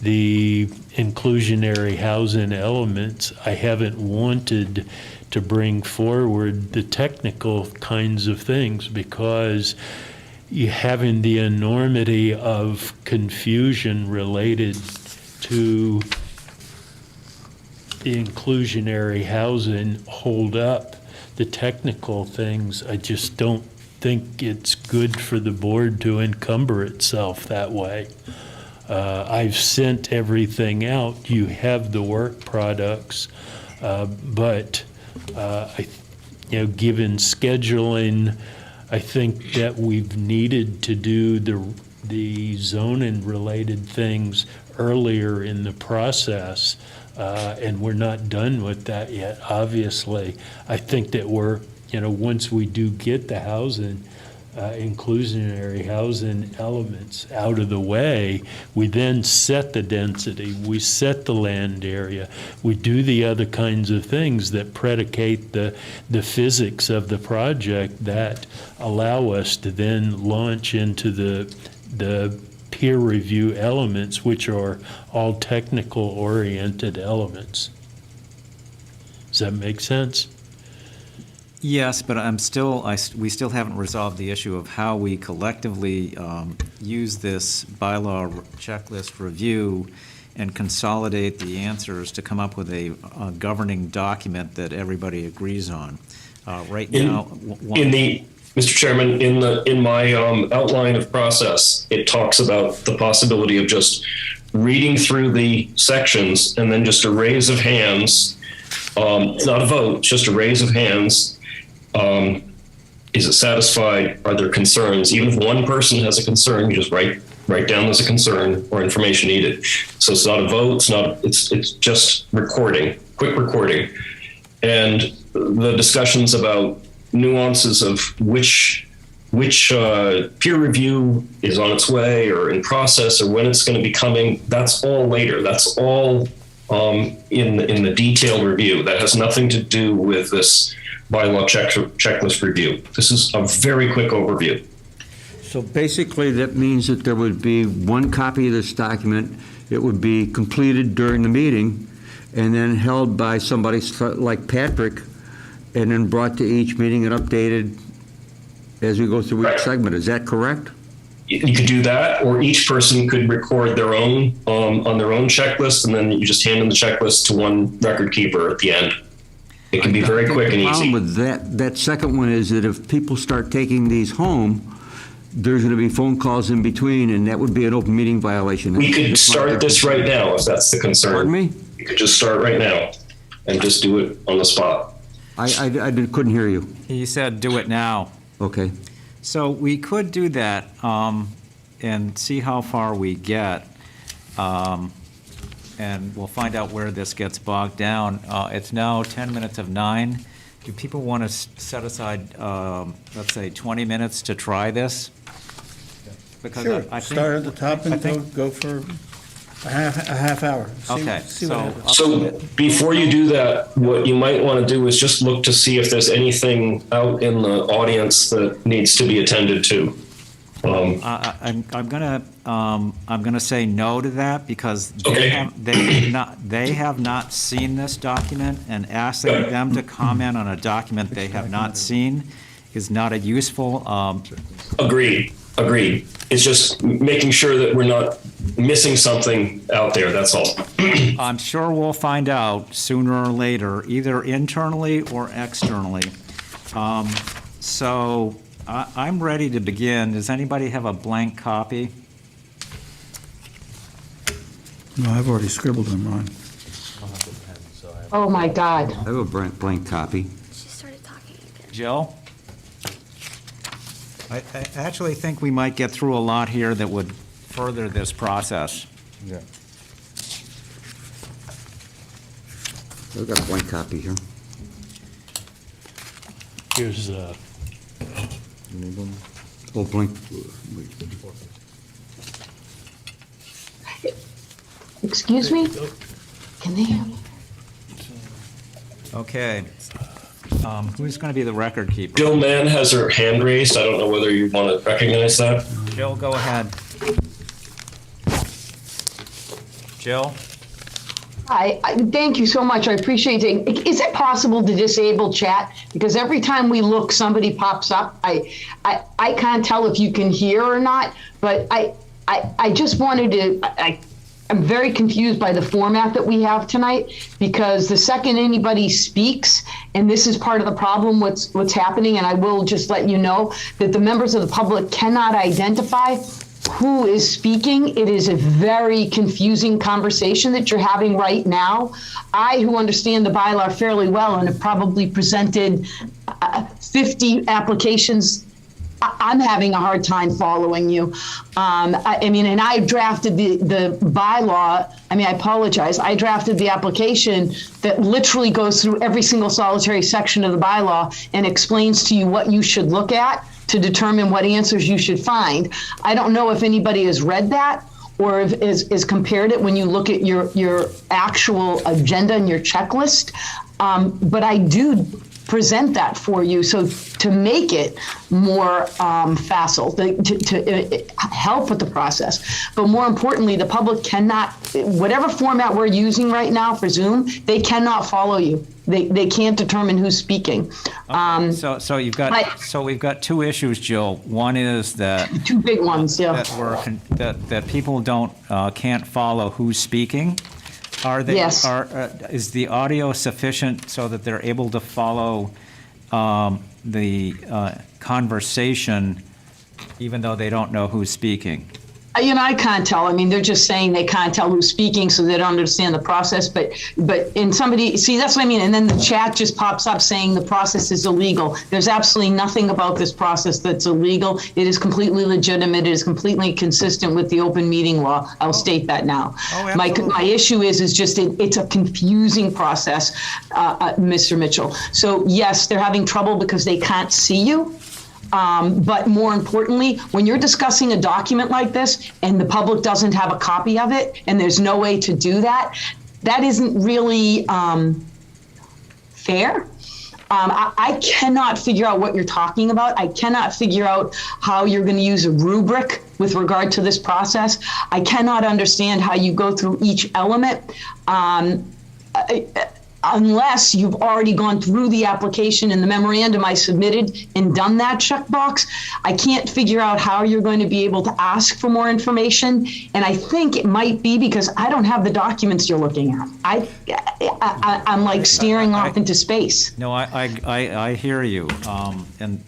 the inclusionary housing elements, I haven't wanted to bring forward the technical kinds of things because you having the enormity of confusion related to the inclusionary housing hold up the technical things. I just don't think it's good for the board to encumber itself that way. I've sent everything out. You have the work products, but given scheduling, I think that we've needed to do the zoning related things earlier in the process, and we're not done with that yet, obviously. I think that once we do get the housing, inclusionary housing elements out of the way, we then set the density, we set the land area, we do the other kinds of things that predicate the physics of the project that allow us to then launch into the peer review elements, which are all technical oriented elements. Does that make sense? Yes, but we still haven't resolved the issue of how we collectively use this bylaw checklist review and consolidate the answers to come up with a governing document that everybody agrees on. Right now, Mr. Chairman, in my outline of process, it talks about the possibility of just reading through the sections and then just a raise of hands. It's not a vote, just a raise of hands. Is it satisfied? Are there concerns? Even if one person has a concern, you just write down there's a concern or information needed. So it's not a vote. It's just recording, quick recording, and the discussions about nuances of which peer review is on its way or in process or when it's going to be coming. That's all later. That's all in the detailed review. That has nothing to do with this bylaw checklist review. This is a very quick overview. So basically, that means that there would be one copy of this document. It would be completed during the meeting and then held by somebody like Patrick and then brought to each meeting and updated as we go through each segment. Is that correct? You could do that, or each person could record their own on their own checklist, and then you just hand in the checklist to one record keeper at the end. It can be very quick and The problem easy. with that second one is that if people start taking these home, there's going to be phone calls in between, and that would be an open meeting violation. We could start this right now if that's the concern. Pardon me? You could just start right now and just do it on the spot. Couldn't hear you. He said, do it now. Okay. So we could do that and see how far we get. And we'll find out where this gets bogged down. It's now 10 minutes of 9. Do people want to set aside, let's say, 20 minutes to try this? Because Sure, I think- start at the top I and think- go for a half hour. See- Okay, see what so- happens. So before you do that, what you might want to do is just look to see if there's anything out in the audience that needs to be attended to. I'm gonna say no to that because Okay. they have not seen this document, and asking them to comment on a document they have not seen is not a useful, Agreed. It's just making sure that we're not missing something out there, that's all. I'm sure we'll find out sooner or later, either internally or externally. So I'm ready to begin. Does anybody have a blank copy? No, I've already scribbled them, Ron. Oh, my God. I have a blank copy. She started talking again. Jill? I actually think we might get through a lot here that would further this process. Yeah. I've got a blank copy here. Here's, Oh, blank. Excuse me? Can they have? Okay. Who's going to be the record keeper? Jill Mann has her hand raised. I don't know whether you want to recognize that. Jill, go ahead. Jill? Thank you so much. I appreciate it. Is it possible to disable chat? Because every time we look, somebody pops up. I can't tell if you can hear or not, but I just wanted to, I'm very confused by the format that we have tonight, because the second anybody speaks, and this is part of the problem, what's happening, and I will just let you know that the members of the public cannot identify who is speaking. It is a very confusing conversation that you're having right now. I, who understand the bylaw fairly well and have probably presented 50 applications, I'm having a hard time following you. I mean, and I drafted the bylaw. I mean, I apologize. I drafted the application that literally goes through every single solitary section of the bylaw and explains to you what you should look at to determine what answers you should find. I don't know if anybody has read that or is compared it when you look at your actual agenda and your checklist. But I do present that for you, so to make it more facile, to help with the process. But more importantly, the public cannot, whatever format we're using right now for Zoom, they cannot follow you. They can't determine who's speaking. So we've got two issues, Jill. One is that Two big ones, yeah. that people can't follow who's speaking. Are they? Yes. Is the audio sufficient so that they're able to follow the conversation, even though they don't know who's speaking? You know, I can't tell. I mean, they're just saying they can't tell who's speaking, so they don't understand the process. But in somebody, see, that's what I mean. And then the chat just pops up saying the process is illegal. There's absolutely nothing about this process that's illegal. It is completely legitimate. It is completely consistent with the open meeting law. I'll state that now. My issue is just it's a confusing process, Mr. Mitchell. So yes, they're having trouble because they can't see you. But more importantly, when you're discussing a document like this and the public doesn't have a copy of it and there's no way to do that, that isn't really fair. I cannot figure out what you're talking about. I cannot figure out how you're going to use a rubric with regard to this process. I cannot understand how you go through each element. unless you've already gone through the application and the memorandum I submitted and done that checkbox, I can't figure out how you're going to be able to ask for more information. And I think it might be because I don't have the documents you're looking at. I'm like staring off into space. No, I hear you. And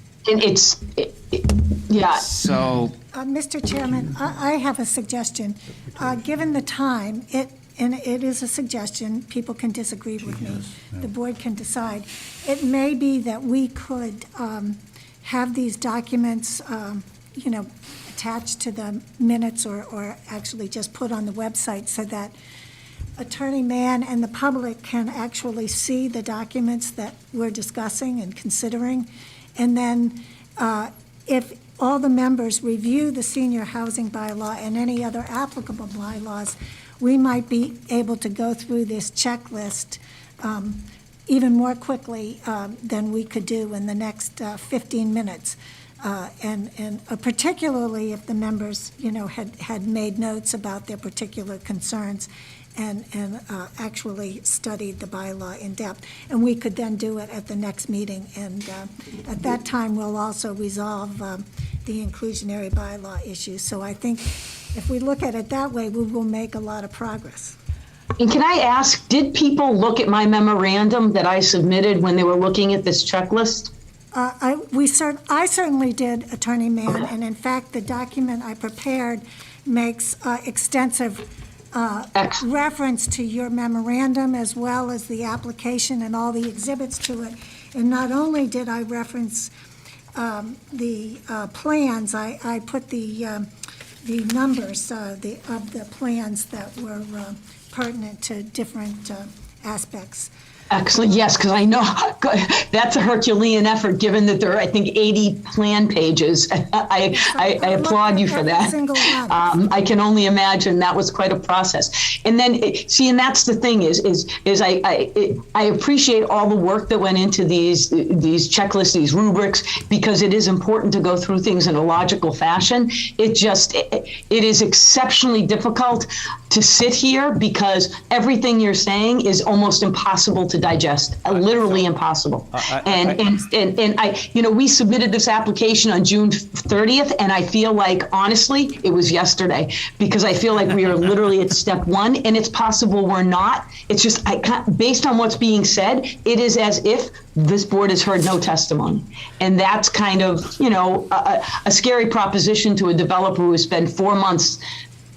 Yeah. so, Mr. Chairman, I have a suggestion. Given the time, and it is a suggestion, people can disagree with me, the board can decide. It may be that we could have these documents, attached to the minutes or actually just put on the website so that Attorney Mann and the public can actually see the documents that we're discussing and considering. And then if all the members review the senior housing bylaw and any other applicable bylaws, we might be able to go through this checklist even more quickly than we could do in the next 15 minutes. And particularly if the members, had made notes about their particular concerns and actually studied the bylaw in depth. And we could then do it at the next meeting. And at that time, we'll also resolve the inclusionary bylaw issue. So I think if we look at it that way, we will make a lot of progress. And can I ask, did people look at my memorandum that I submitted when they were looking at this checklist? I certainly did, Attorney Mann, and in fact, the document I prepared makes extensive reference to your memorandum as well as the application and all the exhibits to it. And not only did I reference the plans, I put the numbers of the plans that were pertinent to different aspects. Excellent, yes, because I know that's a Herculean effort, given that there are, I think, 80 plan pages. I applaud you for that. I can only imagine that was quite a process. And then, and that's the thing is I appreciate all the work that went into these checklists, these rubrics, because it is important to go through things in a logical fashion. It is exceptionally difficult to sit here because everything you're saying is almost impossible to digest, literally impossible. We submitted this application on June 30th, and I feel like, honestly, it was yesterday, because I feel like we are literally at step one, and it's possible we're not. It's just, based on what's being said, it is as if this board has heard no testimony. And that's kind of, a scary proposition to a developer who has spent 4 months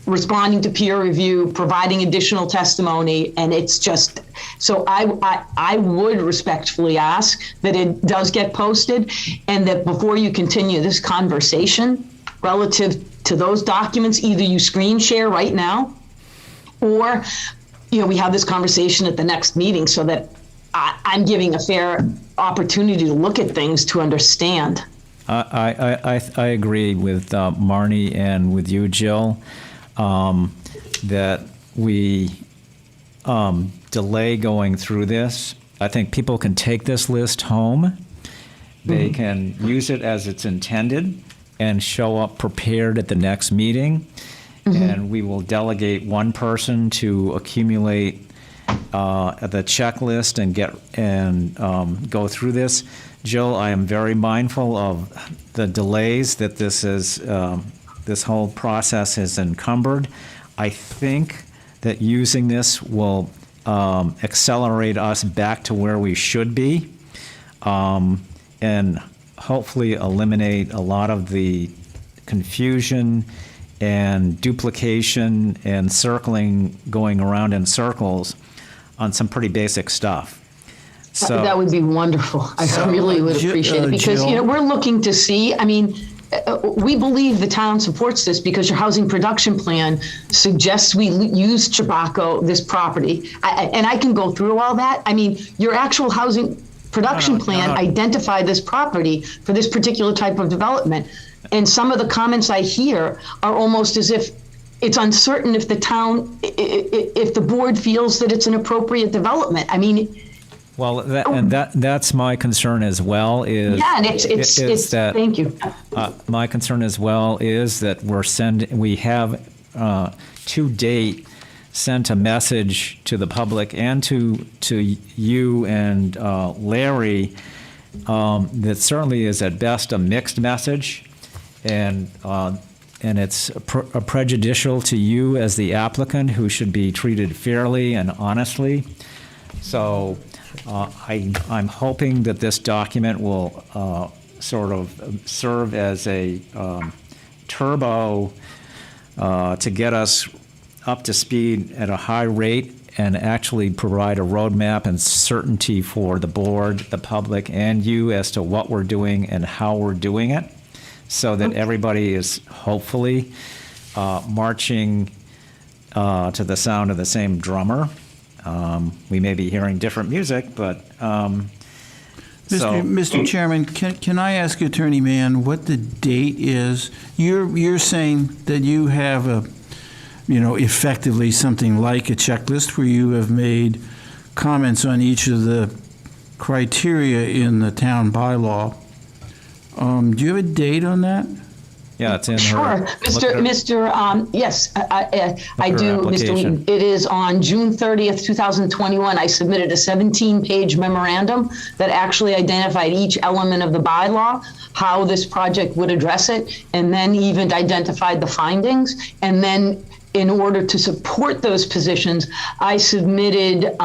responding to peer review, providing additional testimony, and it's just, so I would respectfully ask that it does get posted, and that before you continue this conversation relative to those documents, either you screen share right now, or, we have this conversation at the next meeting so that I'm giving a fair opportunity to look at things to understand. I agree with Marnie and with you, Jill. That we delay going through this. I think people can take this list home. They can use it as it's intended and show up prepared at the next meeting. And we will delegate one person to accumulate the checklist and go through this. Jill, I am very mindful of the delays that this whole process has encumbered. I think that using this will accelerate us back to where we should be, and hopefully eliminate a lot of the confusion and duplication and circling, going around in circles on some pretty basic stuff. So that would be wonderful. I really would appreciate it, because Jill, we're looking to see, we believe the town supports this because your housing production plan suggests we use Chabaco, this property. And I can go through all that. Your actual housing production plan identified this property for this particular type of development. And some of the comments I hear are almost as if it's uncertain if the town, if the board feels that it's an appropriate development. well, that's my concern as well. Is and it's that, thank you. My concern as well is that we have to date sent a message to the public and to you and Larry that certainly is at best a mixed message, and it's prejudicial to you as the applicant, who should be treated fairly and honestly. So I'm hoping that this document will sort of serve as a turbo to get us up to speed at a high rate and actually provide a roadmap and certainty for the board, the public, and you as to what we're doing and how we're doing it, so that everybody is hopefully marching to the sound of the same drummer. We may be hearing different music, but Mr. Chairman, can I ask Attorney Mann what the date is? You're saying that you have effectively something like a checklist where you have made comments on each of the criteria in the town bylaw. Do you have a date on that? yeah, it's in Sure, her. Yes, I do, Mr. application. Wheaton. It is on June 30th, 2021. I submitted a 17-page memorandum that actually identified each element of the bylaw, how this project would address it, and then even identified the findings. And then in order to support those positions, I submitted,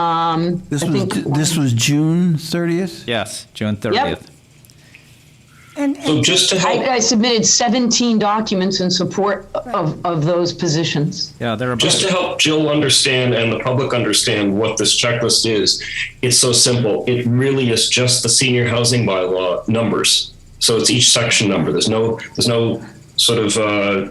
This was June 30th? Yes, June 30th. So just to help, I submitted 17 documents in support of those positions. Yeah, they're about. just to help Jill understand and the public understand what this checklist is, it's so simple. It really is just the senior housing bylaw numbers. So it's each section number. There's no sort of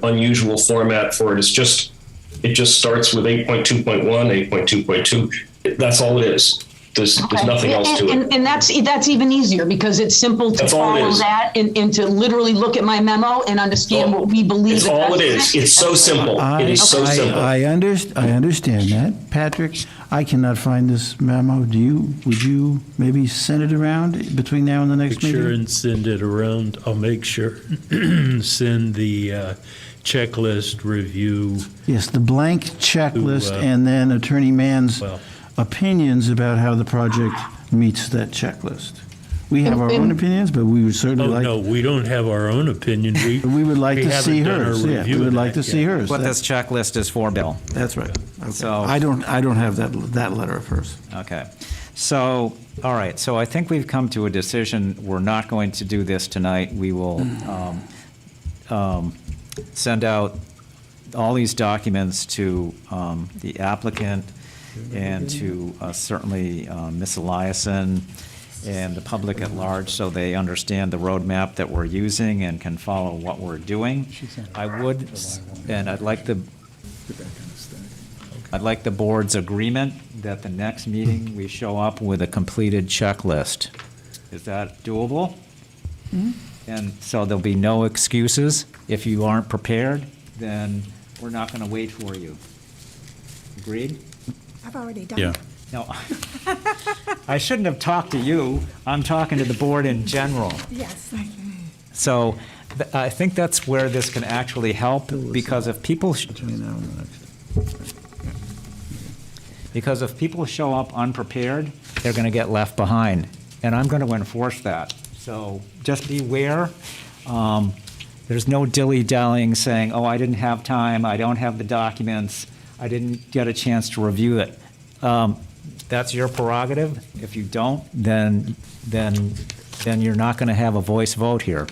unusual format for it. It just starts with 8.2.1, 8.2.2. That's all it is. There's nothing else to it. And that's even easier, because it's simple to That's all it follow is. that and to literally look at my memo and understand what we believe. It's all it is. It's so simple. It is so simple. I understand that. Patrick, I cannot find this memo. Would you maybe send it around between now and the next Make sure meeting? and send it around. I'll make sure. Send the checklist review. Yes, the blank checklist, and then Attorney Mann's Well, opinions about how the project meets that checklist. We have our own opinions, but we would certainly like. no, we don't have our own opinion. We would like to see haven't done our hers. Yeah, we review would of like to that see yet. hers. What this checklist is for, Bill. That's right. Okay. So- I don't have that letter of hers. Okay. So, all right, so I think we've come to a decision. We're not going to do this tonight. We will send out all these documents to the applicant and to certainly Ms. Eliason and the public at large, so they understand the roadmap that we're using and can follow what we're doing. I'd like the board's agreement that the next meeting we show up with a completed checklist. Is that doable? And so there'll be no excuses. If you aren't prepared, then we're not going to wait for you. Agreed? I've already done Yeah. it. No. I shouldn't have talked to you. I'm talking to the board in general. Yes. So I think that's where this can actually help, because if people, Between now and the next. because if people show up unprepared, they're going to get left behind, and I'm going to enforce that. So just beware. There's no dilly-dallying saying, oh, I didn't have time, I don't have the documents, I didn't get a chance to review it. That's your prerogative. If you don't, then you're not going to have a voice vote here.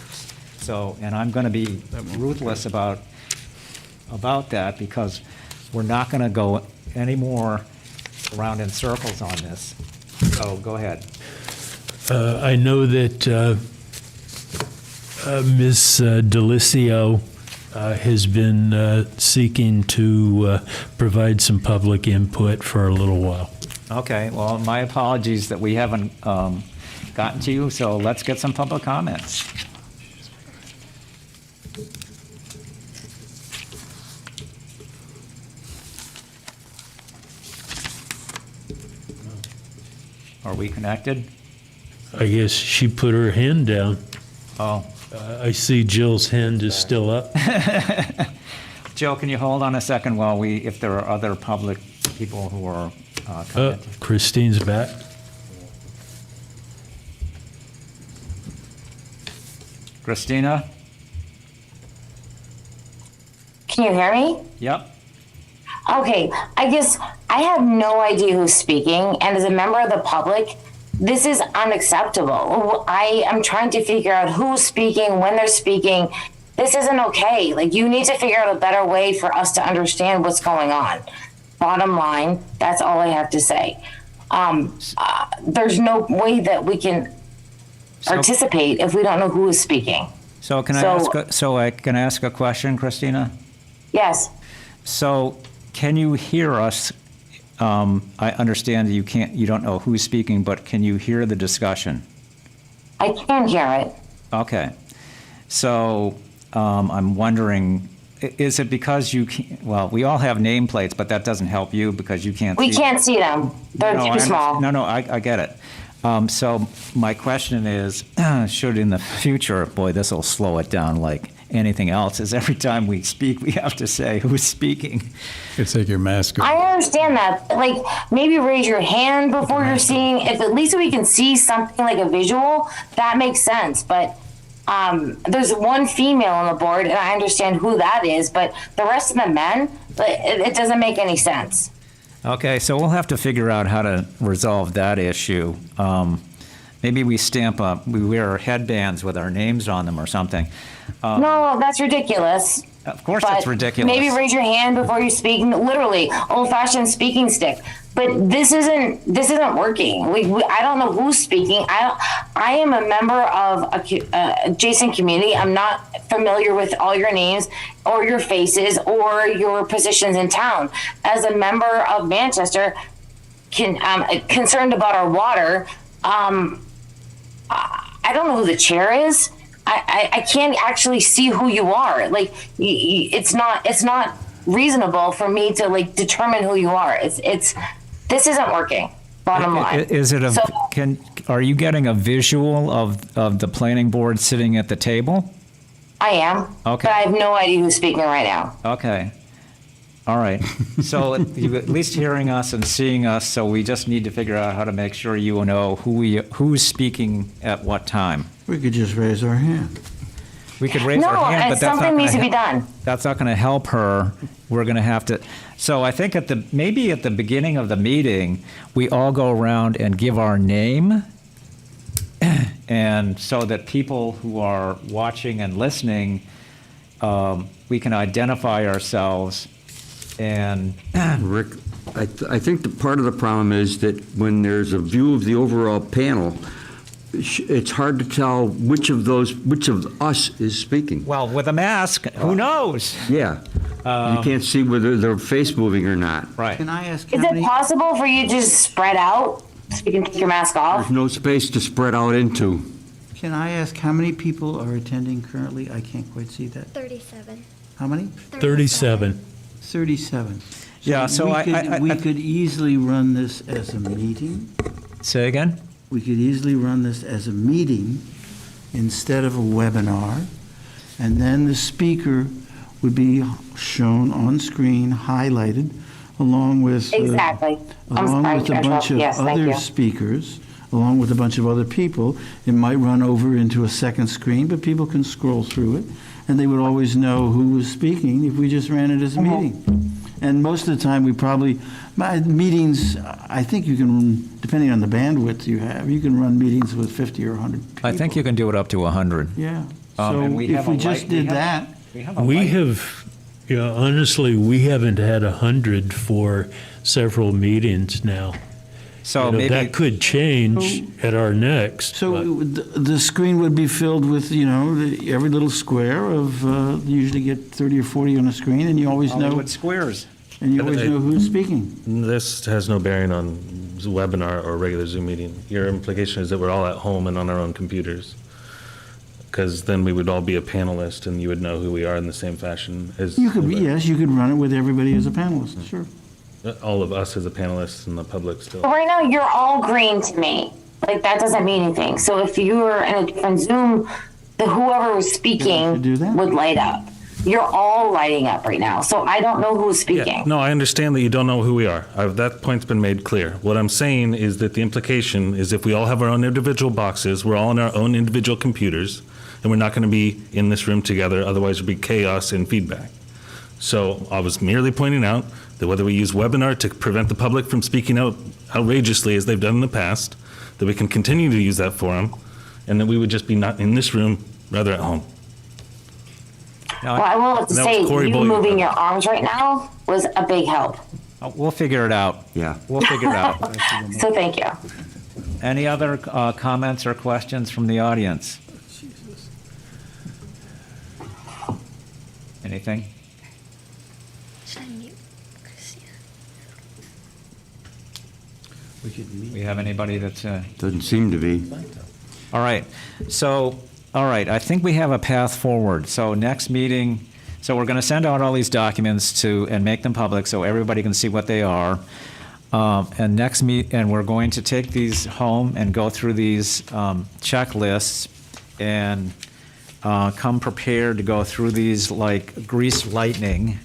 So, and I'm going to be ruthless about that, because we're not going to go any more around in circles on this. So go ahead. I know that Ms. Delicio has been seeking to provide some public input for a little while. Okay, well, my apologies that we haven't gotten to you, so let's get some public comments. Are we connected? I guess she put her hand down. Oh. I see Jill's hand is still up. Jill, can you hold on a second while if there are other public people who are commenting. Christine's back. Christina? Can you hear me? Yep. Okay, I guess I have no idea who's speaking, and as a member of the public, this is unacceptable. I am trying to figure out who's speaking, when they're speaking. This isn't okay. Like, you need to figure out a better way for us to understand what's going on. Bottom line, that's all I have to say. There's no way that we can participate if we don't know who is speaking. So can I ask a question, Christina? Yes. So can you hear us? I understand that you don't know who's speaking, but can you hear the discussion? I can hear it. Okay. So I'm wondering, is it because you can't, well, we all have nameplates, but that doesn't help you because you can't see. We can't see them. They're too small. No, I get it. So my question is, should in the future, boy, this will slow it down like anything else, is every time we speak, we have to say who's speaking. It's take your mask off. I understand that. Like, maybe raise your hand before you're seeing. If at least we can see something like a visual, that makes sense. But there's one female on the board, and I understand who that is. But the rest of the men, it doesn't make any sense. Okay, so we'll have to figure out how to resolve that issue. Maybe we wear headbands with our names on them or something. No, that's ridiculous. Of course it's ridiculous. Maybe raise your hand before you speak. Literally, old-fashioned speaking stick. But this isn't working. I don't know who's speaking. I am a member of a adjacent community. I'm not familiar with all your names or your faces or your positions in town. As a member of Manchester, concerned about our water, I don't know who the chair is. I can't actually see who you are. Like, it's not reasonable for me to like determine who you are. This isn't working. Bottom line. Is it are you getting a visual of the planning board sitting at the table? I am. Okay. But I have no idea who's speaking right now. Okay. All right. So you're at least hearing us and seeing us, so we just need to figure out how to make sure you know who's speaking at what time. We could just raise our hand. We could raise our hand, but that's not something needs to gonna be done. That's not going to help her. We're going to have to. So I think maybe at the beginning of the meeting, we all go around and give our name, and so that people who are watching and listening, we can identify ourselves. And Rick, I think the part of the problem is that when there's a view of the overall panel, it's hard to tell which of us is speaking. well, with a mask, who knows? Yeah. You can't see whether their face moving or not. Right. Can I ask Is how it many? possible for you to just spread out so you can take your mask off? There's no space to spread out into. Can I ask how many people are attending currently? I can't quite see that. 37. How many? 37. 37. Yeah, so we could easily run this as a meeting. Say again? We could easily run this as a meeting instead of a webinar, and then the speaker would be shown on screen, highlighted, along with Exactly. I'm along sorry with to a bunch interrupt. of Yes, thank other you. speakers, along with a bunch of other people. It might run over into a second screen, but people can scroll through it, and they would always know who was speaking if we just ran it as a meeting. And most of the time, meetings, I think you can, depending on the bandwidth you have, you can run meetings with 50 or 100 people. I think you can do it up to 100. Yeah. And So we if have we a just light- did that, We have, honestly, we haven't had 100 for several meetings now. So You know, maybe that could change at our next. so but- it would- the screen would be filled with, every little square of, you usually get 30 or 40 on a screen, and you always know, Hollywood squares. and you always know who's speaking. This has no bearing on webinar or regular Zoom meeting. Your implication is that we're all at home and on our own computers. Because then we would all be a panelist and you would know who we are in the same fashion as. You could, yes, you could run it with everybody as a panelist, sure. All of us as a panelist and the public still. But right now, you're all green to me. Like, that doesn't mean anything. So if you were in a different Zoom, whoever was Yeah, we speaking could do that. would light up. You're all lighting up right now, so I don't know who's Yeah, speaking. no, I understand that you don't know who we are. That point's been made clear. What I'm saying is that the implication is if we all have our own individual boxes, we're all on our own individual computers, and we're not going to be in this room together, otherwise there'd be chaos and feedback. So I was merely pointing out that whether we use webinar to prevent the public from speaking out outrageously as they've done in the past, that we can continue to use that forum, and that we would just be not in this room, rather at home. Well, I will have to That say, was Cory you Bullion. moving your arms right now was a big help. We'll figure it out. Yeah. We'll figure it out. So thank you. Any other comments or questions from the audience? Anything? Should I mute Christina? We have anybody that's, Doesn't seem to be. all right. So, all right, I think we have a path forward. So next meeting, so we're going to send out all these documents and make them public so everybody can see what they are. And we're going to take these home and go through these checklists and come prepared to go through these like greased lightning.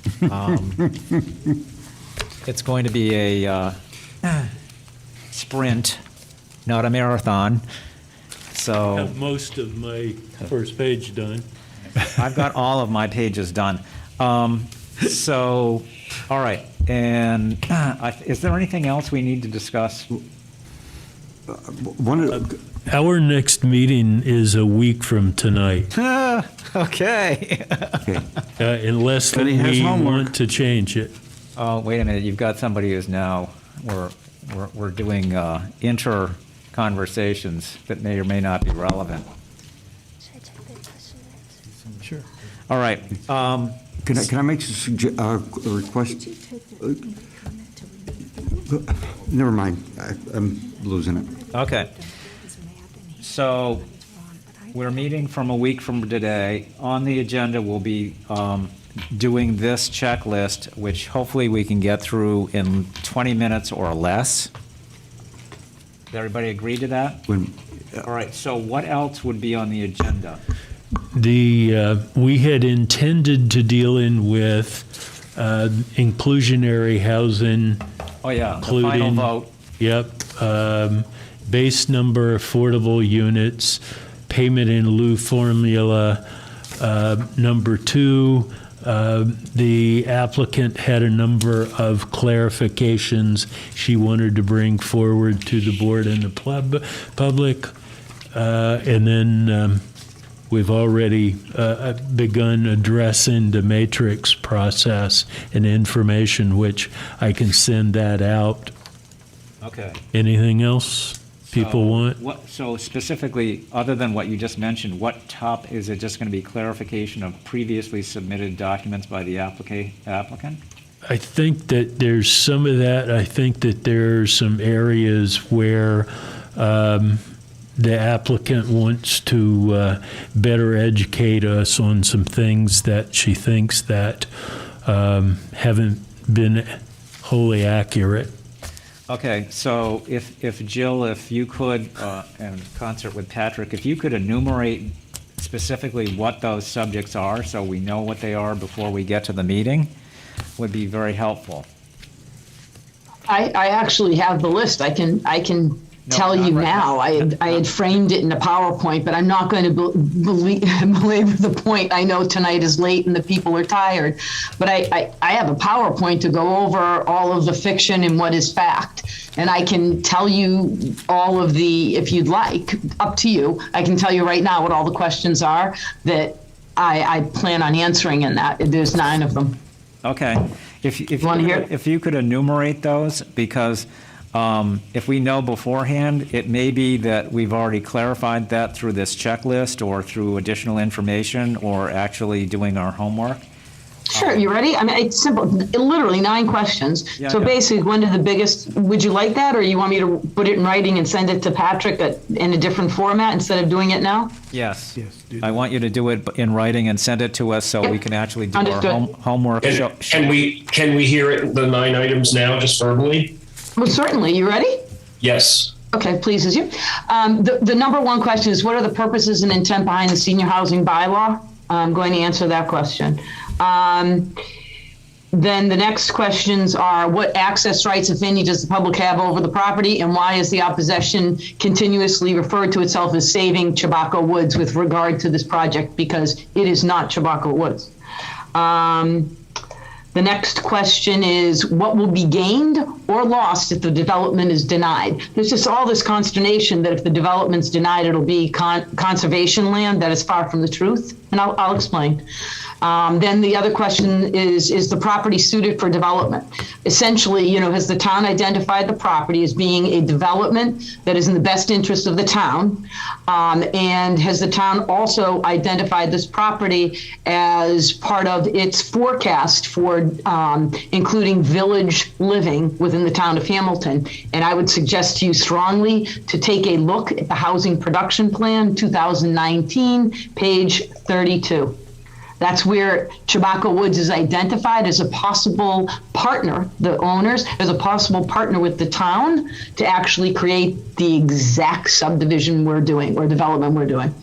It's going to be a sprint, not a marathon. So Have most of my first page done. I've got all of my pages done. So, all right, and is there anything else we need to discuss? Our next meeting is a week from tonight, Okay. unless But he has we homework. want to change it. Oh, wait a minute, you've got somebody who's now, we're doing inter-conversations that may or may not be relevant. Should I check the question next? Sure. All right, Can I make a request? Never mind, I'm losing it. okay. So, we're meeting from a week from today. On the agenda, we'll be doing this checklist, which hopefully we can get through in 20 minutes or less. Does everybody agree to that? All right, so what else would be on the agenda? We had intended to deal in with inclusionary housing. Oh, yeah, the final Including- vote. Yep. Base number affordable units, payment in lieu formula. Number two, the applicant had a number of clarifications she wanted to bring forward to the board and the public. And then we've already begun addressing the matrix process and information, which I can send that out. Okay. Anything else people want? So specifically, other than what you just mentioned, what is it just going to be clarification of previously submitted documents by the applicant? I think that there's some of that. I think that there are some areas where the applicant wants to better educate us on some things that she thinks that haven't been wholly accurate. Okay, so if Jill, if you could, in concert with Patrick, if you could enumerate specifically what those subjects are, so we know what they are before we get to the meeting, would be very helpful. I actually have the list. I can tell not you right now. now. I had framed it in a PowerPoint, but I'm not going to belabor the point. I know tonight is late and the people are tired, but I have a PowerPoint to go over all of the fiction and what is fact. And I can tell you all of the, if you'd like, up to you. I can tell you right now what all the questions are that I plan on answering in that. There's 9 of them. Okay. If wanna hear? if you could enumerate those, because if we know beforehand, it may be that we've already clarified that through this checklist or through additional information or actually doing our homework. Sure, you ready? I mean, it's simple, literally 9 questions. Yeah, So yeah. basically, one of the biggest, would you like that, or you want me to put it in writing and send it to Patrick in a different format instead of doing it now? Yes. Yes, do I want you to do it in writing and send it to us so we can actually do our Understood. homework. Can we hear it, the 9 items now, just verbally? Well, certainly, you ready? Yes. Okay, pleases you. The number 1 question is, what are the purposes and intent behind the senior housing bylaw? I'm going to answer that question. Then the next questions are, what access rights, if any, does the public have over the property, and why is the opposition continuously referred to itself as saving Chabaco Woods with regard to this project? Because it is not Chabaco Woods. The next question is, what will be gained or lost if the development is denied? There's just all this consternation that if the development's denied, it'll be conservation land. That is far from the truth, and I'll explain. Then the other question is the property suited for development? Essentially, has the town identified the property as being a development that is in the best interest of the town? And has the town also identified this property as part of its forecast for including village living within the town of Hamilton? And I would suggest to you strongly to take a look at the Housing Production Plan 2019, page 32. That's where Chabaco Woods is identified as a possible partner, the owners, as a possible partner with the town to actually create the exact subdivision we're doing or development we're doing.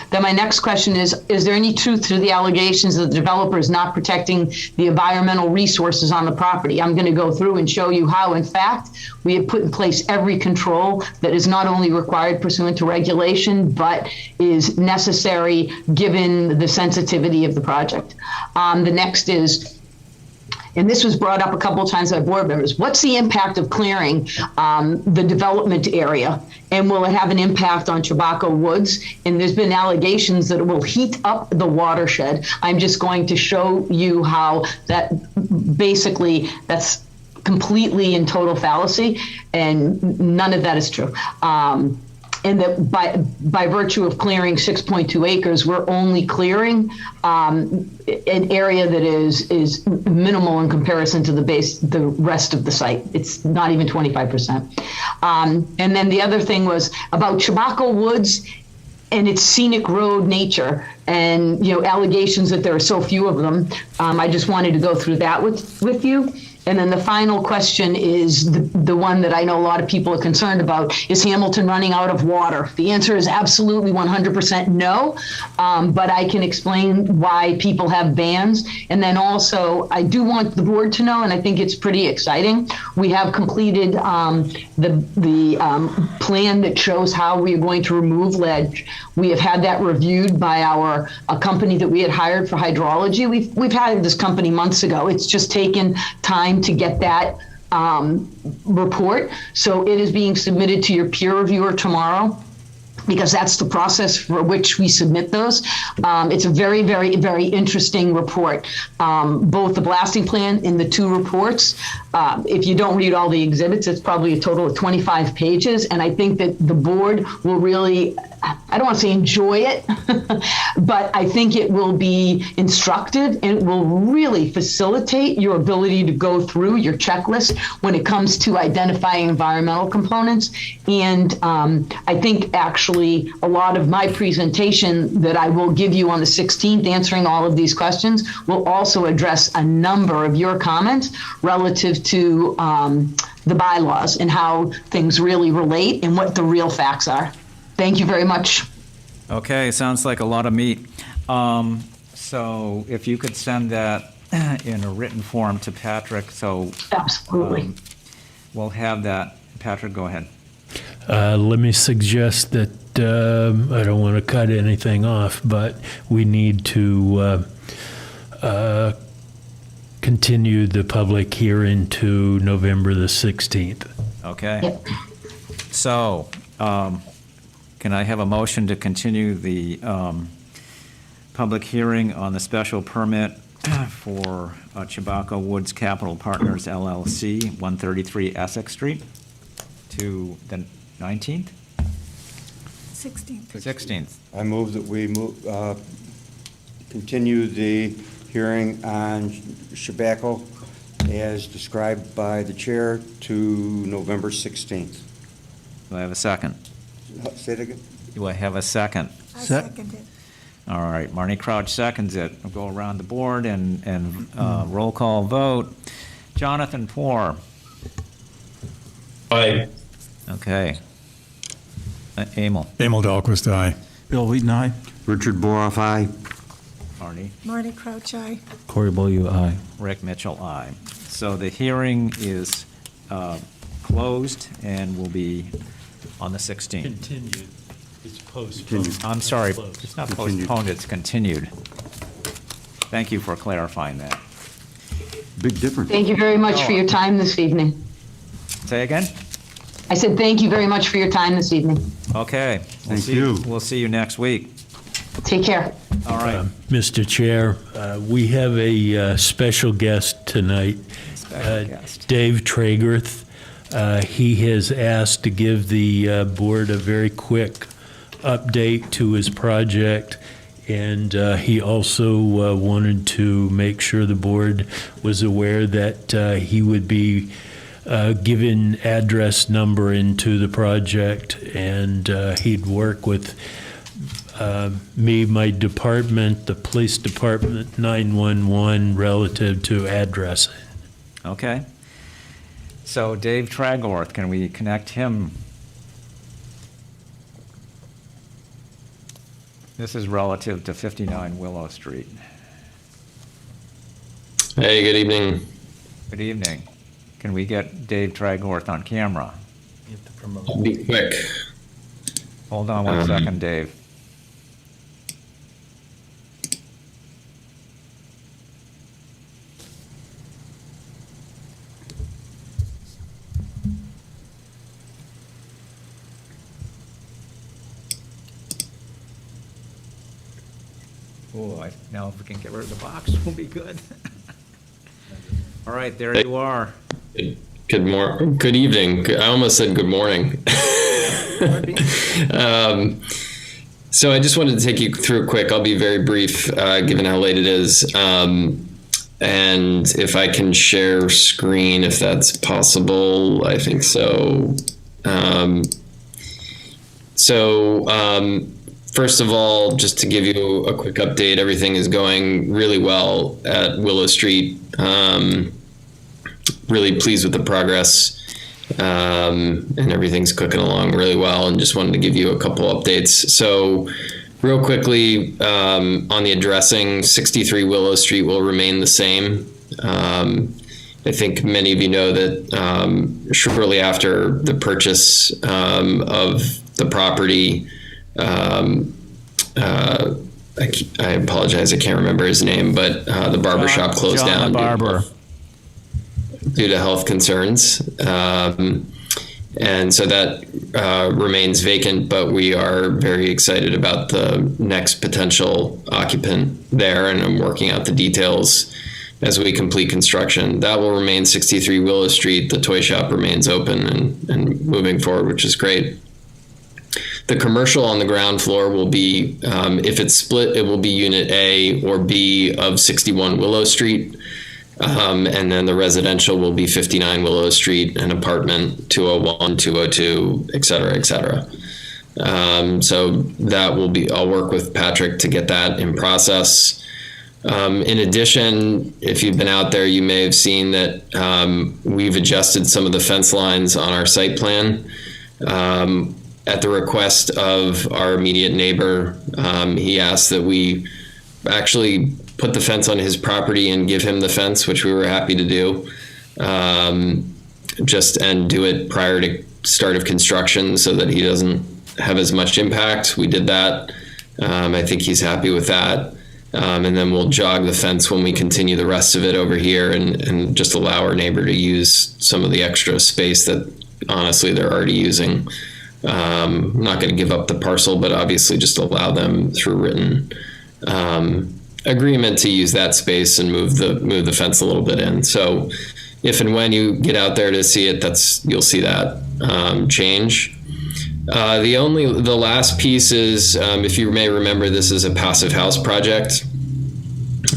Then my next question is there any truth to the allegations that the developer is not protecting the environmental resources on the property? I'm going to go through and show you how, in fact, we have put in place every control that is not only required pursuant to regulation, but is necessary given the sensitivity of the project. The next is, and this was brought up a couple of times by board members, what's the impact of clearing the development area? And will it have an impact on Chabaco Woods? And there's been allegations that it will heat up the watershed. I'm just going to show you how that basically, that's completely in total fallacy, and none of that is true. And that by virtue of clearing 6.2 acres, we're only clearing an area that is minimal in comparison to the rest of the site. It's not even 25%. And then the other thing was about Chabaco Woods and its scenic road nature, and allegations that there are so few of them. I just wanted to go through that with you. And then the final question is the one that I know a lot of people are concerned about. Is Hamilton running out of water? The answer is absolutely 100% no, but I can explain why people have bans. And then also, I do want the board to know, and I think it's pretty exciting, we have completed the plan that shows how we are going to remove ledge. We have had that reviewed by a company that we had hired for hydrology. We've hired this company months ago. It's just taken time to get that report. So it is being submitted to your peer reviewer tomorrow, because that's the process for which we submit those. It's a very, very, very interesting report. Both the blasting plan and the two reports, if you don't read all the exhibits, it's probably a total of 25 pages. And I think that the board will really, I don't want to say enjoy it, but I think it will be instructive, and it will really facilitate your ability to go through your checklist when it comes to identifying environmental components. And I think actually a lot of my presentation that I will give you on the 16th, answering all of these questions, will also address a number of your comments relative to the bylaws and how things really relate and what the real facts are. Thank you very much. Okay, sounds like a lot of meat. So if you could send that in a written form to Patrick, so absolutely, we'll have that. Patrick, go ahead. Let me suggest that I don't want to cut anything off, but we need to continue the public hearing to November the 16th. Okay. Yep. So, can I have a motion to continue the public hearing on the special permit for Chabaco Woods Capital Partners LLC, 133 Essex Street, to the 19th? 16th. 16th. I move that we continue the hearing on Chabaco as described by the chair to November 16th. Do I have a second? Say it again? Do I have a second? I second it. All right, Marnie Crouch seconds it. We'll go around the board and roll call vote. Jonathan Poor. Aye. Okay. Emil. Emil Dahlquist, aye. Bill Wheaton, aye. Richard Boroff, aye. Marty? Marty Crouch, aye. Corey Beaulieu, aye. Rick Mitchell, aye. So the hearing is closed and will be on the 16th. Continued. It's postponed. I'm sorry, Closed. it's not Continued. postponed, it's continued. Thank you for clarifying that. Big difference. Thank you very much for your time this evening. Say again? I said thank you very much for your time this evening. Okay. We'll Thank see you. We'll see you next week. Take care. All right. Mr. Chair, we have a special guest tonight, Special guest. Dave Tragerth. He has asked to give the board a very quick update to his project, and he also wanted to make sure the board was aware that he would be given address number into the project, and he'd work with me, my department, the police department, 911, relative to addressing. Okay. So Dave Tragorth, can we connect him? This is relative to 59 Willow Street. Hey, good evening. Good evening. Can we get Dave Tragorth on camera? I'll be quick. Hold on one second, Dave. Oh, now if we can get rid of the box, we'll be good. All right, there you are. Good evening. I almost said good morning. So I just wanted to take you through quick. I'll be very brief, given how late it is. And if I can share screen, if that's possible, I think so. First of all, just to give you a quick update, everything is going really well at Willow Street. Really pleased with the progress, and everything's cooking along really well, and just wanted to give you a couple updates. So real quickly, on the addressing, 63 Willow Street will remain the same. I think many of you know that shortly after the purchase of the property, I apologize, I can't remember his name, but the barber shop closed John down the barber. due to health concerns. And so that remains vacant, but we are very excited about the next potential occupant there, and I'm working out the details as we complete construction. That will remain 63 Willow Street. The toy shop remains open and moving forward, which is great. The commercial on the ground floor will be, if it's split, it will be Unit A or B of 61 Willow Street. And then the residential will be 59 Willow Street, an apartment, 201, 202, et cetera, et cetera. So that will be, I'll work with Patrick to get that in process. In addition, if you've been out there, you may have seen that we've adjusted some of the fence lines on our site plan. At the request of our immediate neighbor, he asked that we actually put the fence on his property and give him the fence, which we were happy to do, and do it prior to start of construction so that he doesn't have as much impact. We did that. I think he's happy with that. And then we'll jog the fence when we continue the rest of it over here and just allow our neighbor to use some of the extra space that honestly they're already using. I'm not going to give up the parcel, but obviously just allow them through written agreement to use that space and move the fence a little bit in. So if and when you get out there to see it, you'll see that change. The last piece is, if you may remember, this is a passive house project.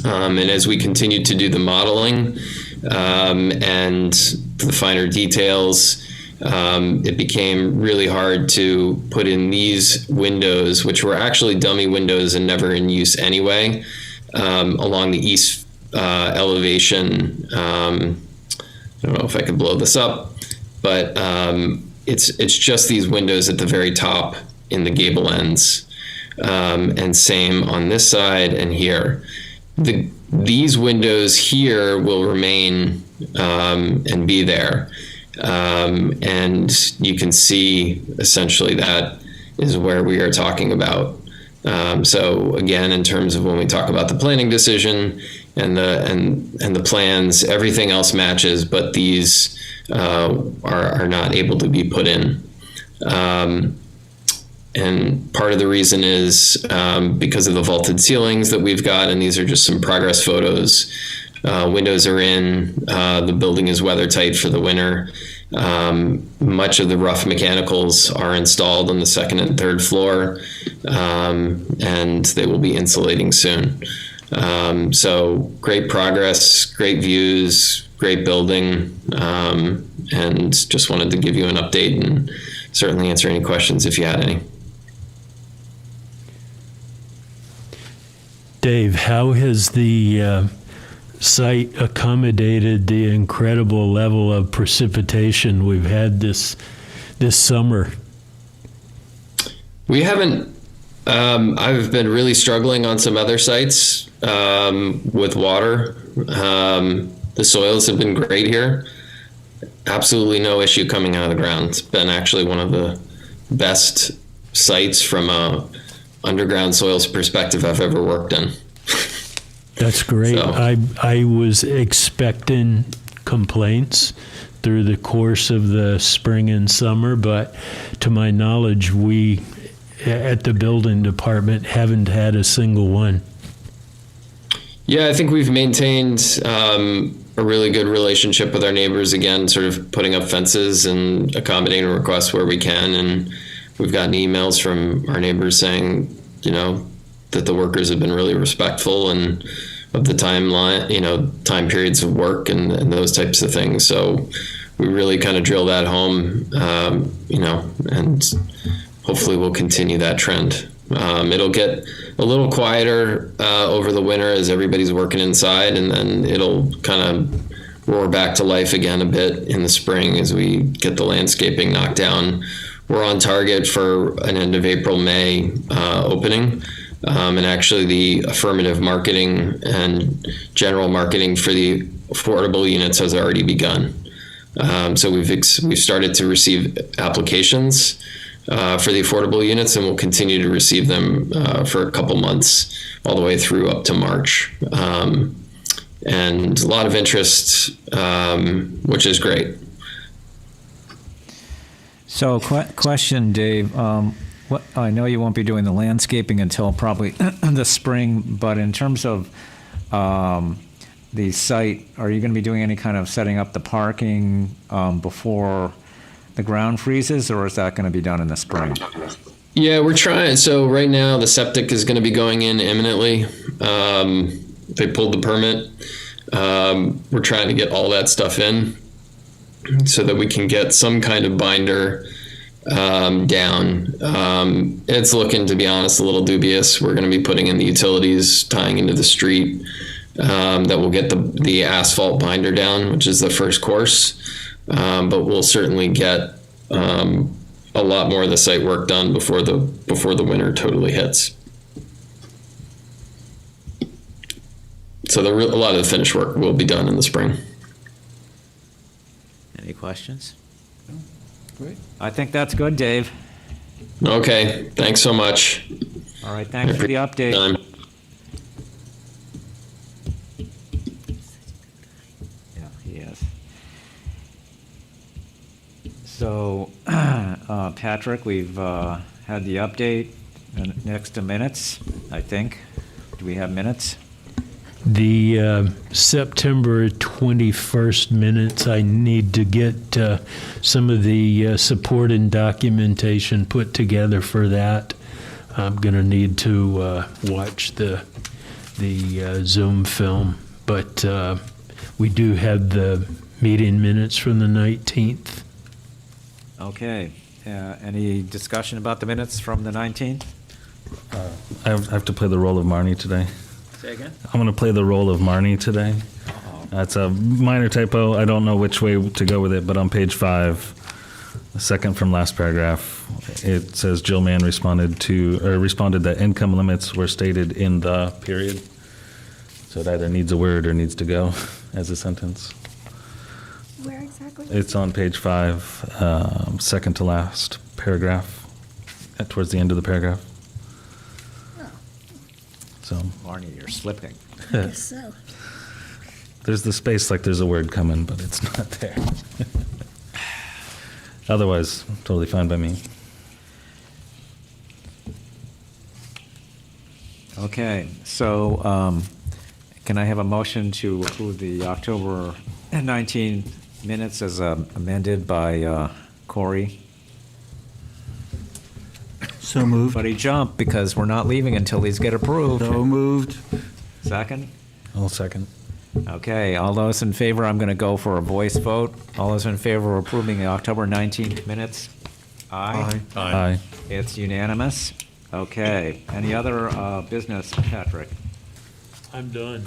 And as we continue to do the modeling and the finer details, it became really hard to put in these windows, which were actually dummy windows and never in use anyway, along the east elevation. I don't know if I could blow this up, but it's just these windows at the very top in the gable ends. And same on this side and here. These windows here will remain and be there. And you can see essentially that is where we are talking about. So again, in terms of when we talk about the planning decision and the plans, everything else matches, but these are not able to be put in. And part of the reason is because of the vaulted ceilings that we've got, and these are just some progress photos. Windows are in, the building is weather tight for the winter. Much of the rough mechanicals are installed on the second and third floor, and they will be insulating soon. So great progress, great views, great building, and just wanted to give you an update and certainly answer any questions if you had any. Dave, how has the site accommodated the incredible level of precipitation we've had this summer? We haven't. I've been really struggling on some other sites with water. The soils have been great here. Absolutely no issue coming out of the ground. It's been actually one of the best sites from a underground soils perspective I've ever worked in. That's great. So. I was expecting complaints through the course of the spring and summer, but to my knowledge, we at the building department haven't had a single one. Yeah, I think we've maintained a really good relationship with our neighbors, again, sort of putting up fences and accommodating requests where we can. And we've gotten emails from our neighbors saying, that the workers have been really respectful and of the timeline, time periods of work and those types of things. So we really kind of drill that home, and hopefully we'll continue that trend. It'll get a little quieter over the winter as everybody's working inside, and then it'll kind of roar back to life again a bit in the spring as we get the landscaping knocked down. We're on target for an end of April, May opening. And actually the affirmative marketing and general marketing for the affordable units has already begun. So we've started to receive applications for the affordable units, and we'll continue to receive them for a couple months all the way through up to March. And a lot of interest, which is great. So question, Dave. I know you won't be doing the landscaping until probably the spring, but in terms of the site, are you going to be doing any kind of setting up the parking before the ground freezes, or is that going to be done in the spring? Yeah, we're trying. So right now the septic is going to be going in imminently. They pulled the permit. We're trying to get all that stuff in so that we can get some kind of binder down. It's looking, to be honest, a little dubious. We're going to be putting in the utilities tying into the street that will get the asphalt binder down, which is the first course. But we'll certainly get a lot more of the site work done before the winter totally hits. So a lot of the finished work will be done in the spring. Any questions? Great. I think that's good, Dave. Okay, thanks so much. All right, thanks for the update. Time. Yeah, he is. So, Patrick, we've had the update. Next to minutes, I think. Do we have minutes? The September 21st minutes, I need to get some of the support and documentation put together for that. I'm going to need to watch the Zoom film, but we do have the meeting minutes from the 19th. Okay. Any discussion about the minutes from the 19th? I have to play the role of Marnie today. Say again? I'm going to play the role of Marnie today. That's a minor typo. I don't know which way to go with it, but on page 5, second from last paragraph, it says Jill Mann responded that income limits were stated in the period. So it either needs a word or needs to go as a sentence. Where exactly? It's on page 5, second to last paragraph, towards the end of the paragraph. So Barney, you're slipping. I guess so. there's the space like there's a word coming, but it's not there. Otherwise, totally fine by me. Okay, so can I have a motion to approve the October 19 minutes as amended by Corey? So moved. But he jumped because we're not leaving until these get approved. So moved. Second? I'll second. Okay, all those in favor, I'm going to go for a voice vote. All those in favor of approving the October 19th minutes? Aye. Aye. It's unanimous. Okay, any other business, Patrick? I'm done.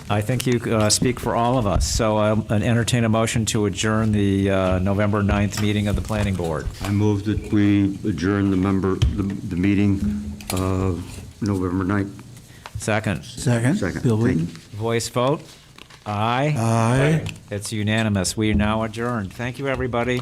I think you speak for all of us, so I'll entertain a motion to adjourn the November 9th meeting of the Planning Board. I move that we adjourn the meeting of November 9th. Second. Second. Second. Bill Wheaton. Voice vote? Aye. Aye. It's unanimous. We are now adjourned. Thank you, everybody.